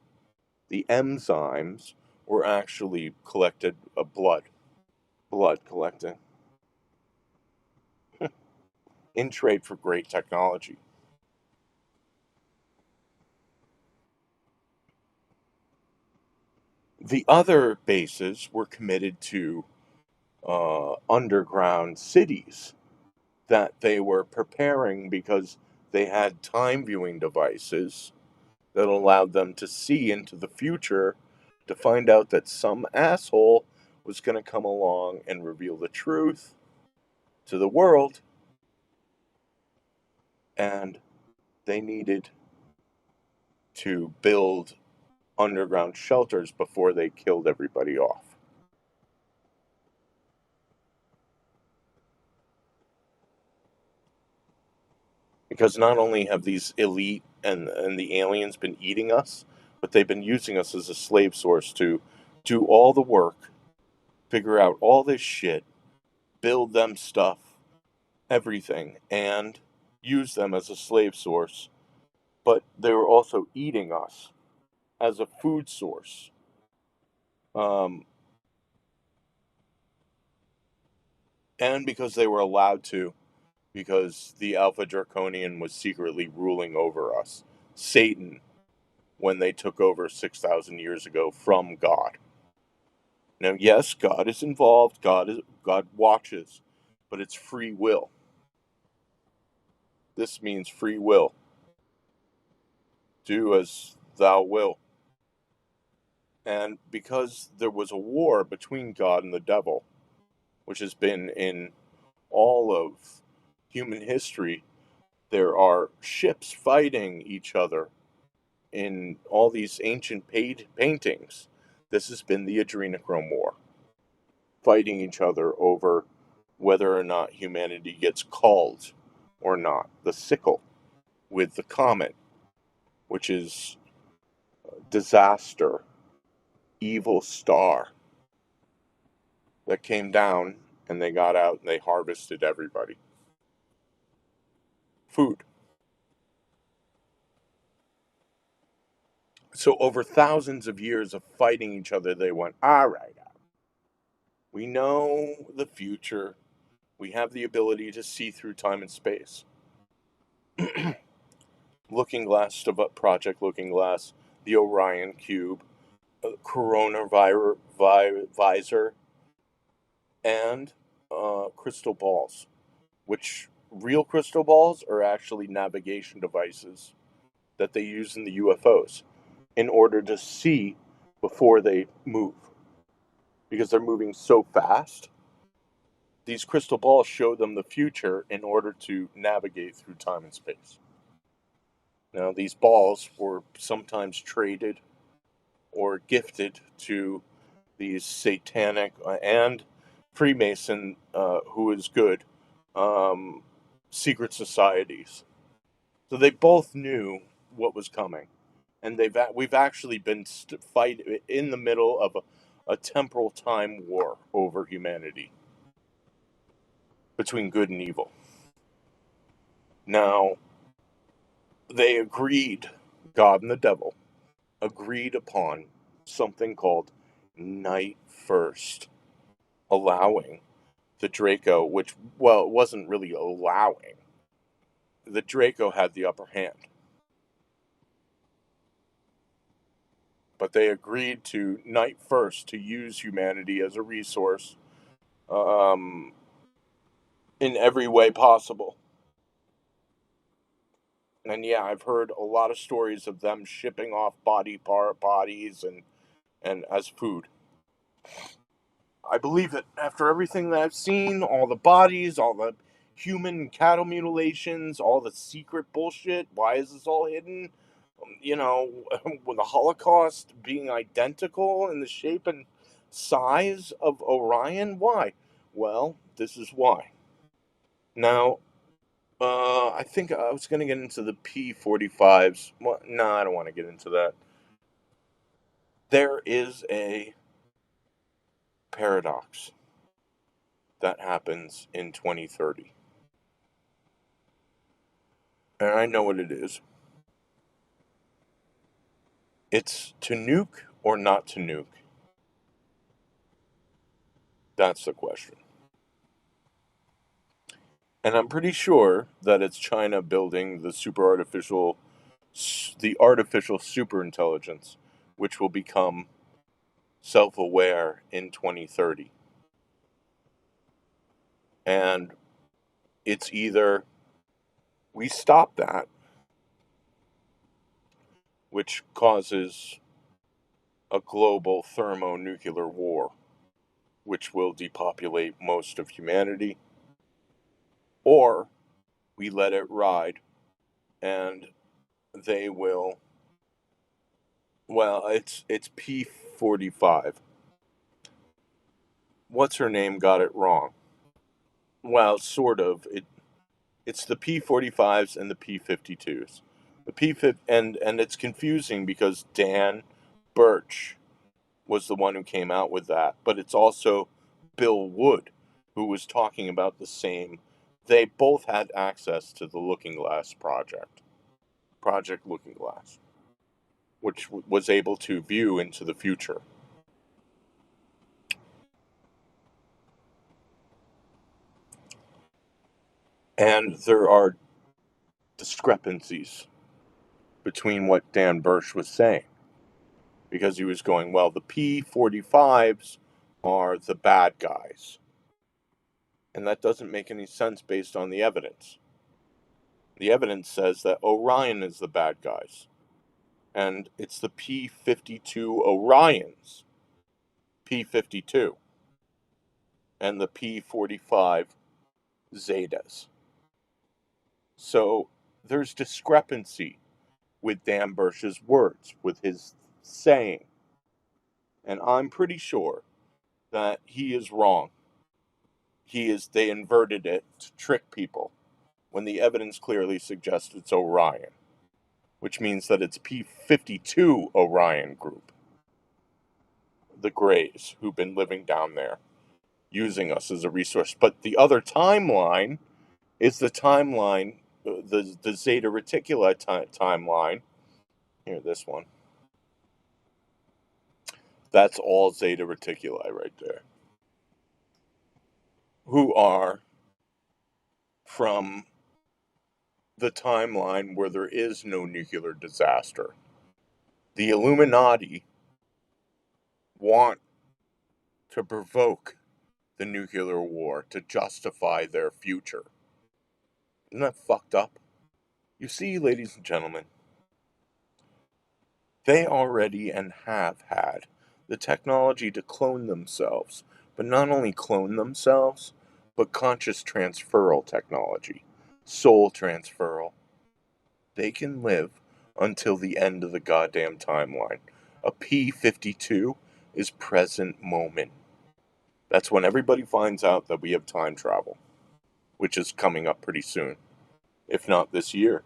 The enzymes were actually collected blood collecting in trade for great technology. The other bases were committed to underground cities that they were preparing because they had time viewing devices that allowed them to see into the future to find out that some asshole was going to come along and reveal the truth to the world, and they needed to build underground shelters before they killed everybody off. Because not only have these elite and the aliens been eating us, but they've been using us as a slave source to do all the work, figure out all this shit, build them stuff, everything, and use them as a slave source. But they were also eating us as a food source. Um, and because they were allowed to, because the Alpha Draconian was secretly ruling over us. Satan, when they took over 6,000 years ago from God. Now, yes, God is involved, God watches, but it's free will. This means free will. Do as thou wilt. And because there was a war between God and the devil, which has been in all of human history, there are ships fighting each other in all these ancient paintings. This has been the Adrenochrome War, fighting each other over whether or not humanity gets culled or not. The sickle with the comet, which is disaster, evil star that came down, and they got out and they harvested everybody. food. So over thousands of years of fighting each other, they went, all right, we know the future. We have the ability to see through time and space. Looking Glass Project Looking Glass, the Orion Cube, visor, and crystal balls, which real crystal balls are actually navigation devices that they use in the UFOs in order to see before they move. Because they're moving so fast, these crystal balls show them the future in order to navigate through time and space. Now, these balls were sometimes traded or gifted to these satanic and Freemason, who is good, secret societies. So they both knew what was coming, and we've actually been fighting in the middle of a temporal time war over humanity between good and evil. Now, they agreed, God and the devil agreed upon something called night first, allowing the Draco, which, well, it wasn't really allowing. The Draco had the upper hand. But they agreed to night first to use humanity as a resource in every way possible. And yeah, I've heard a lot of stories of them shipping off bodies and as food. I believe it. After everything that I've seen, all the bodies, all the human and cattle mutilations, all the secret bullshit, why is this all hidden? You know, with the Holocaust being identical in the shape and size of Orion, why? Well, this is why. Now, I think I was going to get into the P-45s. Well, no, I don't want to get into that. There is a paradox that happens in 2030. And I know what it is. It's to nuke or not to nuke. That's the question. And I'm pretty sure that it's China building the artificial superintelligence, which will become self-aware in 2030. And it's either we stop that, which causes a global thermonuclear war, which will depopulate most of humanity, or we let it ride and they will, well, it's P-45. What's her name got it wrong? Well, sort of. It's the P-45s and the P-52s. The P-50, and it's confusing because Dan Birch was the one who came out with that, but it's also Bill Wood who was talking about the same. They both had access to the Looking Glass Project Looking Glass, which was able to view into the future. And there are discrepancies between what Dan Birch was saying. Because he was going, well, the P-45s are the bad guys. And that doesn't make any sense based on the evidence. The evidence says that Orion is the bad guys. And it's the P-52 Orions. P-52. And the P-45 Zetas. So there's discrepancy with Dan Birch's words, with his saying. And I'm pretty sure that he is wrong. They inverted it to trick people when the evidence clearly suggests it's Orion, which means that it's P-52 Orion group. The Greys, who've been living down there, using us as a resource. But the other timeline is the timeline the Zeta Reticuli timeline. Here, this one. That's all Zeta Reticuli right there. Who are from the timeline where there is no nuclear disaster. The Illuminati want to provoke the nuclear war to justify their future. Isn't that fucked up? You see, ladies and gentlemen, they already and have had the technology to clone themselves, but not only clone themselves, but conscious transferal technology, soul transferal. They can live until the end of the goddamn timeline. A P-52 is present moment. That's when everybody finds out that we have time travel, which is coming up pretty soon, if not this year.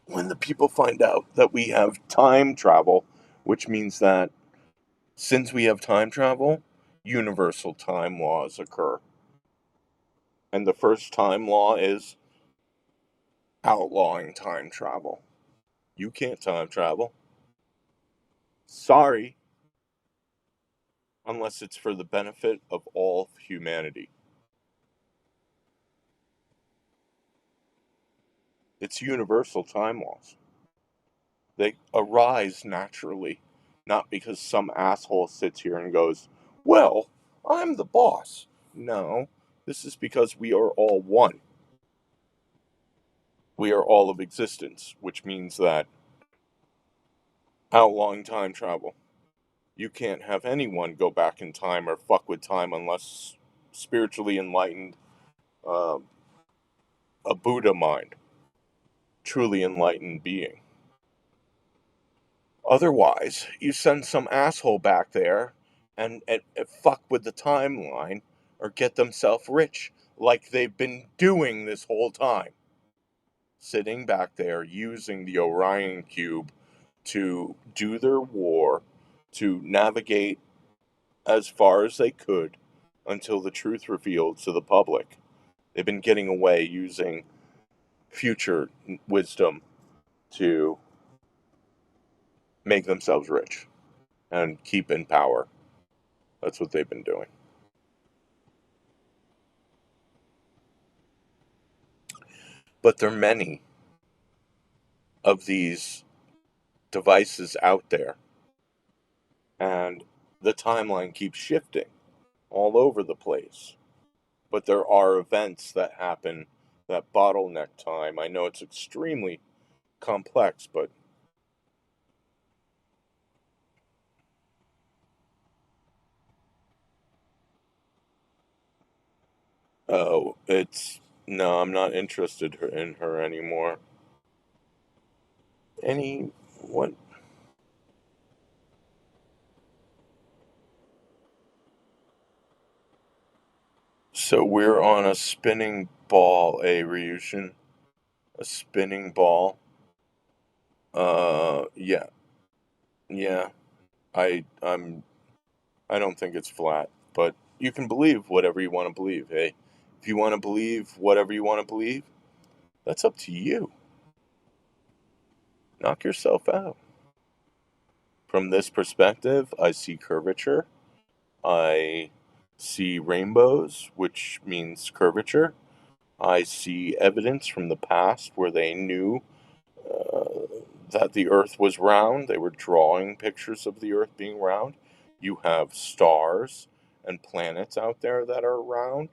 When the people find out that we have time travel, which means that since we have time travel, universal time laws occur. And the first time law is outlawing time travel. You can't time travel. Sorry. Unless it's for the benefit of all humanity. It's universal time laws. They arise naturally, not because some asshole sits here and goes, well, I'm the boss. No, this is because we are all one. We are all of existence, which means that outlawing time travel. You can't have anyone go back in time or fuck with time unless spiritually enlightened, uh, a Buddha mind, truly enlightened being. Otherwise, you send some asshole back there and fuck with the timeline or get themselves rich like they've been doing this whole time. Sitting back there using the Orion Cube to do their war, to navigate as far as they could until the truth revealed to the public. They've been getting away using future wisdom to make themselves rich and keep in power. That's what they've been doing. But there are many of these devices out there, and the timeline keeps shifting all over the place. But there are events that happen that bottleneck time. I know it's extremely complex, but oh, it's no, I'm not interested in her anymore. Any what? So we're on a spinning ball, Ryushin. A spinning ball. Yeah, yeah. I'm. I don't think it's flat, but you can believe whatever you want to believe. Hey, if you want to believe whatever you want to believe, that's up to you. Knock yourself out. From this perspective, I see curvature. I see rainbows, which means curvature. I see evidence from the past where they knew that the Earth was round. They were drawing pictures of the Earth being round. You have stars and planets out there that are round.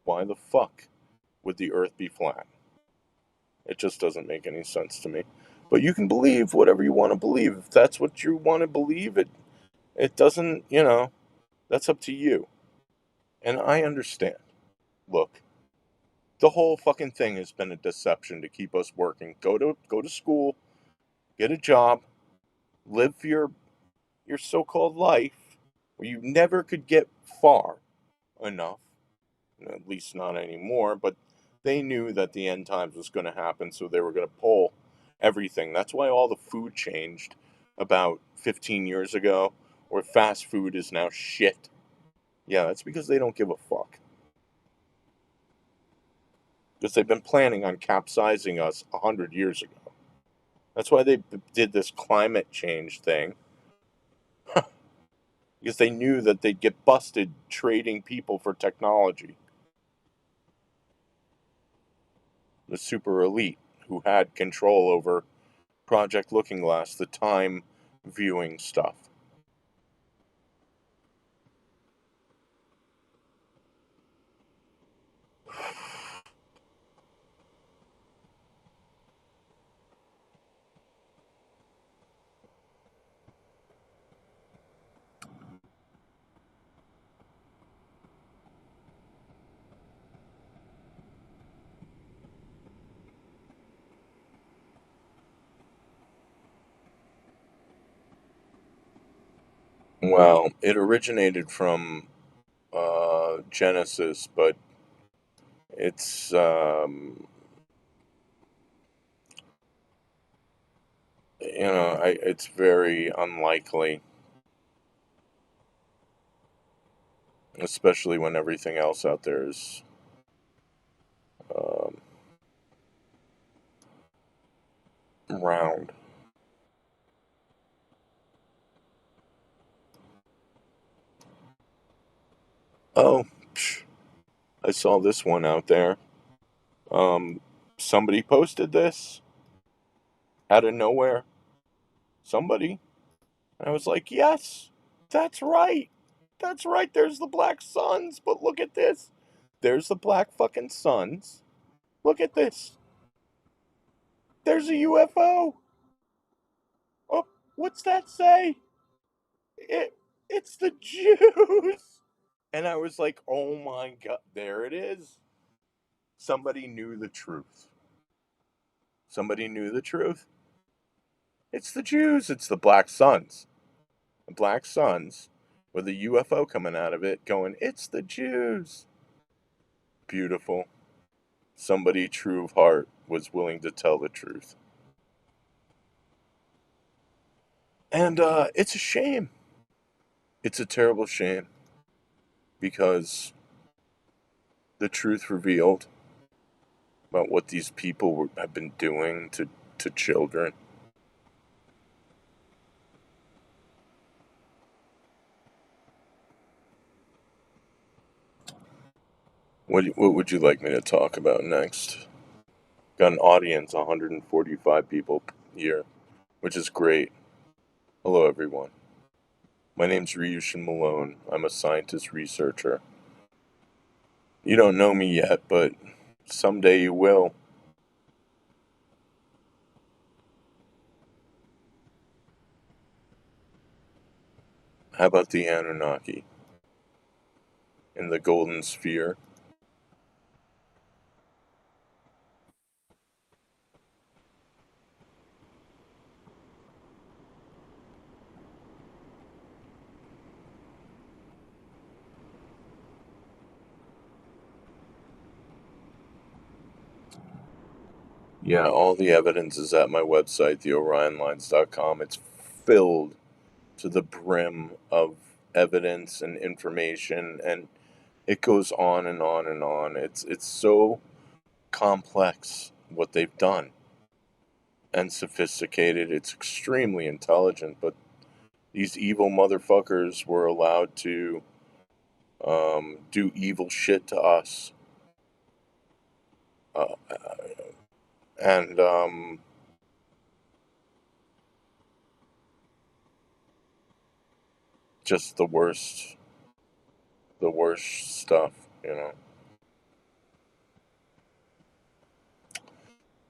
Why the fuck would the Earth be flat? It just doesn't make any sense to me. But you can believe whatever you want to believe. If that's what you want to believe, it doesn't, that's up to you. And I understand. Look, the whole fucking thing has been a deception to keep us working. Go to school, get a job, live your so-called life where you never could get far enough, at least not anymore, but they knew that the end times was going to happen, so they were going to pull everything. That's why all the food changed about 15 years ago, where fast food is now shit. Yeah, that's because they don't give a fuck. because they've been planning on capsizing us 100 years ago. That's why they did this climate change thing, because they knew that they'd get busted trading people for technology. The super elite who had control over Project Looking Glass, the time viewing stuff. Well, it originated from Genesis, but it's it's very unlikely, especially when everything else out there is um, round. Oh, psh, I saw this one out there. Um, Somebody posted this out of nowhere. Somebody. And I was like, yes, that's right. That's right. There's the black suns. But look at this. There's the black fucking suns. Look at this. There's a UFO. Oh, what's that say? It it's the Jews. And I was like, oh my god, there it is. Somebody knew the truth. Somebody knew the truth. It's the Jews. It's the black suns. The black suns with a UFO coming out of it going, it's the Jews. Beautiful. Somebody true of heart was willing to tell the truth. And it's a shame. It's a terrible shame because the truth revealed about what these people have been doing to children. What would you like me to talk about next? Got an audience, 145 people here, which is great. Hello, everyone. My name's Ryushin Malone. I'm a scientist researcher. You don't know me yet, but someday you will. How about the Anunnaki in the Golden Sphere? Yeah, all the evidence is at my website, theorionlines.com. It's filled to the brim of evidence and information, and it goes on and on and on. It's so complex what they've done and sophisticated. It's extremely intelligent, but these evil motherfuckers were allowed to do evil shit to us. Uh, and just the worst stuff, you know.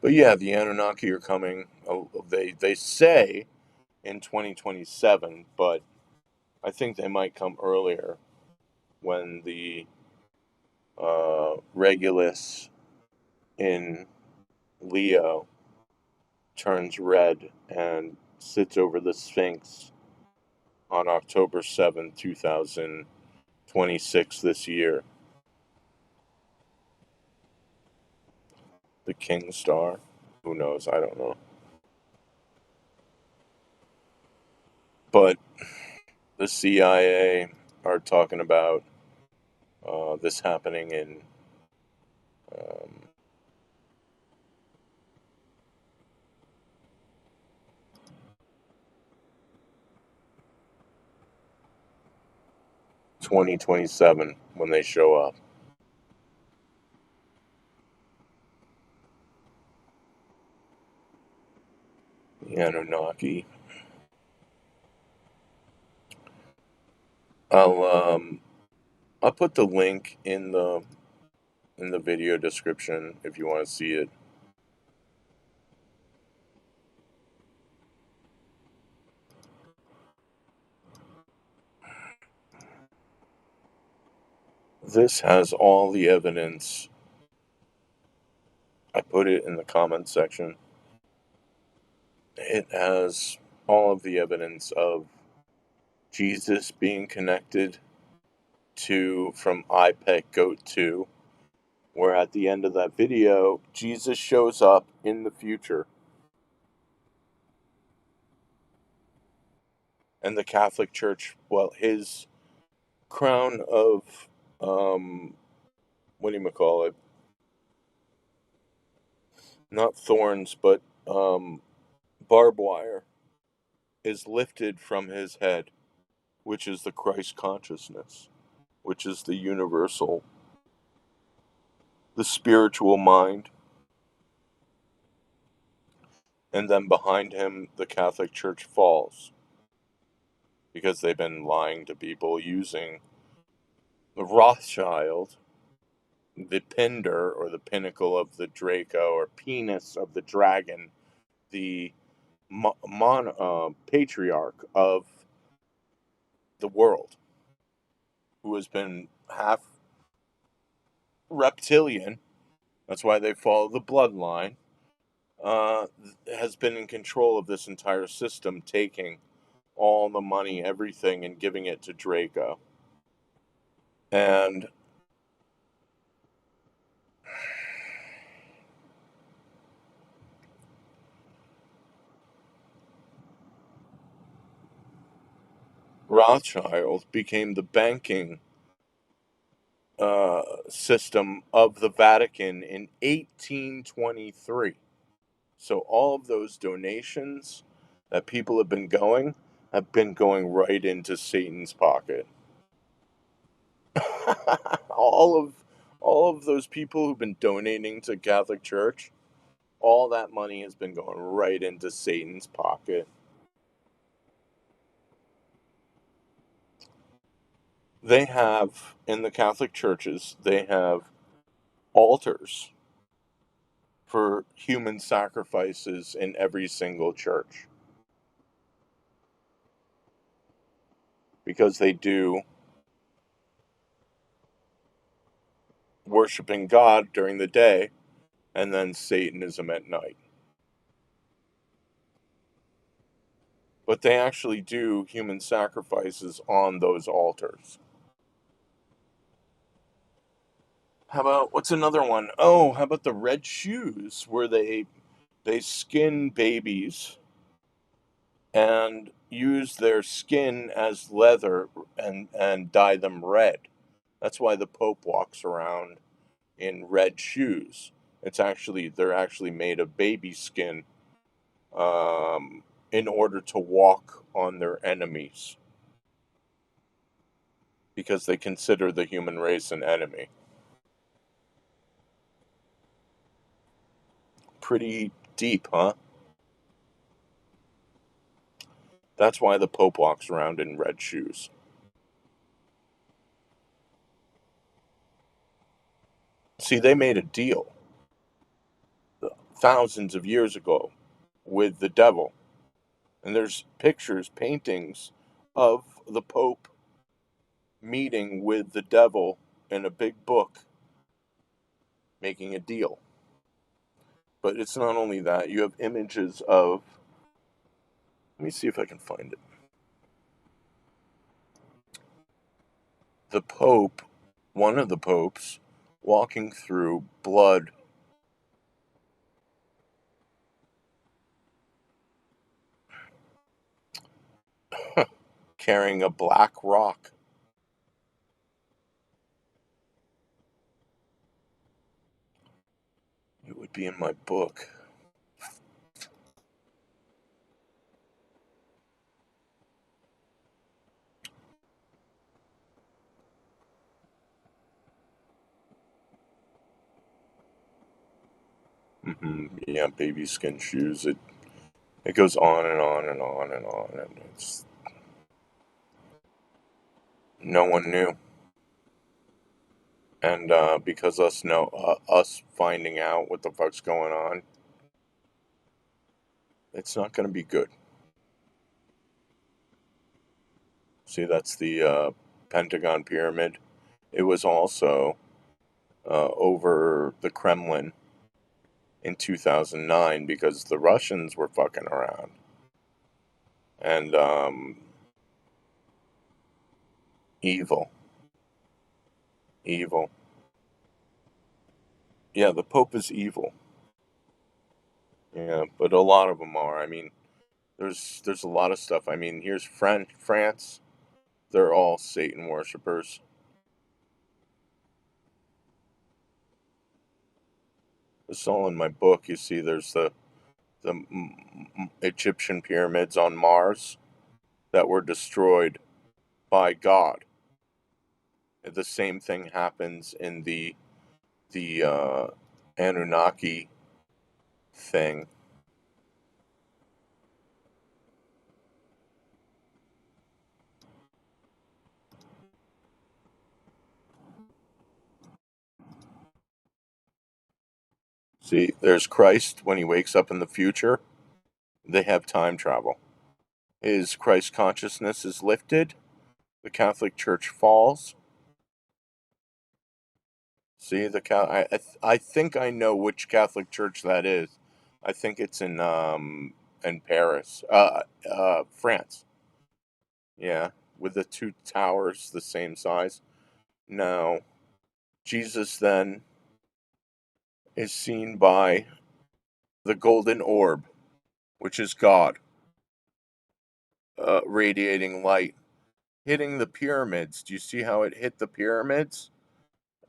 But yeah, the Anunnaki are coming. They say in 2027, but I think they might come earlier when the Regulus in Leo turns red and sits over the Sphinx on October 7th, 2026 this year. The King Star. Who knows? I don't know. But the CIA are talking about this happening in um, 2027 when they show up. The Anunnaki. I'll put the link in the video description if you want to see it. This has all the evidence. I put it in the comments section. It has all of the evidence of Jesus being connected to from iPet Goat 2, where at the end of that video, Jesus shows up in the future. And the Catholic Church, well, his crown of, what do you call it? Not thorns, but barbed wire is lifted from his head, which is the Christ consciousness, which is the universal, the spiritual mind. And then behind him, the Catholic Church falls because they've been lying to people using the Rothschild, the Pinder or the pinnacle of the Draco or penis of the dragon, the patriarch of the world, who has been half reptilian. That's why they follow the bloodline. Has been in control of this entire system, taking all the money, everything, and giving it to Draco. And Rothschild became the banking system of the Vatican in 1823. So all of those donations that people have been going right into Satan's pocket. all of those people who've been donating to Catholic Church, all that money has been going right into Satan's pocket. They have, in the Catholic churches, they have altars for human sacrifices in every single church. Because they do worshiping God during the day and then Satanism at night. But they actually do human sacrifices on those altars. How about, what's another one? Oh, how about the red shoes, where they skin babies and use their skin as leather and dye them red. That's why the Pope walks around in red shoes. They're actually made of baby skin, in order to walk on their enemies, because they consider the human race an enemy. Pretty deep, huh? That's why the Pope walks around in red shoes. See, they made a deal thousands of years ago with the devil. And there's pictures, paintings of the Pope meeting with the devil in a big book, making a deal. But it's not only that. You have images of... Let me see if I can find it. The Pope, one of the popes, walking through blood. Carrying a black rock. It would be in my book. Yeah, baby skin shoes. It goes on and on and on and on, and it's no one knew. And because us finding out what the fuck's going on, it's not going to be good. See, that's the Pentagon pyramid. It was also over the Kremlin in 2009 because the Russians were fucking around. And evil. Evil. Yeah, the Pope is evil. Yeah, but a lot of them are. I mean, there's a lot of stuff. I mean, here's France. They're all Satan worshippers. It's all in my book. You see, there's the Egyptian pyramids on Mars that were destroyed by God. The same thing happens in the Anunnaki thing. See, there's Christ when he wakes up in the future. They have time travel. His Christ consciousness is lifted. The Catholic Church falls. See, I think I know which Catholic church that is. I think it's in Paris, France. Yeah, with the two towers the same size. Now, Jesus then is seen by the golden orb, which is God, radiating light, hitting the pyramids. Do you see how it hit the pyramids?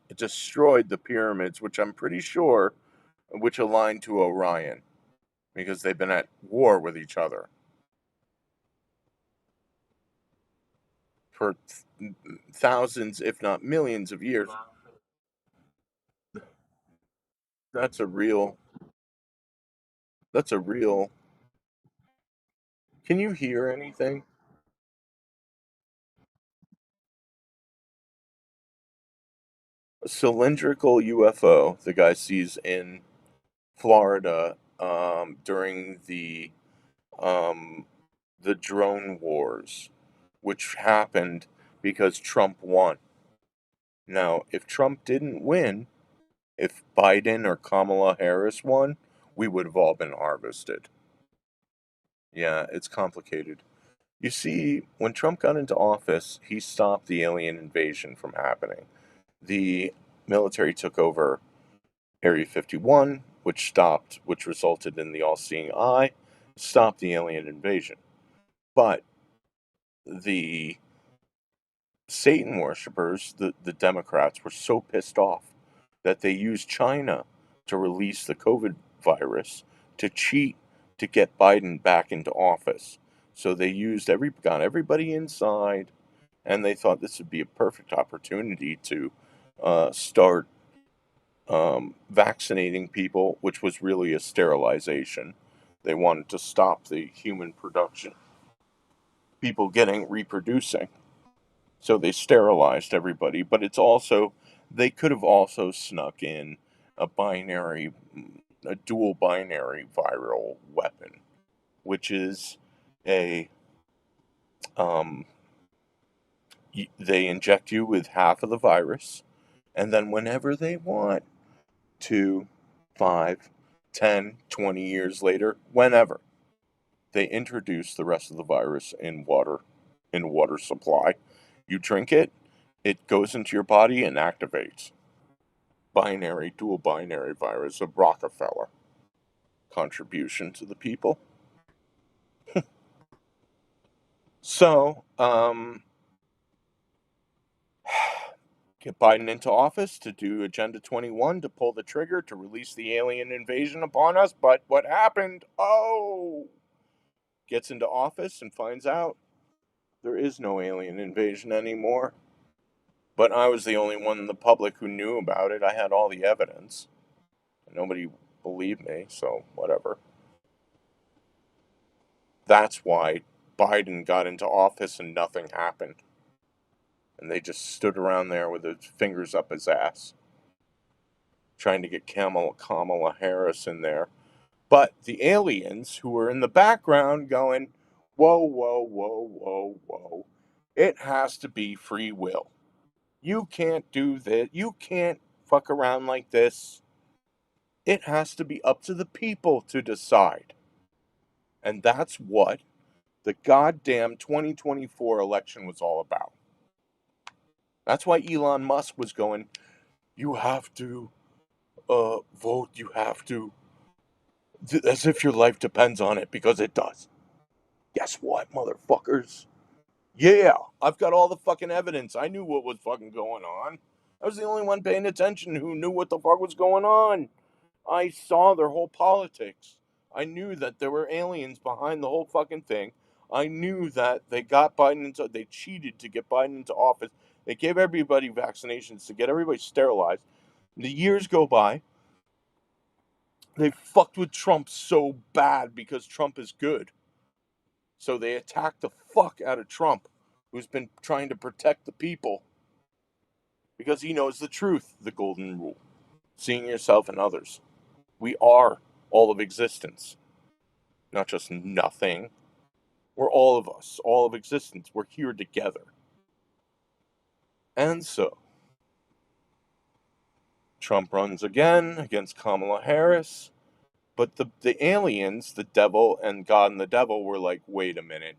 It destroyed the pyramids, which I'm pretty sure, which aligned to Orion, because they've been at war with each other for thousands, if not millions of years. That's a real, that's a real, can you hear anything? A cylindrical UFO the guy sees in Florida during um, the drone wars, which happened because Trump won. Now, if Trump didn't win, if Biden or Kamala Harris won, we would have all been harvested. Yeah, it's complicated. You see, when Trump got into office, he stopped the alien invasion from happening. The military took over Area 51, which resulted in the all seeing eye, stopped the alien invasion. But the Satan worshippers, the Democrats, were so pissed off that they used China to release the COVID virus to cheat to get Biden back into office. So they got everybody inside, and they thought this would be a perfect opportunity to start vaccinating people, which was really a sterilization. They wanted to stop the human production, people reproducing. So they sterilized everybody, but they could have also snuck in a binary, a dual binary viral weapon, which is a, um, they inject you with half of the virus, and then whenever they want, 2, 5, 10, 20 years later, whenever, they introduce the rest of the virus in water supply. You drink it, it goes into your body and activates. Dual binary virus of Rockefeller. Contribution to the people. So, get Biden into office to do Agenda 21 to pull the trigger to release the alien invasion upon us. But what happened? Oh, gets into office and finds out there is no alien invasion anymore. But I was the only one in the public who knew about it. I had all the evidence. Nobody believe me, so whatever. That's why Biden got into office and nothing happened. And they just stood around there with his fingers up his ass, trying to get Kamala Harris in there. But the aliens who were in the background going, whoa, whoa, whoa, whoa, whoa. It has to be free will. You can't do this. You can't fuck around like this. It has to be up to the people to decide. And that's what the goddamn 2024 election was all about. That's why Elon Musk was going, you have to vote, you have to, as if your life depends on it, because it does. Guess what, motherfuckers? Yeah, I've got all the fucking evidence. I knew what was fucking going on. I was the only one paying attention who knew what the fuck was going on. I saw their whole politics. I knew that there were aliens behind the whole fucking thing. I knew that they got Biden into, they cheated to get Biden into office. They gave everybody vaccinations to get everybody sterilized. The years go by. They fucked with Trump so bad because Trump is good. So they attacked the fuck out of Trump, who's been trying to protect the people. Because he knows the truth, the golden rule. Seeing yourself and others. We are all of existence. Not just nothing. We're all of us, all of existence. We're here together. And so, Trump runs again against Kamala Harris. But the aliens, the devil and God and the devil were like, wait a minute.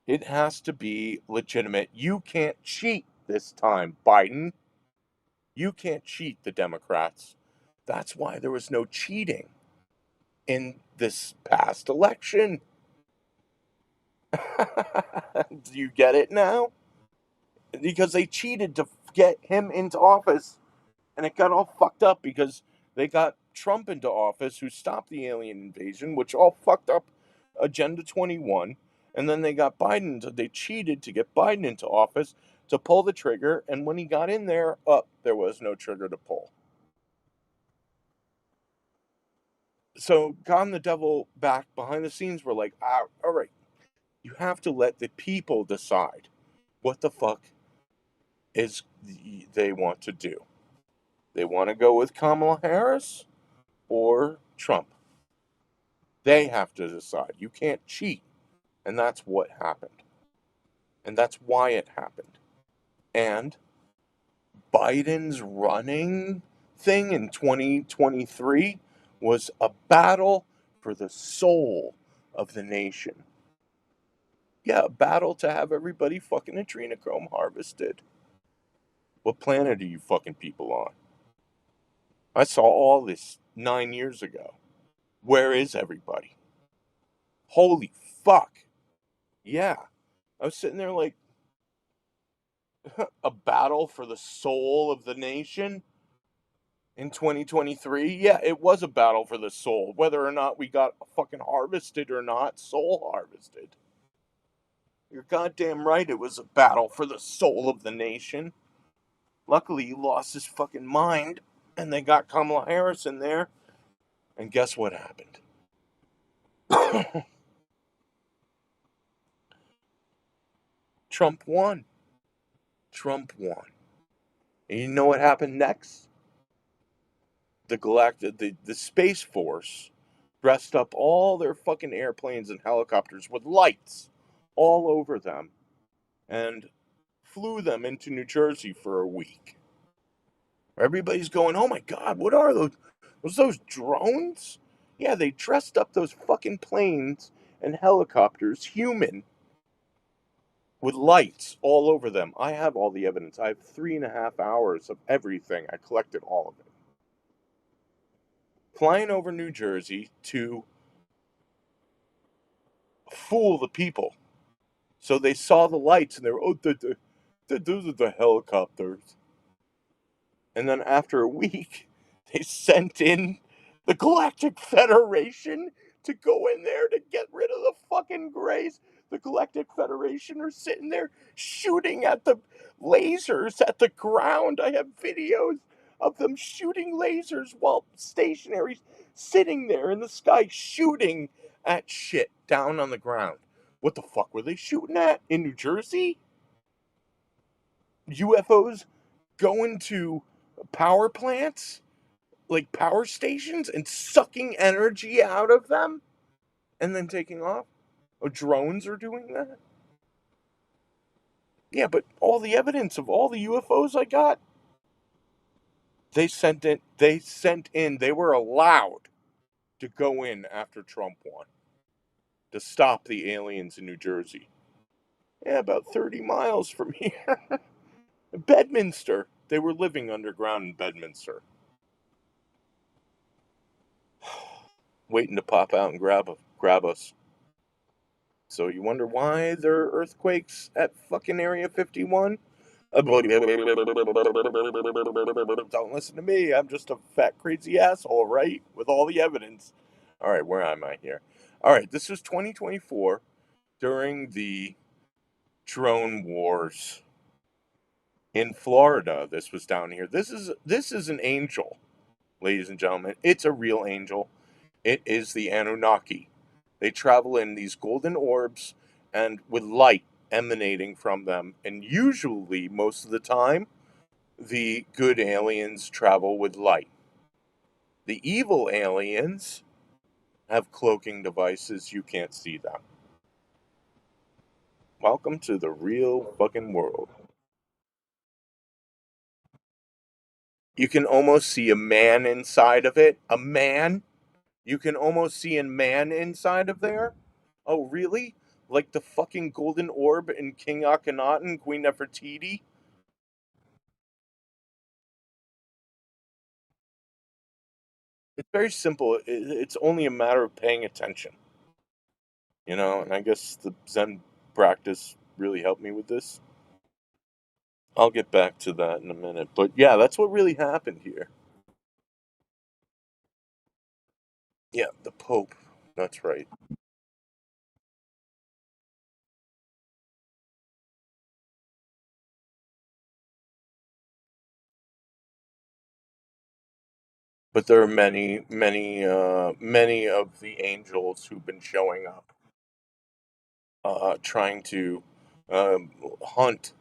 It has to be legitimate. You can't cheat this time, Biden. You can't cheat the Democrats. That's why there was no cheating in this past election. Do you get it now? Because they cheated to get him into office, and it got all fucked up because they got Trump into office, who stopped the alien invasion, which all fucked up Agenda 21, and then they got Biden. They cheated to get Biden into office to pull the trigger, and when he got in there, there was no trigger to pull. So God and the devil back behind the scenes were like, all right, you have to let the people decide what the fuck is they want to do. They want to go with Kamala Harris or Trump. They have to decide. You can't cheat. And that's what happened. And that's why it happened. And Biden's running thing in 2023 was a battle for the soul of the nation. Yeah, a battle to have everybody fucking adrenochrome harvested. What planet are you fucking people on? I saw all this 9 years ago. Where is everybody? Holy fuck. Yeah. I was sitting there like, a battle for the soul of the nation in 2023? Yeah, it was a battle for the soul. Whether or not we got fucking harvested or not, soul harvested. You're goddamn right, it was a battle for the soul of the nation. Luckily, he lost his fucking mind, and they got Kamala Harris in there. And guess what happened? Trump won. Trump won. And you know what happened next? The Space Force dressed up all their fucking airplanes and helicopters with lights all over them and flew them into New Jersey for a week. Everybody's going, oh my God, what are those? Was those drones? Yeah, they dressed up those fucking planes and helicopters human with lights all over them. I have all the evidence. I have 3.5 hours of everything. I collected all of it. Flying over New Jersey to fool the people. So they saw the lights and they were, those are the helicopters. And then after a week, they sent in the Galactic Federation to go in there to get rid of the fucking Greys. The Galactic Federation are sitting there shooting at the lasers at the ground. I have videos. of them shooting lasers while stationary, sitting there in the sky shooting at shit down on the ground. What the fuck were they shooting at in New Jersey? UFOs going to power plants, like power stations, and sucking energy out of them and then taking off? Or drones are doing that? Yeah, but all the evidence of all the UFOs I got, they were allowed to go in after Trump won to stop the aliens in New Jersey. Yeah, about 30 miles from here. Bedminster. They were living underground in Bedminster. Waiting to pop out and grab us. So you wonder why there are earthquakes at fucking Area 51? Don't listen to me. I'm just a fat, crazy asshole, right? With all the evidence. All right, where am I here? All right, this was 2024 during the drone wars in Florida. This was down here. This is an angel, ladies and gentlemen. It's a real angel. It is the Anunnaki. They travel in these golden orbs and with light emanating from them. And usually, most of the time, the good aliens travel with light. The evil aliens have cloaking devices. You can't see them. Welcome to the real fucking world. You can almost see a man inside of it. A man? You can almost see a man inside of there? Oh, really? Like the fucking golden orb in King Akhenaten, Queen Nefertiti? It's very simple. It's only a matter of paying attention. You know, and I guess the Zen practice really helped me with this. I'll get back to that in a minute. But yeah, that's what really happened here. Yeah, the Pope. That's right. But there are many of the angels who've been showing up, trying to um, hunt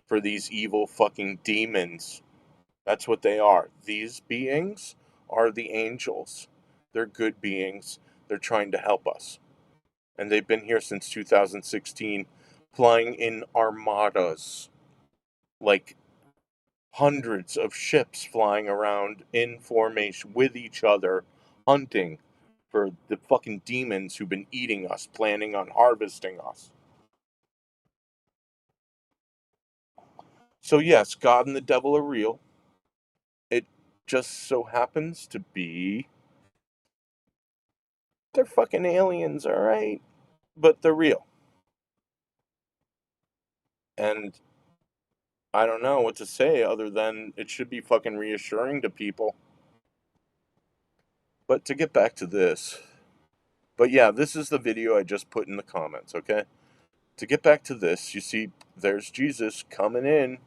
for these evil fucking demons. That's what they are. These beings are the angels. They're good beings. They're trying to help us. And they've been here since 2016, flying in armadas, like hundreds of ships flying around in formation with each other, hunting for the fucking demons who've been eating us, planning on harvesting us. So, yes, God and the devil are real. It just so happens to be they're fucking aliens, alright? But they're real. And I don't know what to say other than it should be fucking reassuring to people. But to get back to this, but yeah, this is the video I just put in the comments, okay? To get back to this, you see, there's Jesus coming in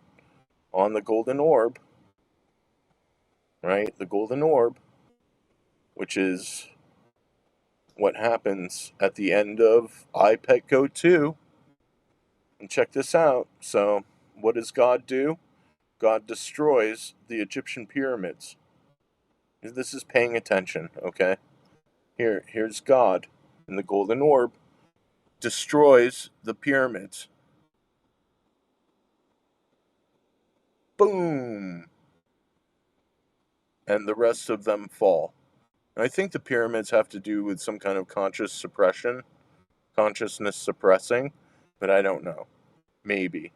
on the golden orb, right? The golden orb, which is what happens at the end of I Pet Go 2. And check this out. So, what does God do? God destroys the Egyptian pyramids. This is paying attention, okay? Here's God in the golden orb, destroys the pyramids. Boom! And the rest of them fall. And I think the pyramids have to do with some kind of conscious suppression, consciousness suppressing, but I don't know. Maybe.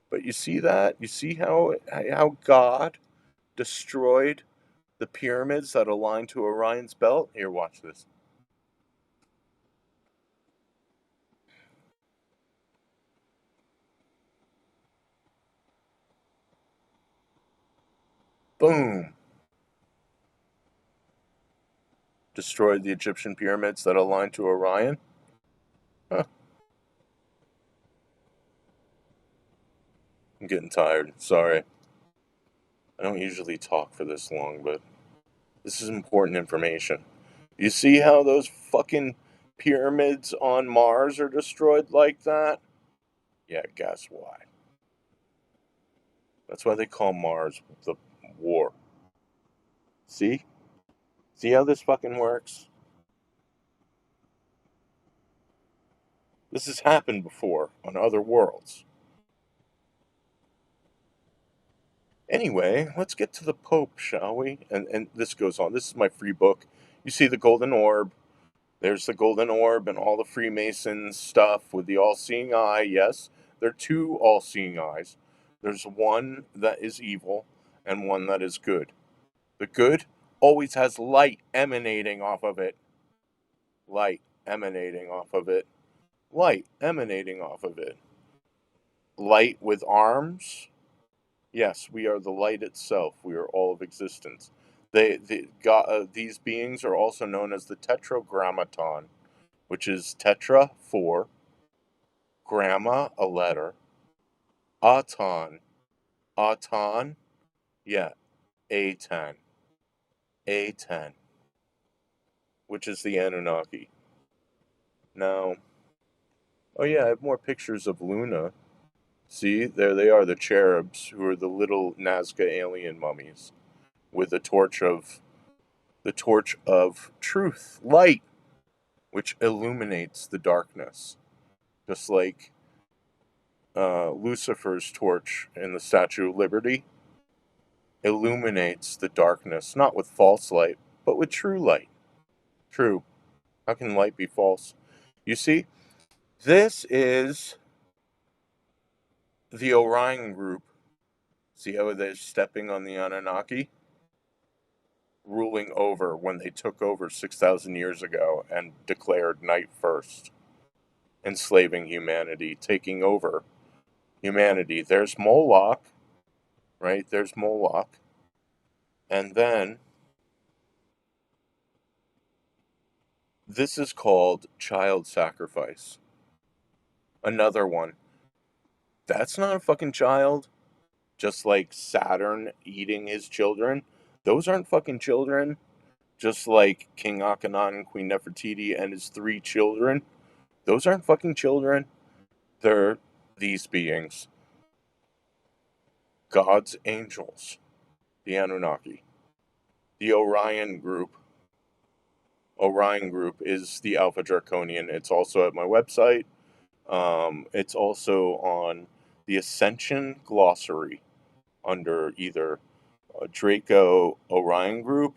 But you see that? You see how God destroyed the pyramids that align to Orion's belt? Here, watch this. Boom! Destroyed the Egyptian pyramids that align to Orion. Huh. I'm getting tired. Sorry. I don't usually talk for this long, but this is important information. You see how those fucking pyramids on Mars are destroyed like that? Yeah, guess why? That's why they call Mars the war. See? See how this fucking works? This has happened before on other worlds. Anyway, let's get to the Pope, shall we? And this goes on. This is my free book. You see the golden orb. There's the golden orb and all the Freemasons stuff with the all-seeing eye. Yes, there are two all-seeing eyes. There's one that is evil and one that is good. The good always has light emanating off of it. Light emanating off of it. Light emanating off of it. Light with arms. Yes, we are the light itself. We are all of existence. These beings are also known as the Tetragrammaton, which is tetra, 4, gramma, a letter, aton, aton, yeah, A10, A10, which is the Anunnaki. Now, oh yeah, I have more pictures of Luna. See, there they are, the cherubs, who are the little Nazca alien mummies, with the torch of truth, light, which illuminates the darkness, just like Lucifer's torch in the Statue of Liberty illuminates the darkness, not with false light, but with true light. True. How can light be false? You see, this is the Orion group. See how they're stepping on the Anunnaki? Ruling over when they took over 6,000 years ago and declared night first, enslaving humanity, taking over humanity. There's Moloch, right? There's Moloch. And then this is called child sacrifice. Another one. That's not a fucking child. Just like Saturn eating his children. Those aren't fucking children. Just like King Akhenaten, Queen Nefertiti, and his 3 children. Those aren't fucking children. They're these beings. God's angels. The Anunnaki. The Orion group. Orion group is the Alpha Draconian. It's also at my website. It's also on the Ascension Glossary under either Draco Orion group,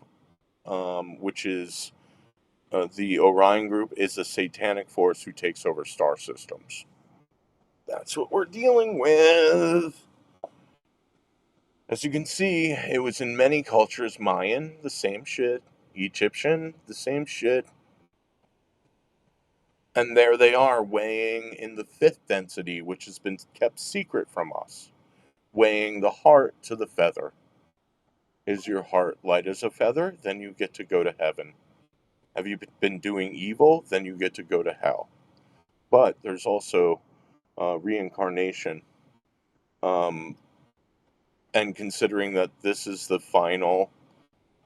which is the Orion group is a satanic force who takes over star systems. That's what we're dealing with. As you can see, it was in many cultures. Mayan, the same shit. Egyptian, the same shit. And there they are, weighing in the 5th density, which has been kept secret from us. Weighing the heart to the feather. Is your heart light as a feather? Then you get to go to heaven. Have you been doing evil? Then you get to go to hell. But there's also reincarnation. And considering that this is the final,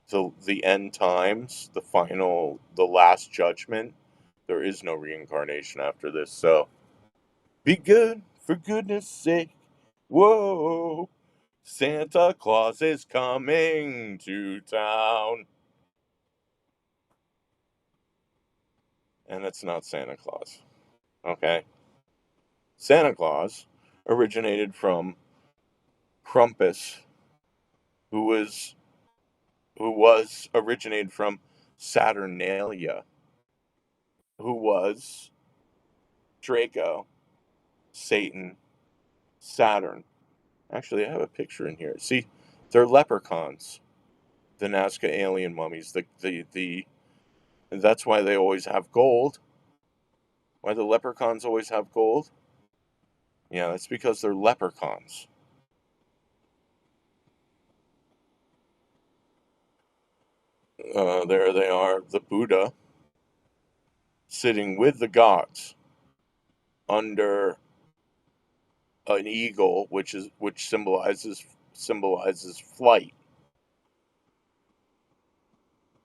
the end times, the last judgment, there is no reincarnation after this. So, be good, for goodness sake. Whoa, Santa Claus is coming to town. And it's not Santa Claus. Okay? Santa Claus originated from Krampus, who was originated from Saturnalia, who was Draco, Satan, Saturn. Actually, I have a picture in here. See, they're leprechauns, the Nazca alien mummies. And that's why they always have gold. Why the leprechauns always have gold? Yeah, that's because they're leprechauns. There they are, the Buddha, sitting with the gods under an eagle, which symbolizes symbolizes flight.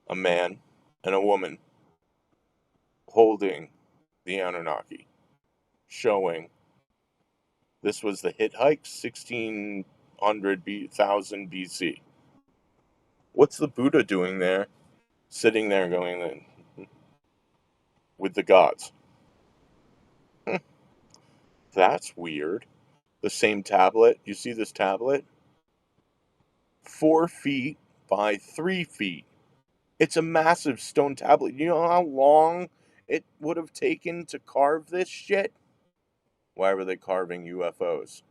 A man and a woman holding the Anunnaki, showing this was the Hittites, 1600,000 BC. What's the Buddha doing there? Sitting there going with the gods. That's weird. The same tablet. You see this tablet? 4 feet by 3 feet. It's a massive stone tablet. You know how long it would have taken to carve this shit? Why were they carving UFOs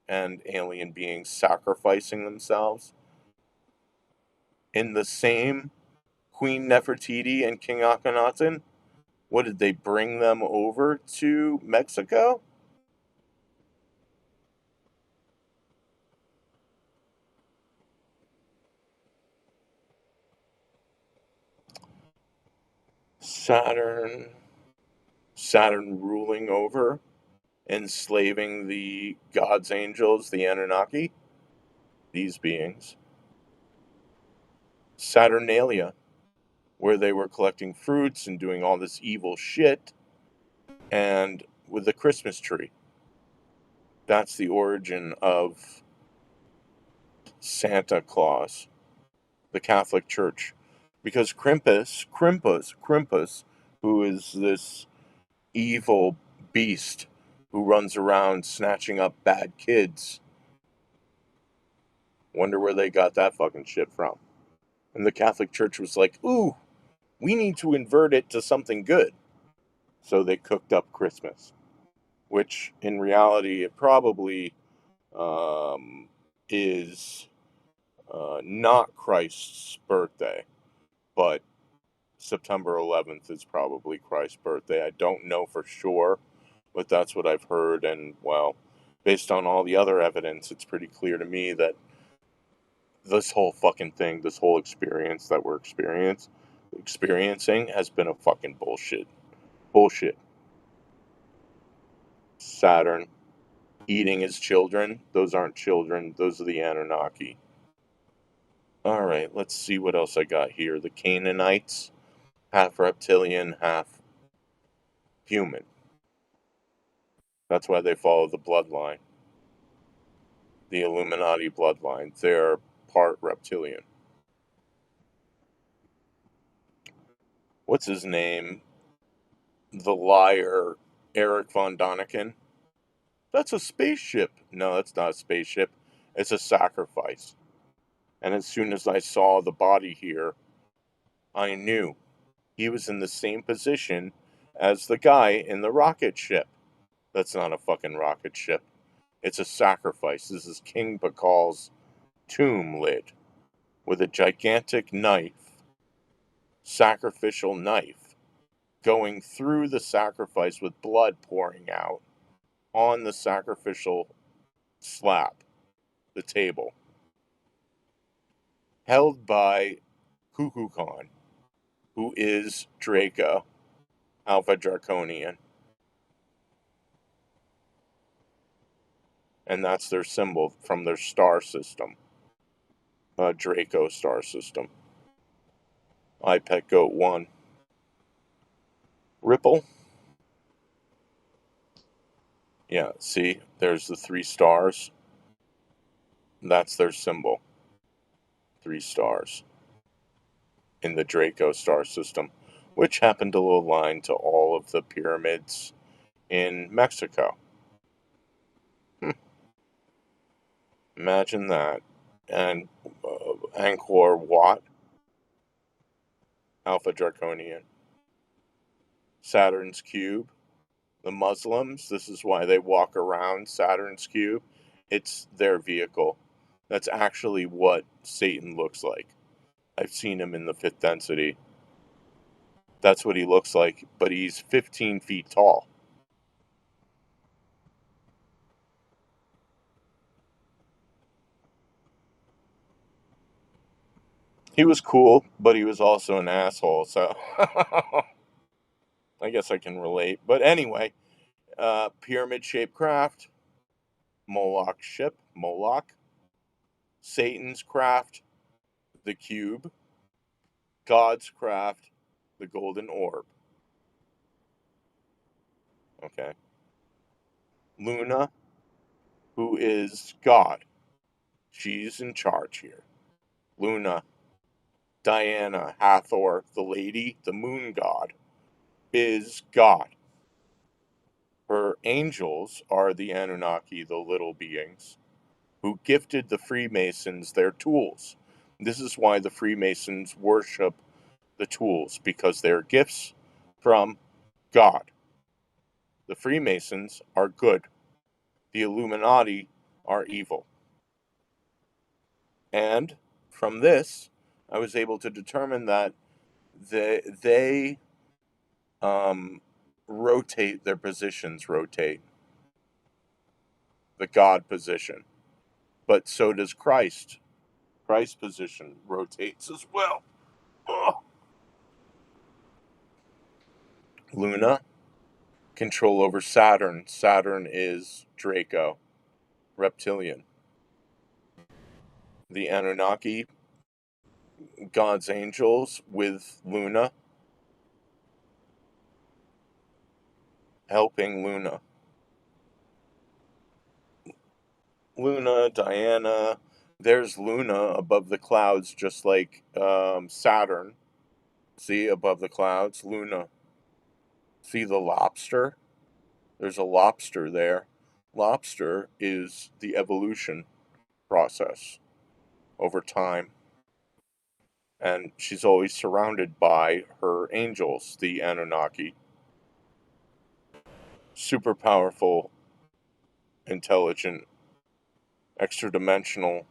and alien beings sacrificing themselves? In the same Queen Nefertiti and King Akhenaten, what did they bring them over to Mexico? Saturn ruling over, enslaving the gods, angels, the Anunnaki, these beings. Saturnalia, where they were collecting fruits and doing all this evil shit, and with the Christmas tree. That's the origin of Santa Claus, the Catholic Church. Because Krampus, who is this evil beast who runs around snatching up bad kids. Wonder where they got that fucking shit from. And the Catholic Church was like, ooh, we need to invert it to something good. So they cooked up Christmas, which in reality it probably is not Christ's birthday, but September 11th is probably Christ's birthday. I don't know for sure, but that's what I've heard. And, well, based on all the other evidence, it's pretty clear to me that this whole fucking thing, this whole experience that we're experiencing has been a fucking bullshit. Bullshit. Saturn eating his children. Those aren't children. Those are the Anunnaki. All right, let's see what else I got here. The Canaanites, half reptilian, half human. That's why they follow the bloodline. The Illuminati bloodline. They're part reptilian. What's his name? The liar, Eric von Daniken. That's a spaceship. No, that's not a spaceship. It's a sacrifice. And as soon as I saw the body here, I knew he was in the same position as the guy in the rocket ship. That's not a fucking rocket ship. It's a sacrifice. This is King Bakal's tomb lid with a gigantic knife, sacrificial knife, going through the sacrifice with blood pouring out on the sacrificial slab, the table, held by Kukulkan, who is Draco, Alpha Draconian. And that's their symbol from their star system, Draco star system. iPet Goat 1. Ripple. Yeah, see, there's the 3 stars. That's their symbol. 3 stars in the Draco star system, which happen to align to all of the pyramids in Mexico. Imagine that. And Angkor Wat, Alpha Draconian. Saturn's cube. The Muslims, this is why they walk around Saturn's cube. It's their vehicle. That's actually what Satan looks like. I've seen him in the 5th density. That's what he looks like, but he's 15 feet tall. He was cool, but he was also an asshole, so I guess I can relate. But anyway, pyramid-shaped craft, Moloch ship, Moloch, Satan's craft, the cube. God's craft, the golden orb. Okay. Luna, who is God. She's in charge here. Luna, Diana, Hathor, the lady, the moon god, is God. Her angels are the Anunnaki, the little beings, who gifted the Freemasons their tools. This is why the Freemasons worship the tools, because they're gifts from God. The Freemasons are good. The Illuminati are evil. And from this, I was able to determine that they rotate, their positions rotate, the God position. But so does Christ. Christ's position rotates as well. Ugh. Luna, control over Saturn. Saturn is Draco, reptilian. The Anunnaki, God's angels with Luna, helping Luna. Luna, Diana, there's Luna above the clouds, just like Saturn. See, above the clouds, Luna. See the lobster? There's a lobster there. Lobster is the evolution process over time. And she's always surrounded by her angels, the Anunnaki. Super powerful, intelligent, extra-dimensional,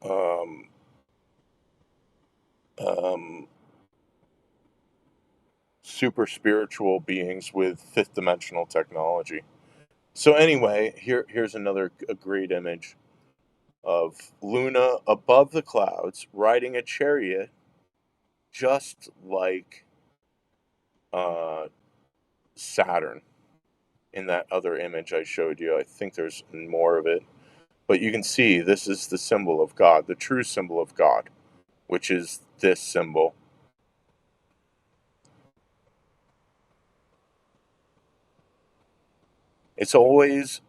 um, um, super spiritual beings with fifth dimensional technology. So anyway, here's a great image of Luna above the clouds riding a chariot, just like Saturn in that other image I showed you. I think there's more of it, but you can see this is the symbol of God, the true symbol of God, which is this symbol. It's always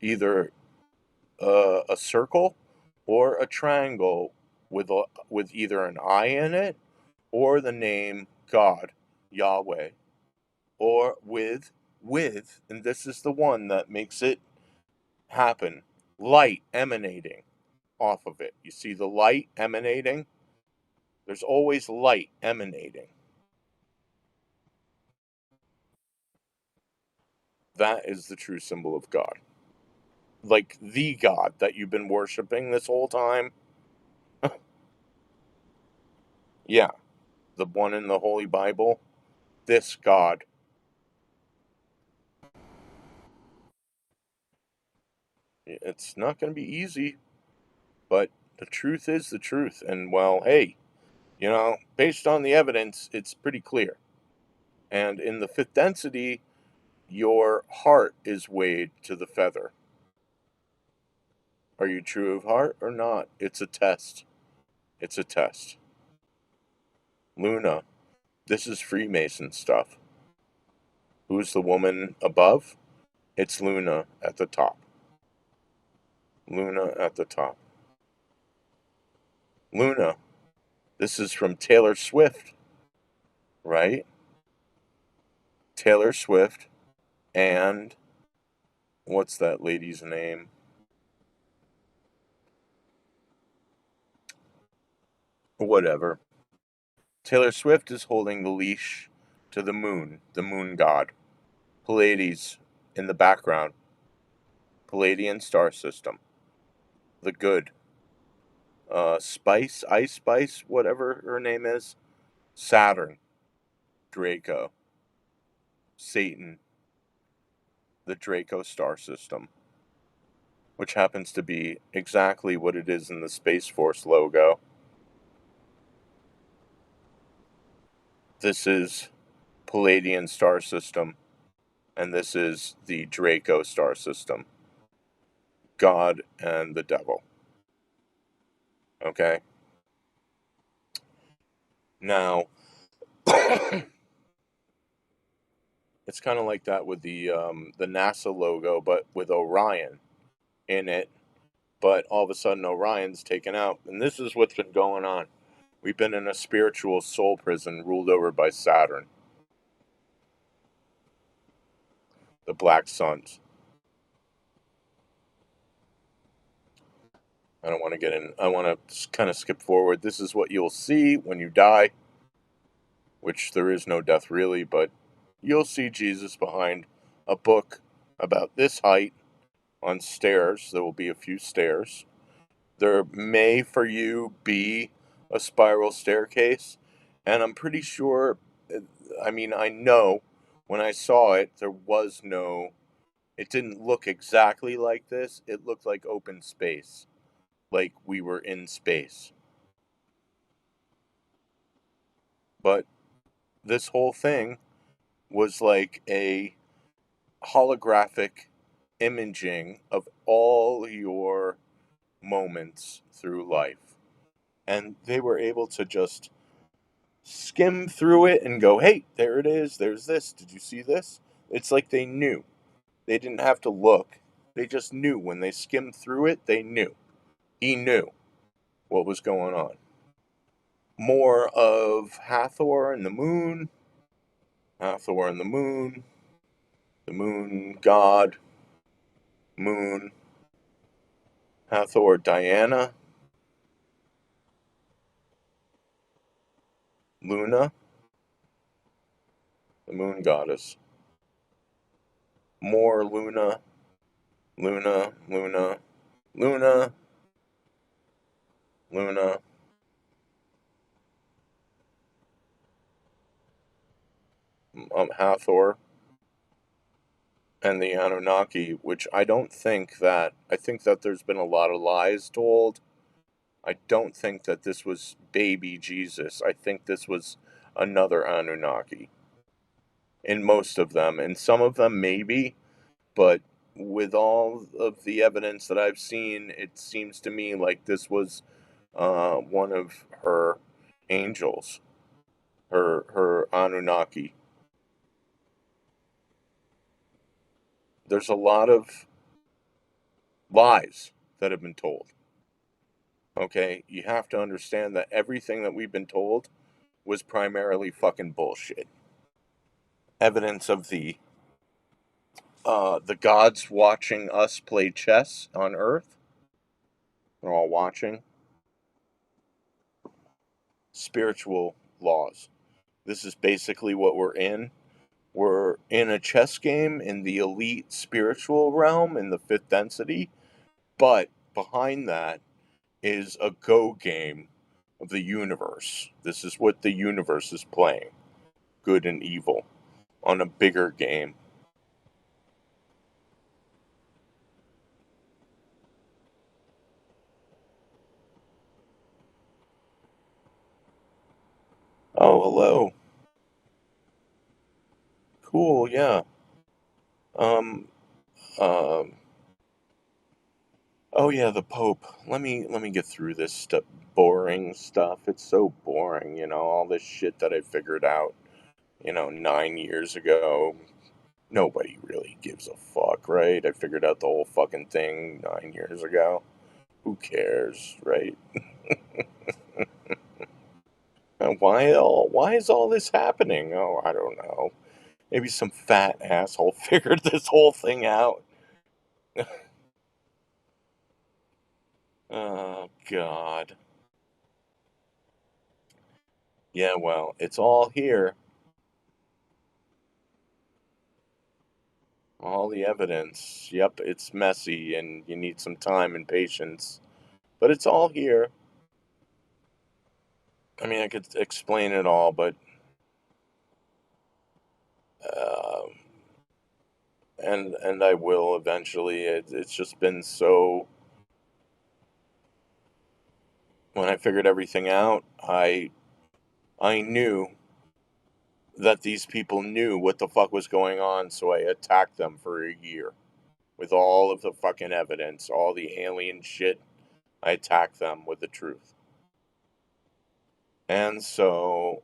either a circle or a triangle with either an eye in it or the name God, Yahweh, or with, and this is the one that makes it happen, light emanating off of it. You see the light emanating? There's always light emanating. That is the true symbol of God. Like the God that you've been worshiping this whole time. Yeah, the one in the Holy Bible. This God. It's not going to be easy, but the truth is the truth. And well, hey, based on the evidence, it's pretty clear. And in the fifth density, your heart is weighed to the feather. Are you true of heart or not? It's a test. It's a test. Luna, this is Freemason stuff. Who's the woman above? It's Luna at the top. Luna at the top. Luna, this is from Taylor Swift, right? Taylor Swift and what's that lady's name? Whatever. Taylor Swift is holding the leash to the moon god. Pleiades in the background. Palladian star system. The good. Ice Spice, whatever her name is. Saturn. Draco. Satan. The Draco star system. Which happens to be exactly what it is in the Space Force logo. This is Palladian star system, and this is the Draco star system. God and the devil. Okay? Now, it's kind of like that with the NASA logo, but with Orion in it. But all of a sudden, Orion's taken out. And this is what's been going on. We've been in a spiritual soul prison ruled over by Saturn, the Black Suns. I don't want to get in. I want to kind of skip forward. This is what you'll see when you die, which there is no death really, but you'll see Jesus behind a book about this height on stairs. There will be a few stairs. There may, for you, be a spiral staircase, and I'm pretty sure, I mean, I know when I saw it, there was no, it didn't look exactly like this. It looked like open space, like we were in space. But this whole thing was like a holographic imaging of all your moments through life. And they were able to just skim through it and go, hey, there it is. There's this. Did you see this? It's like they knew. They didn't have to look. They just knew. When they skimmed through it, they knew. He knew what was going on. More of Hathor and the moon. Hathor and the moon god, moon, Hathor, Diana, Luna, the moon goddess. More Luna, Luna, Luna, Luna, Luna. Hathor, and the Anunnaki, which I think that there's been a lot of lies told. I don't think that this was baby Jesus. I think this was another Anunnaki. In most of them. In some of them, maybe. But with all of the evidence that I've seen, it seems to me like this was one of her angels. Her Anunnaki. There's a lot of lies that have been told. Okay? You have to understand that everything that we've been told was primarily fucking bullshit. Evidence of the gods watching us play chess on Earth. They're all watching. Spiritual laws. This is basically what we're in. We're in a chess game in the elite spiritual realm in the fifth density, but behind that is a go game of the universe. This is what the universe is playing, good and evil, on a bigger game. Oh, hello. Cool, yeah. Um, um, oh yeah, the Pope. Let me get through this stuff. Boring stuff. It's so boring, all this shit that I figured out, 9 years ago. Nobody really gives a fuck, right? I figured out the whole fucking thing 9 years ago. Who cares, right? Why is all this happening? Oh, I don't know. Maybe some fat asshole figured this whole thing out. Oh, God. Yeah, well, it's all here. All the evidence. Yep, it's messy and you need some time and patience. But it's all here. I mean, I could explain it all, but. Uh, and I will eventually. It's just been so. When I figured everything out, I knew that these people knew what the fuck was going on, so I attacked them for a year with all of the fucking evidence, all the alien shit, I attack them with the truth. And so,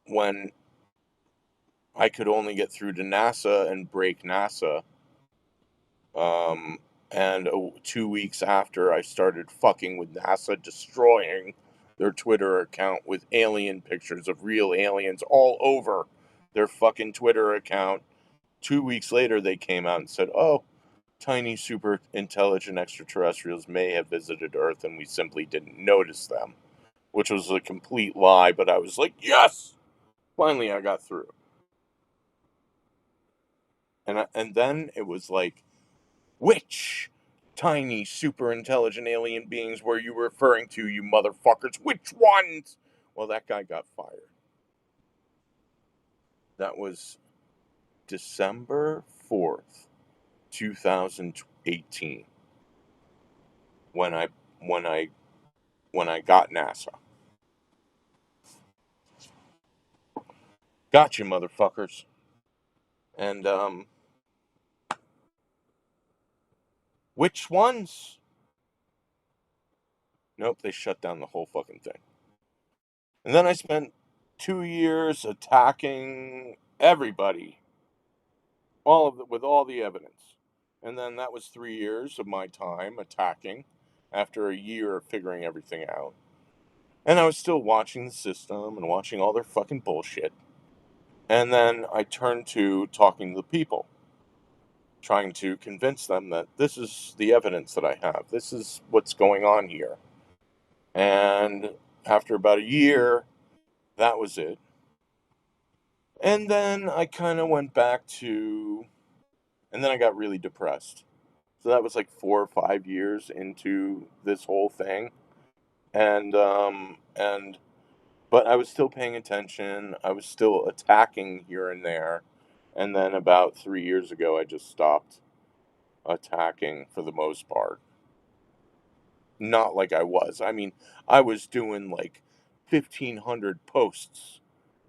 when I could only get through to NASA and break NASA, um, and 2 weeks after I started fucking with NASA, destroying their Twitter account with alien pictures of real aliens all over their fucking Twitter account. 2 weeks later, they came out and said, oh, tiny super intelligent extraterrestrials may have visited Earth and we simply didn't notice them, which was a complete lie. But I was like, yes, finally I got through. And then it was like, which tiny super intelligent alien beings were you referring to, you motherfuckers? Which ones? Well, that guy got fired. That was December 4th, 2018, when I when I when I got NASA. Gotcha, motherfuckers. And which ones? Nope, they shut down the whole fucking thing. And then I spent 2 years attacking everybody, all of it, with all the evidence. And then that was 3 years of my time attacking after a year of figuring everything out. And I was still watching the system and watching all their fucking bullshit. And then I turned to talking to the people, trying to convince them that this is the evidence that I have. This is what's going on here. And after about a year, that was it. And then I kind of went back to, and then I got really depressed. So that was like 4 or 5 years into this whole thing. And but I was still paying attention. I was still attacking here and there. And then about 3 years ago, I just stopped attacking for the most part. Not like I was. I mean, I was doing like 1,500 posts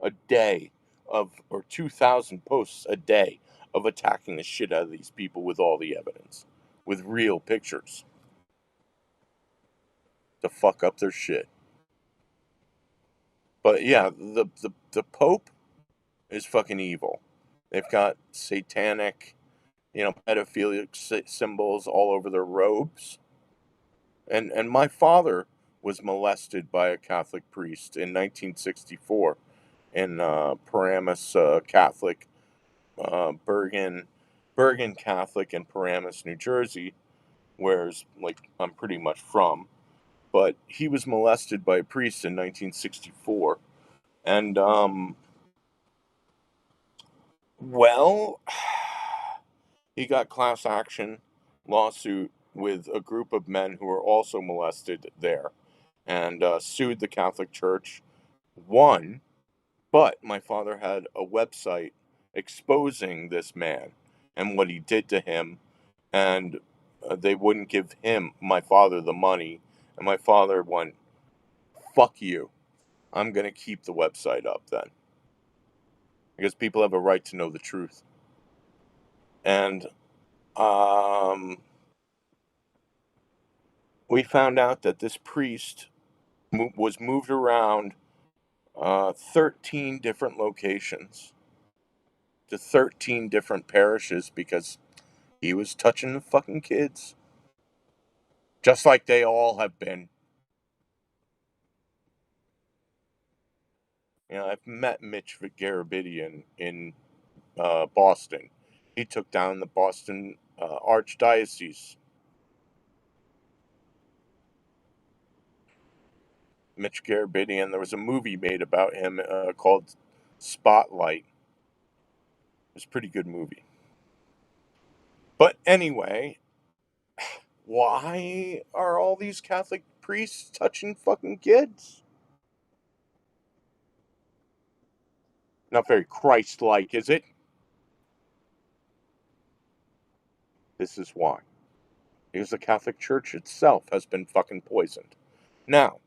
a day or 2,000 posts a day of attacking the shit out of these people with all the evidence, with real pictures to fuck up their shit. But yeah, the Pope is fucking evil. They've got satanic, pedophilic symbols all over their robes. And my father was molested by a Catholic priest in 1964 in Paramus Catholic, Bergen Catholic in Paramus, New Jersey, where's like I'm pretty much from. But he was molested by a priest in 1964, and well, he got class action lawsuit with a group of men who were also molested there, and sued the Catholic Church, won, but my father had a website exposing this man and what he did to him, and they wouldn't give my father, the money, and my father went, fuck you, I'm going to keep the website up then, because people have a right to know the truth. And we found out that this priest was moved around 13 different locations to 13 different parishes because he was touching the fucking kids. Just like they all have been. I've met Mitch Garabedian in Boston. He took down the Boston Archdiocese. Mitch Garabedian, there was a movie made about him called Spotlight. It was a pretty good movie. But anyway, why are all these Catholic priests touching fucking kids? Not very Christ-like, is it? This is why. Because the Catholic Church itself has been fucking poisoned. Now,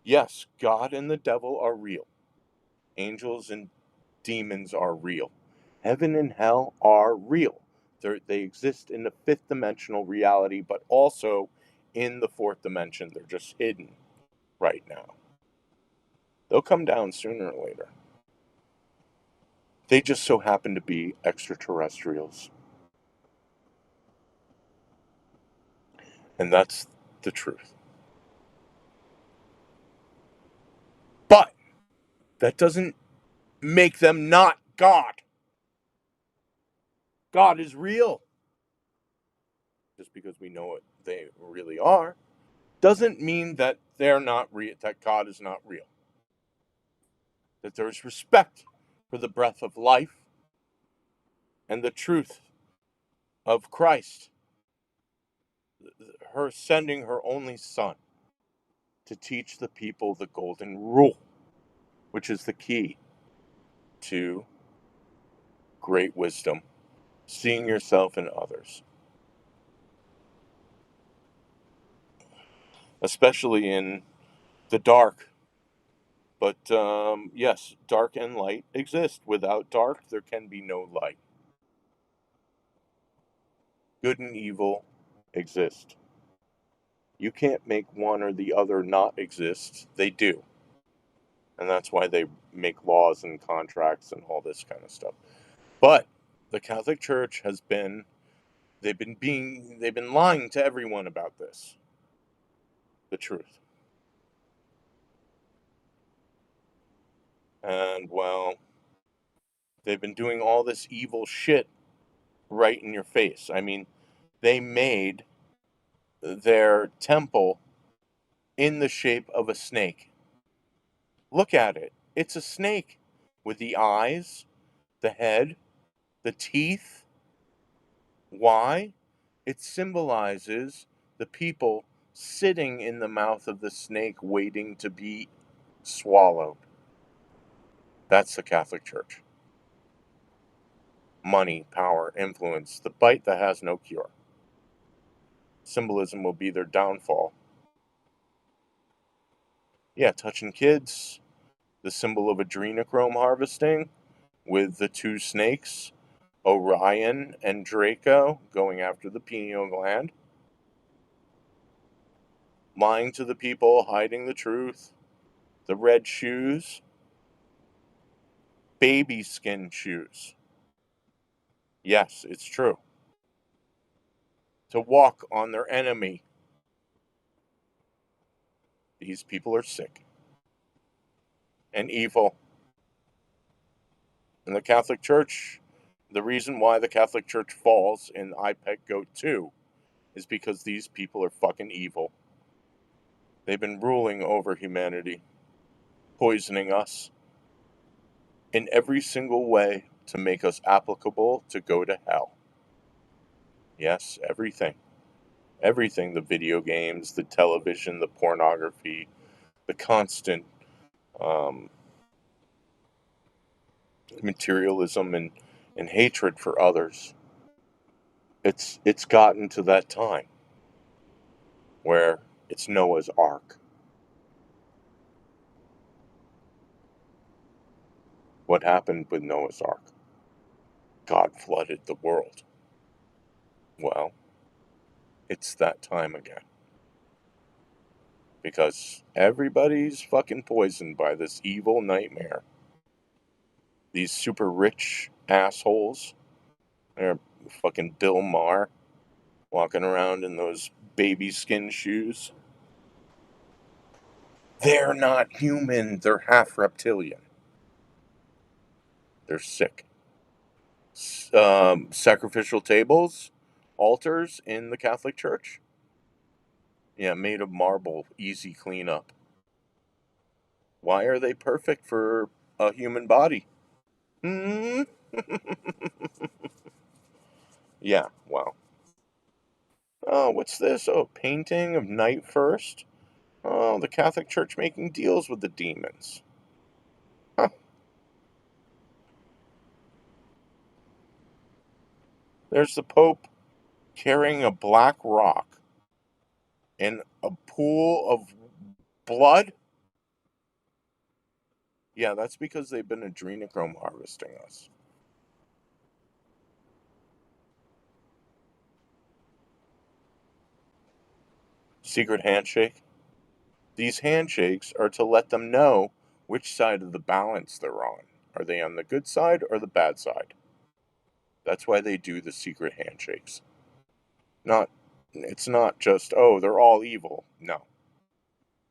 yes, God and the devil are real. Angels and demons are real. Heaven and hell are real. They exist in the fifth dimensional reality, but also in the fourth dimension. They're just hidden right now. They'll come down sooner or later. They just so happen to be extraterrestrials. And that's the truth. But that doesn't make them not God. God is real. Just because we know what they really are doesn't mean that they're not real, that God is not real. That there is respect for the breath of life and the truth of Christ, her sending her only son to teach the people the golden rule, which is the key to great wisdom, seeing yourself in others, especially in the dark. But yes, dark and light exist. Without dark, there can be no light. Good and evil exist. You can't make one or the other not exist. They do. And that's why they make laws and contracts and all this kind of stuff. But the Catholic Church has been they've been lying to everyone about this. The truth. And well, they've been doing all this evil shit right in your face. I mean, they made their temple in the shape of a snake. Look at it. It's a snake with the eyes, the head, the teeth. Why? It symbolizes the people sitting in the mouth of the snake waiting to be swallowed. That's the Catholic Church. Money, power, influence, the bite that has no cure. Symbolism will be their downfall. Yeah, touching kids, the symbol of adrenochrome harvesting with the two snakes, Orion and Draco, going after the pineal gland. Lying to the people, hiding the truth. The red shoes, baby skin shoes. Yes, it's true. To walk on their enemy. These people are sick and evil. And the Catholic Church, the reason why the Catholic Church falls in I Pet Goat 2 is because these people are fucking evil. They've been ruling over humanity, poisoning us in every single way to make us applicable to go to hell. Yes, everything. Everything, the video games, the television, the pornography, the constant materialism and hatred for others. It's gotten to that time where it's Noah's Ark. What happened with Noah's Ark? God flooded the world. Well, it's that time again. Because everybody's fucking poisoned by this evil nightmare. These super rich assholes. They're fucking Bill Maher walking around in those baby skin shoes. They're not human. They're half reptilian. They're sick. Sacrificial tables, altars in the Catholic Church. Yeah, made of marble, easy cleanup. Why are they perfect for a human body? Hmm? Yeah, wow. Oh, what's this? Oh, painting of Night First? Oh, the Catholic Church making deals with the demons. Huh. There's the Pope carrying a black rock in a pool of blood? Yeah, that's because they've been adrenochrome harvesting us. Secret handshake? These handshakes are to let them know which side of the balance they're on. Are they on the good side or the bad side? That's why they do the secret handshakes. It's not just, oh, they're all evil. No.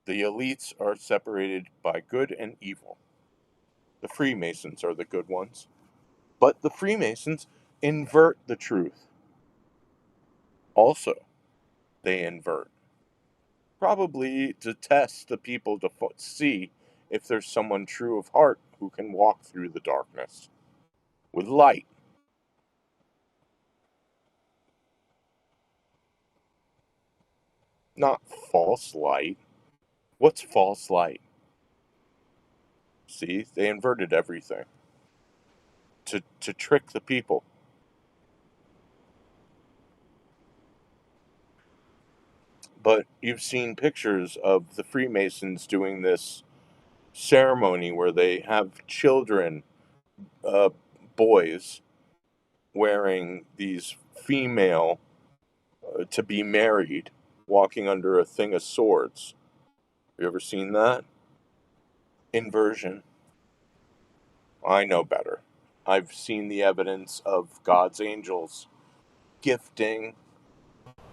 The elites are separated by good and evil. The Freemasons are the good ones. But the Freemasons invert the truth. Also, they invert. Probably to test the people to see if there's someone true of heart who can walk through the darkness with light. Not false light. What's false light? See, they inverted everything to trick the people. But you've seen pictures of the Freemasons doing this ceremony where they have children, uh, boys, wearing these female to be married, walking under a thing of swords. You ever seen that? Inversion. I know better. I've seen the evidence of God's angels gifting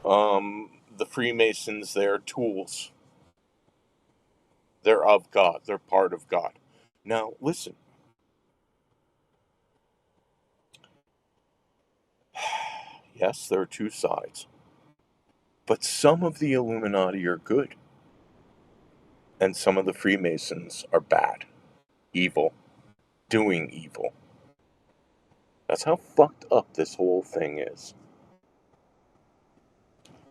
the Freemasons their tools. They're of God. They're part of God. Now, listen. Yes, there are two sides. But some of the Illuminati are good. And some of the Freemasons are bad. Evil. Doing evil. That's how fucked up this whole thing is.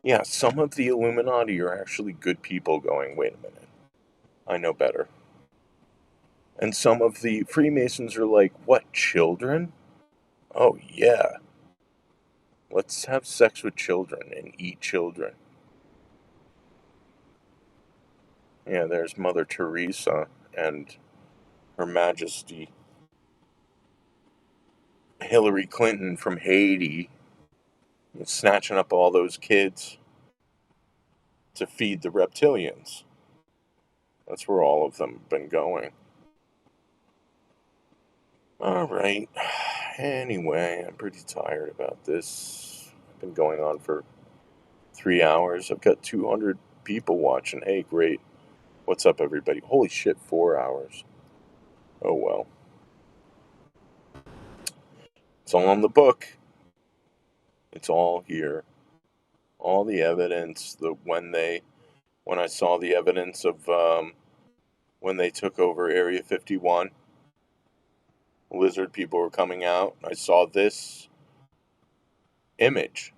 Yeah, some of the Illuminati are actually good people going, wait a minute. I know better. And some of the Freemasons are like, what, children? Oh, yeah. Let's have sex with children and eat children. Yeah, there's Mother Teresa and Her Majesty Hillary Clinton from Haiti snatching up all those kids to feed the reptilians. That's where all of them have been going. All right. Anyway, I'm pretty tired about this. I've been going on for 3 hours. I've got 200 people watching. Hey, great. What's up, everybody? Holy shit, 4 hours. Oh, well. It's all in the book. It's all here. All the evidence. When I saw the evidence of when they took over Area 51, lizard people were coming out. I saw this image.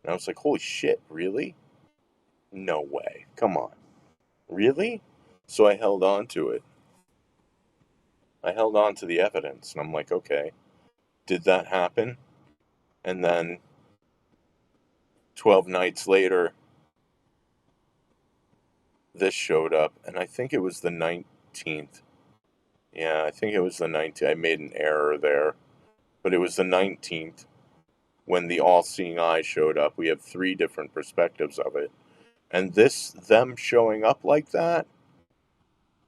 And I was like, holy shit, really? No way. Come on. Really? So I held on to it. I held on to the evidence. And I'm like, okay, did that happen? And then 12 nights later, this showed up. And I think it was the 19th. Yeah, I think it was the 19th. I made an error there. But it was the 19th when the all-seeing eye showed up. We have 3 different perspectives of it. And them showing up like that,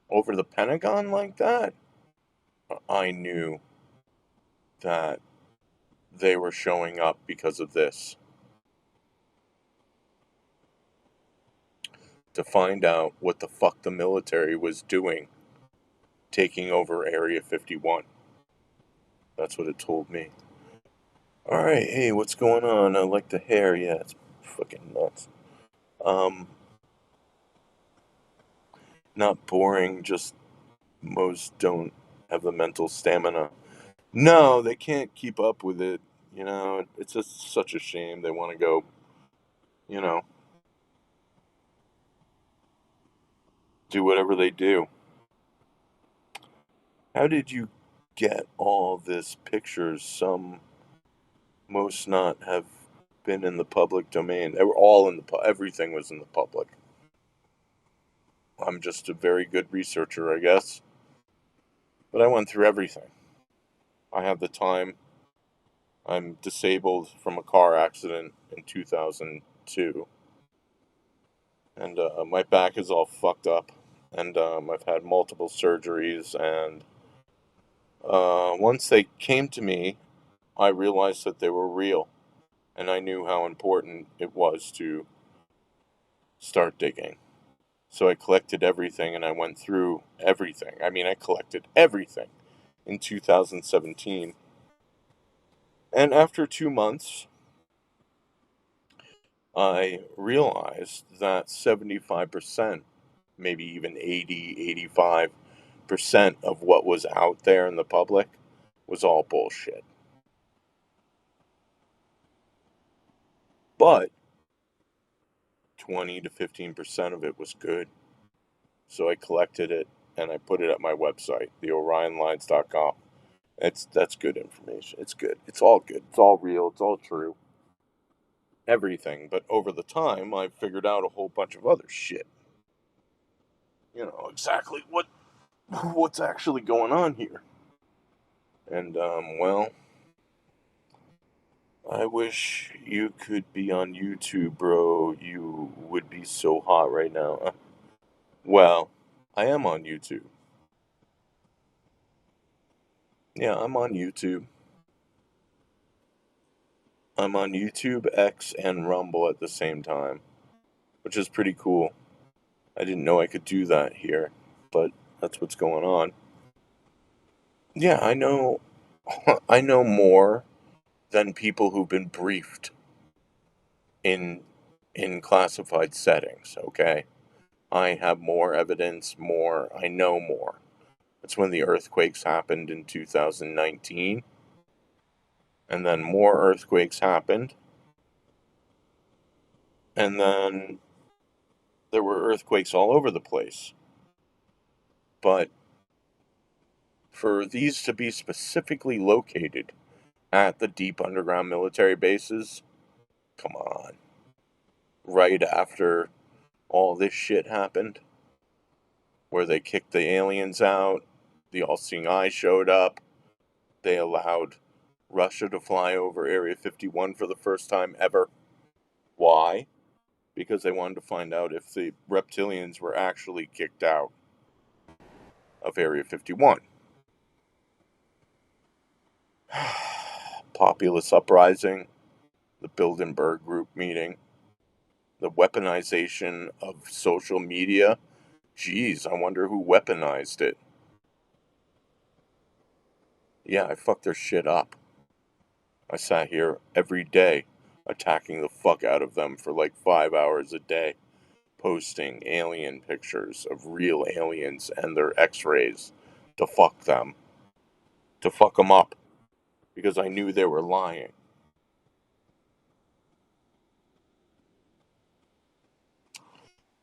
over the Pentagon like that, I knew that they were showing up because of this. To find out what the fuck the military was doing, taking over Area 51. That's what it told me. Alright, hey, what's going on? I like the hair, yeah, it's fucking nuts. Not boring, just most don't have the mental stamina. No, they can't keep up with it. It's just such a shame. They want to go, you know, do whatever they do. How did you get all this pictures? Most not have been in the public domain. They were all everything was in the public. I'm just a very good researcher, I guess. But I went through everything. I have the time. I'm disabled from a car accident in 2002. And my back is all fucked up. And I've had multiple surgeries. And once they came to me, I realized that they were real. And I knew how important it was to start digging. So I collected everything and I went through everything. I mean, I collected everything in 2017. And after 2 months, I realized that 75%, maybe even 80, 85% of what was out there in the public was all bullshit. But 20 to 15% of it was good. So I collected it and I put it at my website, theorionlines.com. That's good information. It's good. It's all good. It's all real. It's all true. Everything. But over the time, I've figured out a whole bunch of other shit. You know exactly what's actually going on here. And well, I wish you could be on YouTube, bro. You would be so hot right now. Well, I am on YouTube. Yeah, I'm on YouTube. I'm on YouTube, X, and Rumble at the same time, which is pretty cool. I didn't know I could do that here, but that's what's going on. Yeah, I know. I know more than people who've been briefed in classified settings. Okay, I have more evidence. I know more. That's when the earthquakes happened in 2019, and then more earthquakes happened, and then there were earthquakes all over the place. But for these to be specifically located at the deep underground military bases, come on. Right after all this shit happened, where they kicked the aliens out, the all seeing eye showed up, they allowed Russia to fly over Area 51 for the first time ever. Why? Because they wanted to find out if the reptilians were actually kicked out of Area 51. Populist uprising, the Bilderberg Group meeting, the weaponization of social media. Geez, I wonder who weaponized it. Yeah, I fucked their shit up. I sat here every day attacking the fuck out of them for like 5 hours a day, posting alien pictures of real aliens and their x-rays to fuck them, to fuck them up, because I knew they were lying.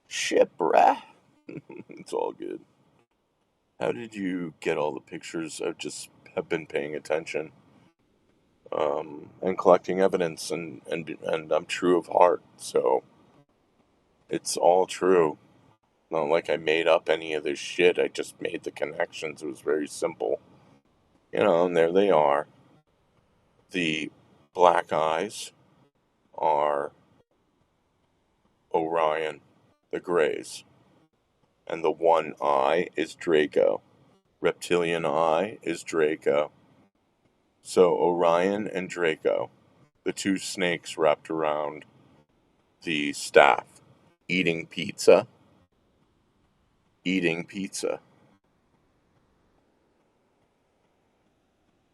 Shit, bruh. It's all good. How did you get all the pictures? I just have been paying attention, and collecting evidence, and I'm true of heart, so it's all true. Not like I made up any of this shit. I just made the connections. It was very simple. And there they are. The black eyes are Orion, the Greys. And the one eye is Draco. Reptilian eye is Draco. So Orion and Draco, the two snakes wrapped around the staff, eating pizza. Eating pizza.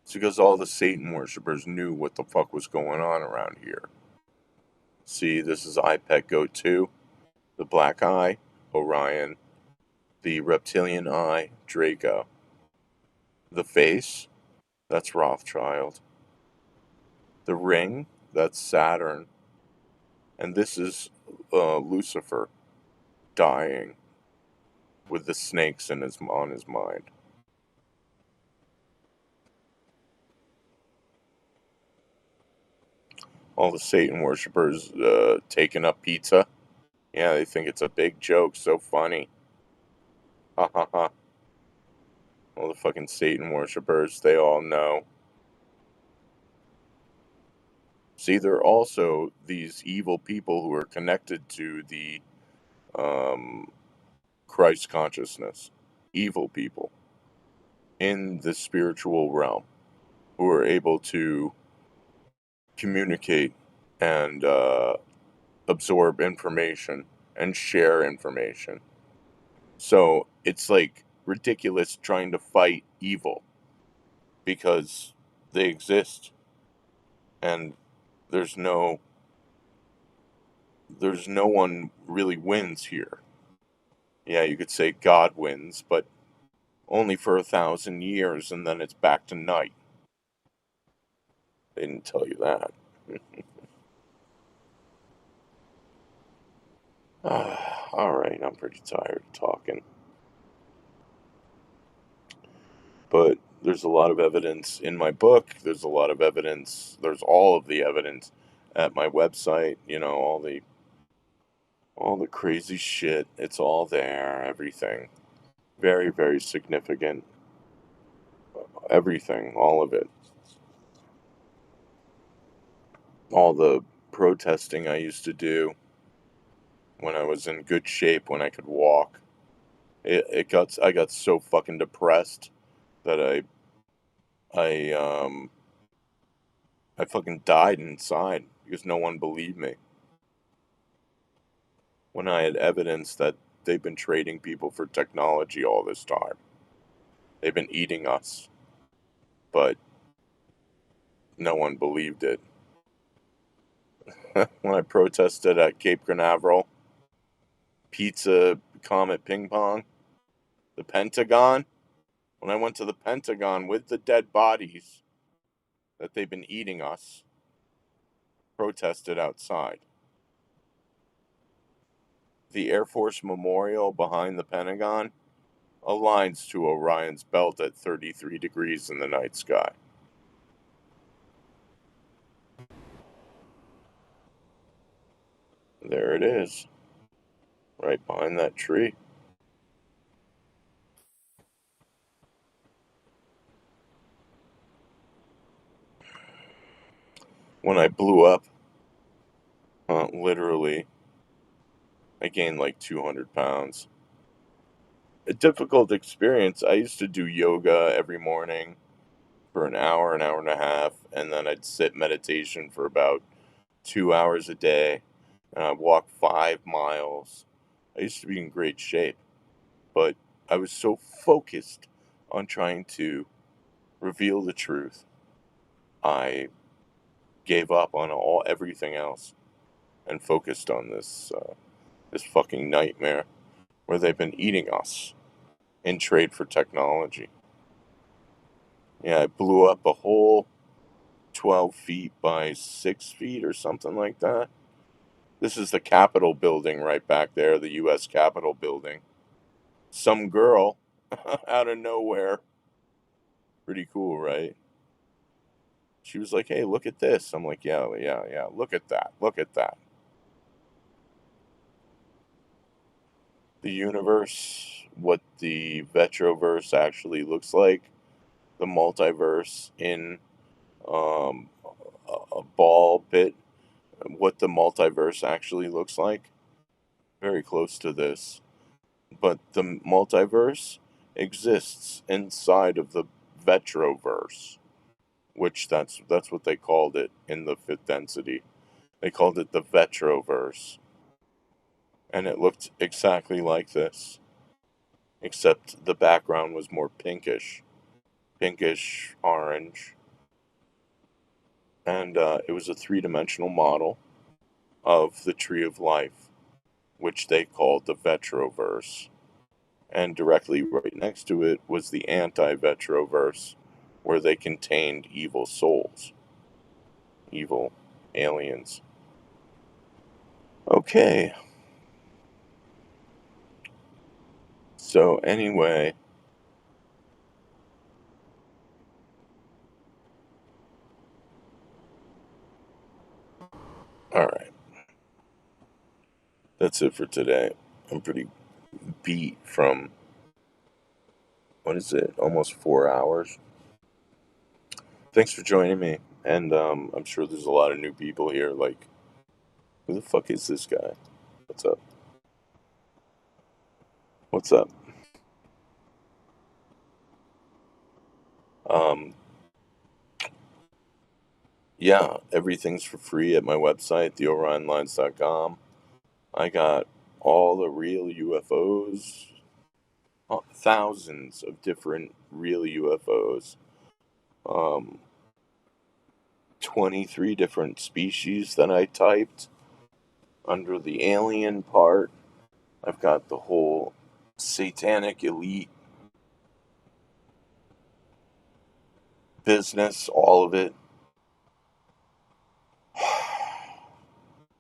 It's because all the Satan worshippers knew what the fuck was going on around here. See, this is iPet Goat 2, the black eye, Orion, the reptilian eye, Draco. The face, that's Rothschild. The ring, that's Saturn. And this is Lucifer dying with the snakes on his mind. All the Satan worshippers taking up pizza. Yeah, they think it's a big joke, so funny. Ha ha ha. All the fucking Satan worshippers, they all know. See, there are also these evil people who are connected to the Christ consciousness, evil people in the spiritual realm who are able to communicate and absorb information and share information. So it's like ridiculous trying to fight evil because they exist and there's no one really wins here. Yeah, you could say God wins, but only for 1,000 years and then it's back to night. They didn't tell you that. Alright, I'm pretty tired of talking. But there's a lot of evidence in my book. There's a lot of evidence. There's all of the evidence at my website. You know, all the crazy shit. It's all there. Everything. Very, very significant. Everything. All of it. All the protesting I used to do when I was in good shape, when I could walk. I got so fucking depressed that I fucking died inside because no one believed me. When I had evidence that they've been trading people for technology all this time. They've been eating us. But no one believed it. When I protested at Cape Canaveral, Pizza, Comet, Ping Pong, the Pentagon, when I went to the Pentagon with the dead bodies that they've been eating us, protested outside. The Air Force Memorial behind the Pentagon aligns to Orion's belt at 33 degrees in the night sky. There it is, right behind that tree. When I blew up, literally, I gained like 200 pounds. A difficult experience. I used to do yoga every morning for an hour and a half, and then I'd sit meditation for about 2 hours a day, and I'd walk 5 miles. I used to be in great shape, but I was so focused on trying to reveal the truth, I gave up on everything else and focused on this fucking nightmare where they've been eating us in trade for technology. Yeah, I blew up a whole 12 feet by 6 feet or something like that. This is the Capitol building right back there, the U.S. Capitol building. Some girl out of nowhere. Pretty cool, right? She was like, hey, look at this. I'm like, yeah, look at that. Look at that. The universe, what the Vetroverse actually looks like, the multiverse in a ball pit, what the multiverse actually looks like. Very close to this. But the multiverse exists inside of the Vetroverse, which that's what they called it in the fifth density. They called it the Vetroverse. And it looked exactly like this, except the background was more pinkish orange, and it was a three-dimensional model of the Tree of Life, which they called the Vetroverse. And directly right next to it was the anti-Vetroverse, where they contained evil souls, evil aliens. Okay. So anyway, alright. That's it for today. I'm pretty beat from, what is it, almost 4 hours. Thanks for joining me. And I'm sure there's a lot of new people here. Like, who the fuck is this guy? What's up? What's up? Um, yeah, everything's for free at my website, theorionlines.com. I got all the real UFOs, thousands of different real UFOs, um, 23 different species that I typed under the alien part. I've got the whole satanic elite business, all of it,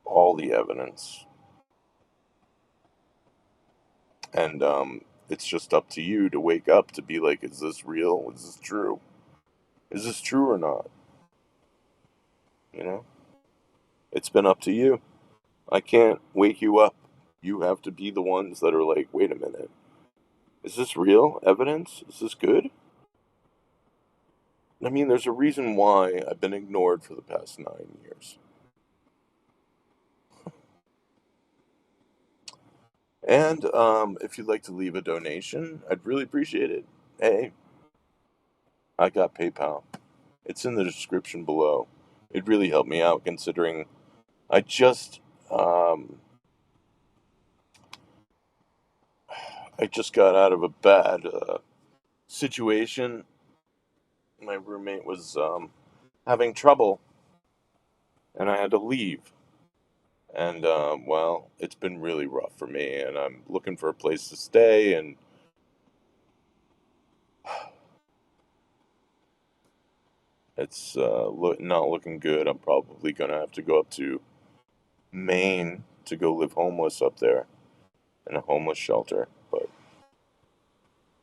all the evidence. And it's just up to you to wake up to be like, is this real? Is this true? Is this true or not? You know? It's been up to you. I can't wake you up. You have to be the ones that are like, wait a minute. Is this real evidence? Is this good? I mean, there's a reason why I've been ignored for the past 9 years. And if you'd like to leave a donation, I'd really appreciate it. Hey, I got PayPal. It's in the description below. It'd really help me out considering I just um, I just got out of a bad situation. My roommate was having trouble, and I had to leave. And well, it's been really rough for me, and I'm looking for a place to stay, and it's not looking good. I'm probably gonna have to go up to Maine to go live homeless up there in a homeless shelter. But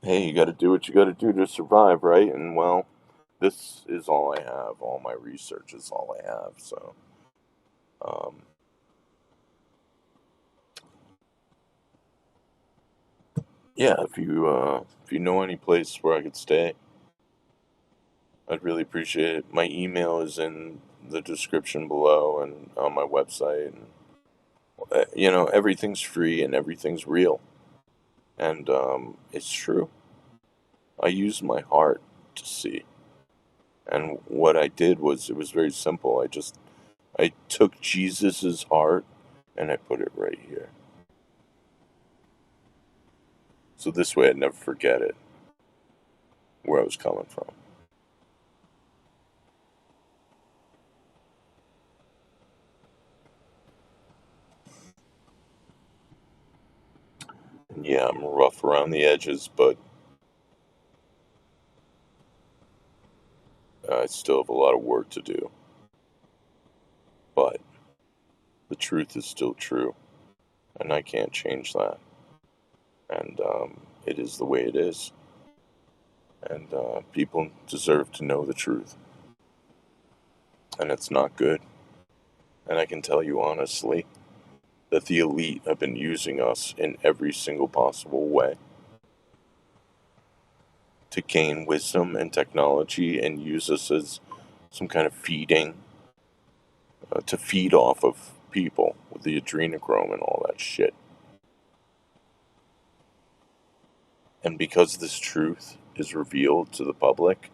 hey, you got to do what you got to do to survive, right? And well, this is all I have. All my research is all I have. So, um, yeah, if you know any place where I could stay, I'd really appreciate it. My email is in the description below and on my website. And, everything's free and everything's real, and it's true. I use my heart to see, and what I did was it was very simple. I took Jesus's heart and I put it right here. So this way I'd never forget it, where I was coming from. And yeah, I'm rough around the edges, but I still have a lot of work to do. But the truth is still true, and I can't change that. And it is the way it is. And people deserve to know the truth. And it's not good. And I can tell you honestly that the elite have been using us in every single possible way to gain wisdom and technology and use us as some kind of feeding to feed off of people with the adrenochrome and all that shit. And because this truth is revealed to the public,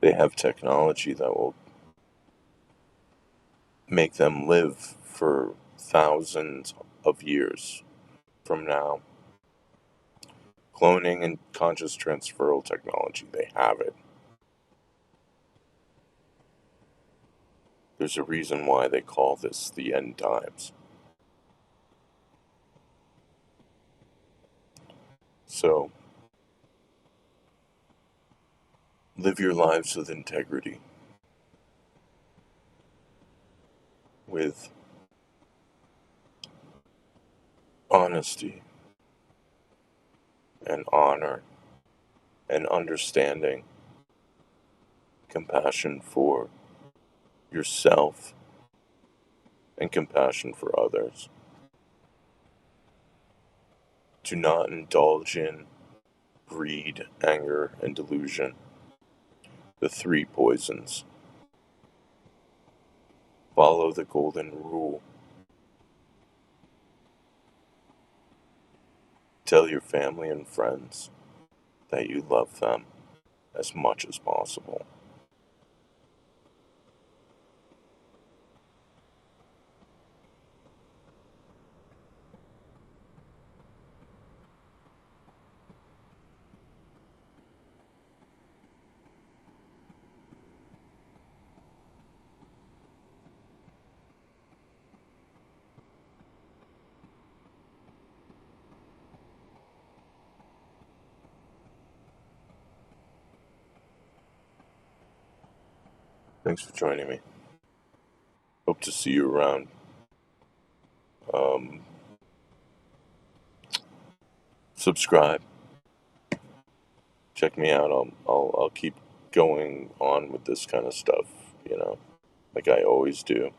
they have technology that will make them live for thousands of years from now. Cloning and conscious transferal technology, they have it. There's a reason why they call this the end times. So, live your lives with integrity, with honesty and honor and understanding, compassion for yourself and compassion for others. Do not indulge in greed, anger, and delusion. the 3 poisons. Follow the golden rule. Tell your family and friends that you love them as much as possible. Thanks for joining me. Hope to see you around. Subscribe. Check me out. I'll keep going on with this kind of stuff, like I always do.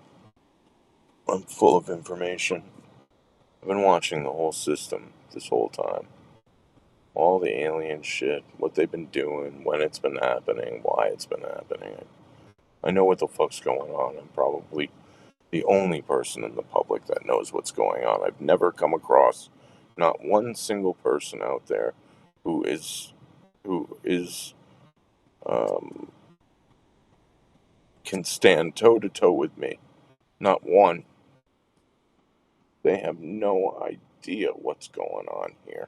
I'm full of information. I've been watching the whole system this whole time. All the alien shit, what they've been doing, when it's been happening, why it's been happening. I know what the fuck's going on. I'm probably the only person in the public that knows what's going on. I've never come across not one single person out there who can stand toe to toe with me. Not one. They have no idea what's going on here.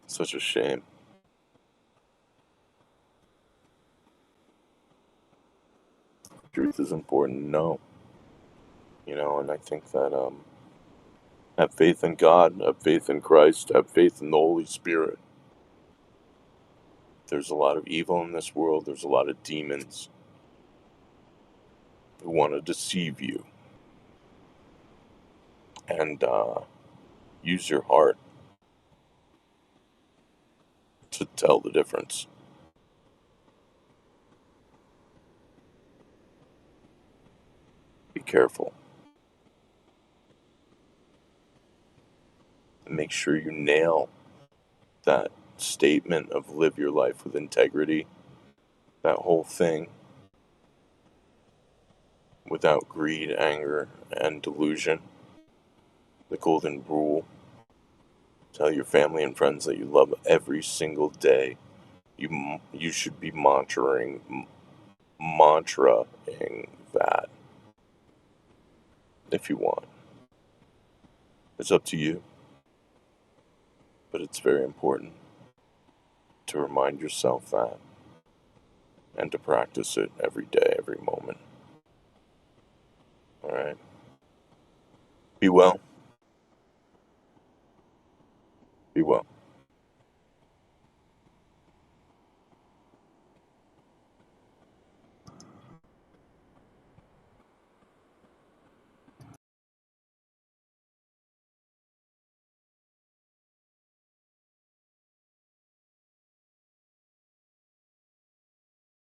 Such a shame. Truth is important to know. And I think that have faith in God, have faith in Christ, have faith in the Holy Spirit. There's a lot of evil in this world. There's a lot of demons who want to deceive you. And use your heart to tell the difference. Be careful. And make sure you nail that statement of live your life with integrity. That whole thing. Without greed, anger, and delusion. The golden rule. Tell your family and friends that you love every single day. You should be mantraing that if you want. It's up to you. But it's very important to remind yourself that and to practice it every day, every moment. Alright? Be well. Be well.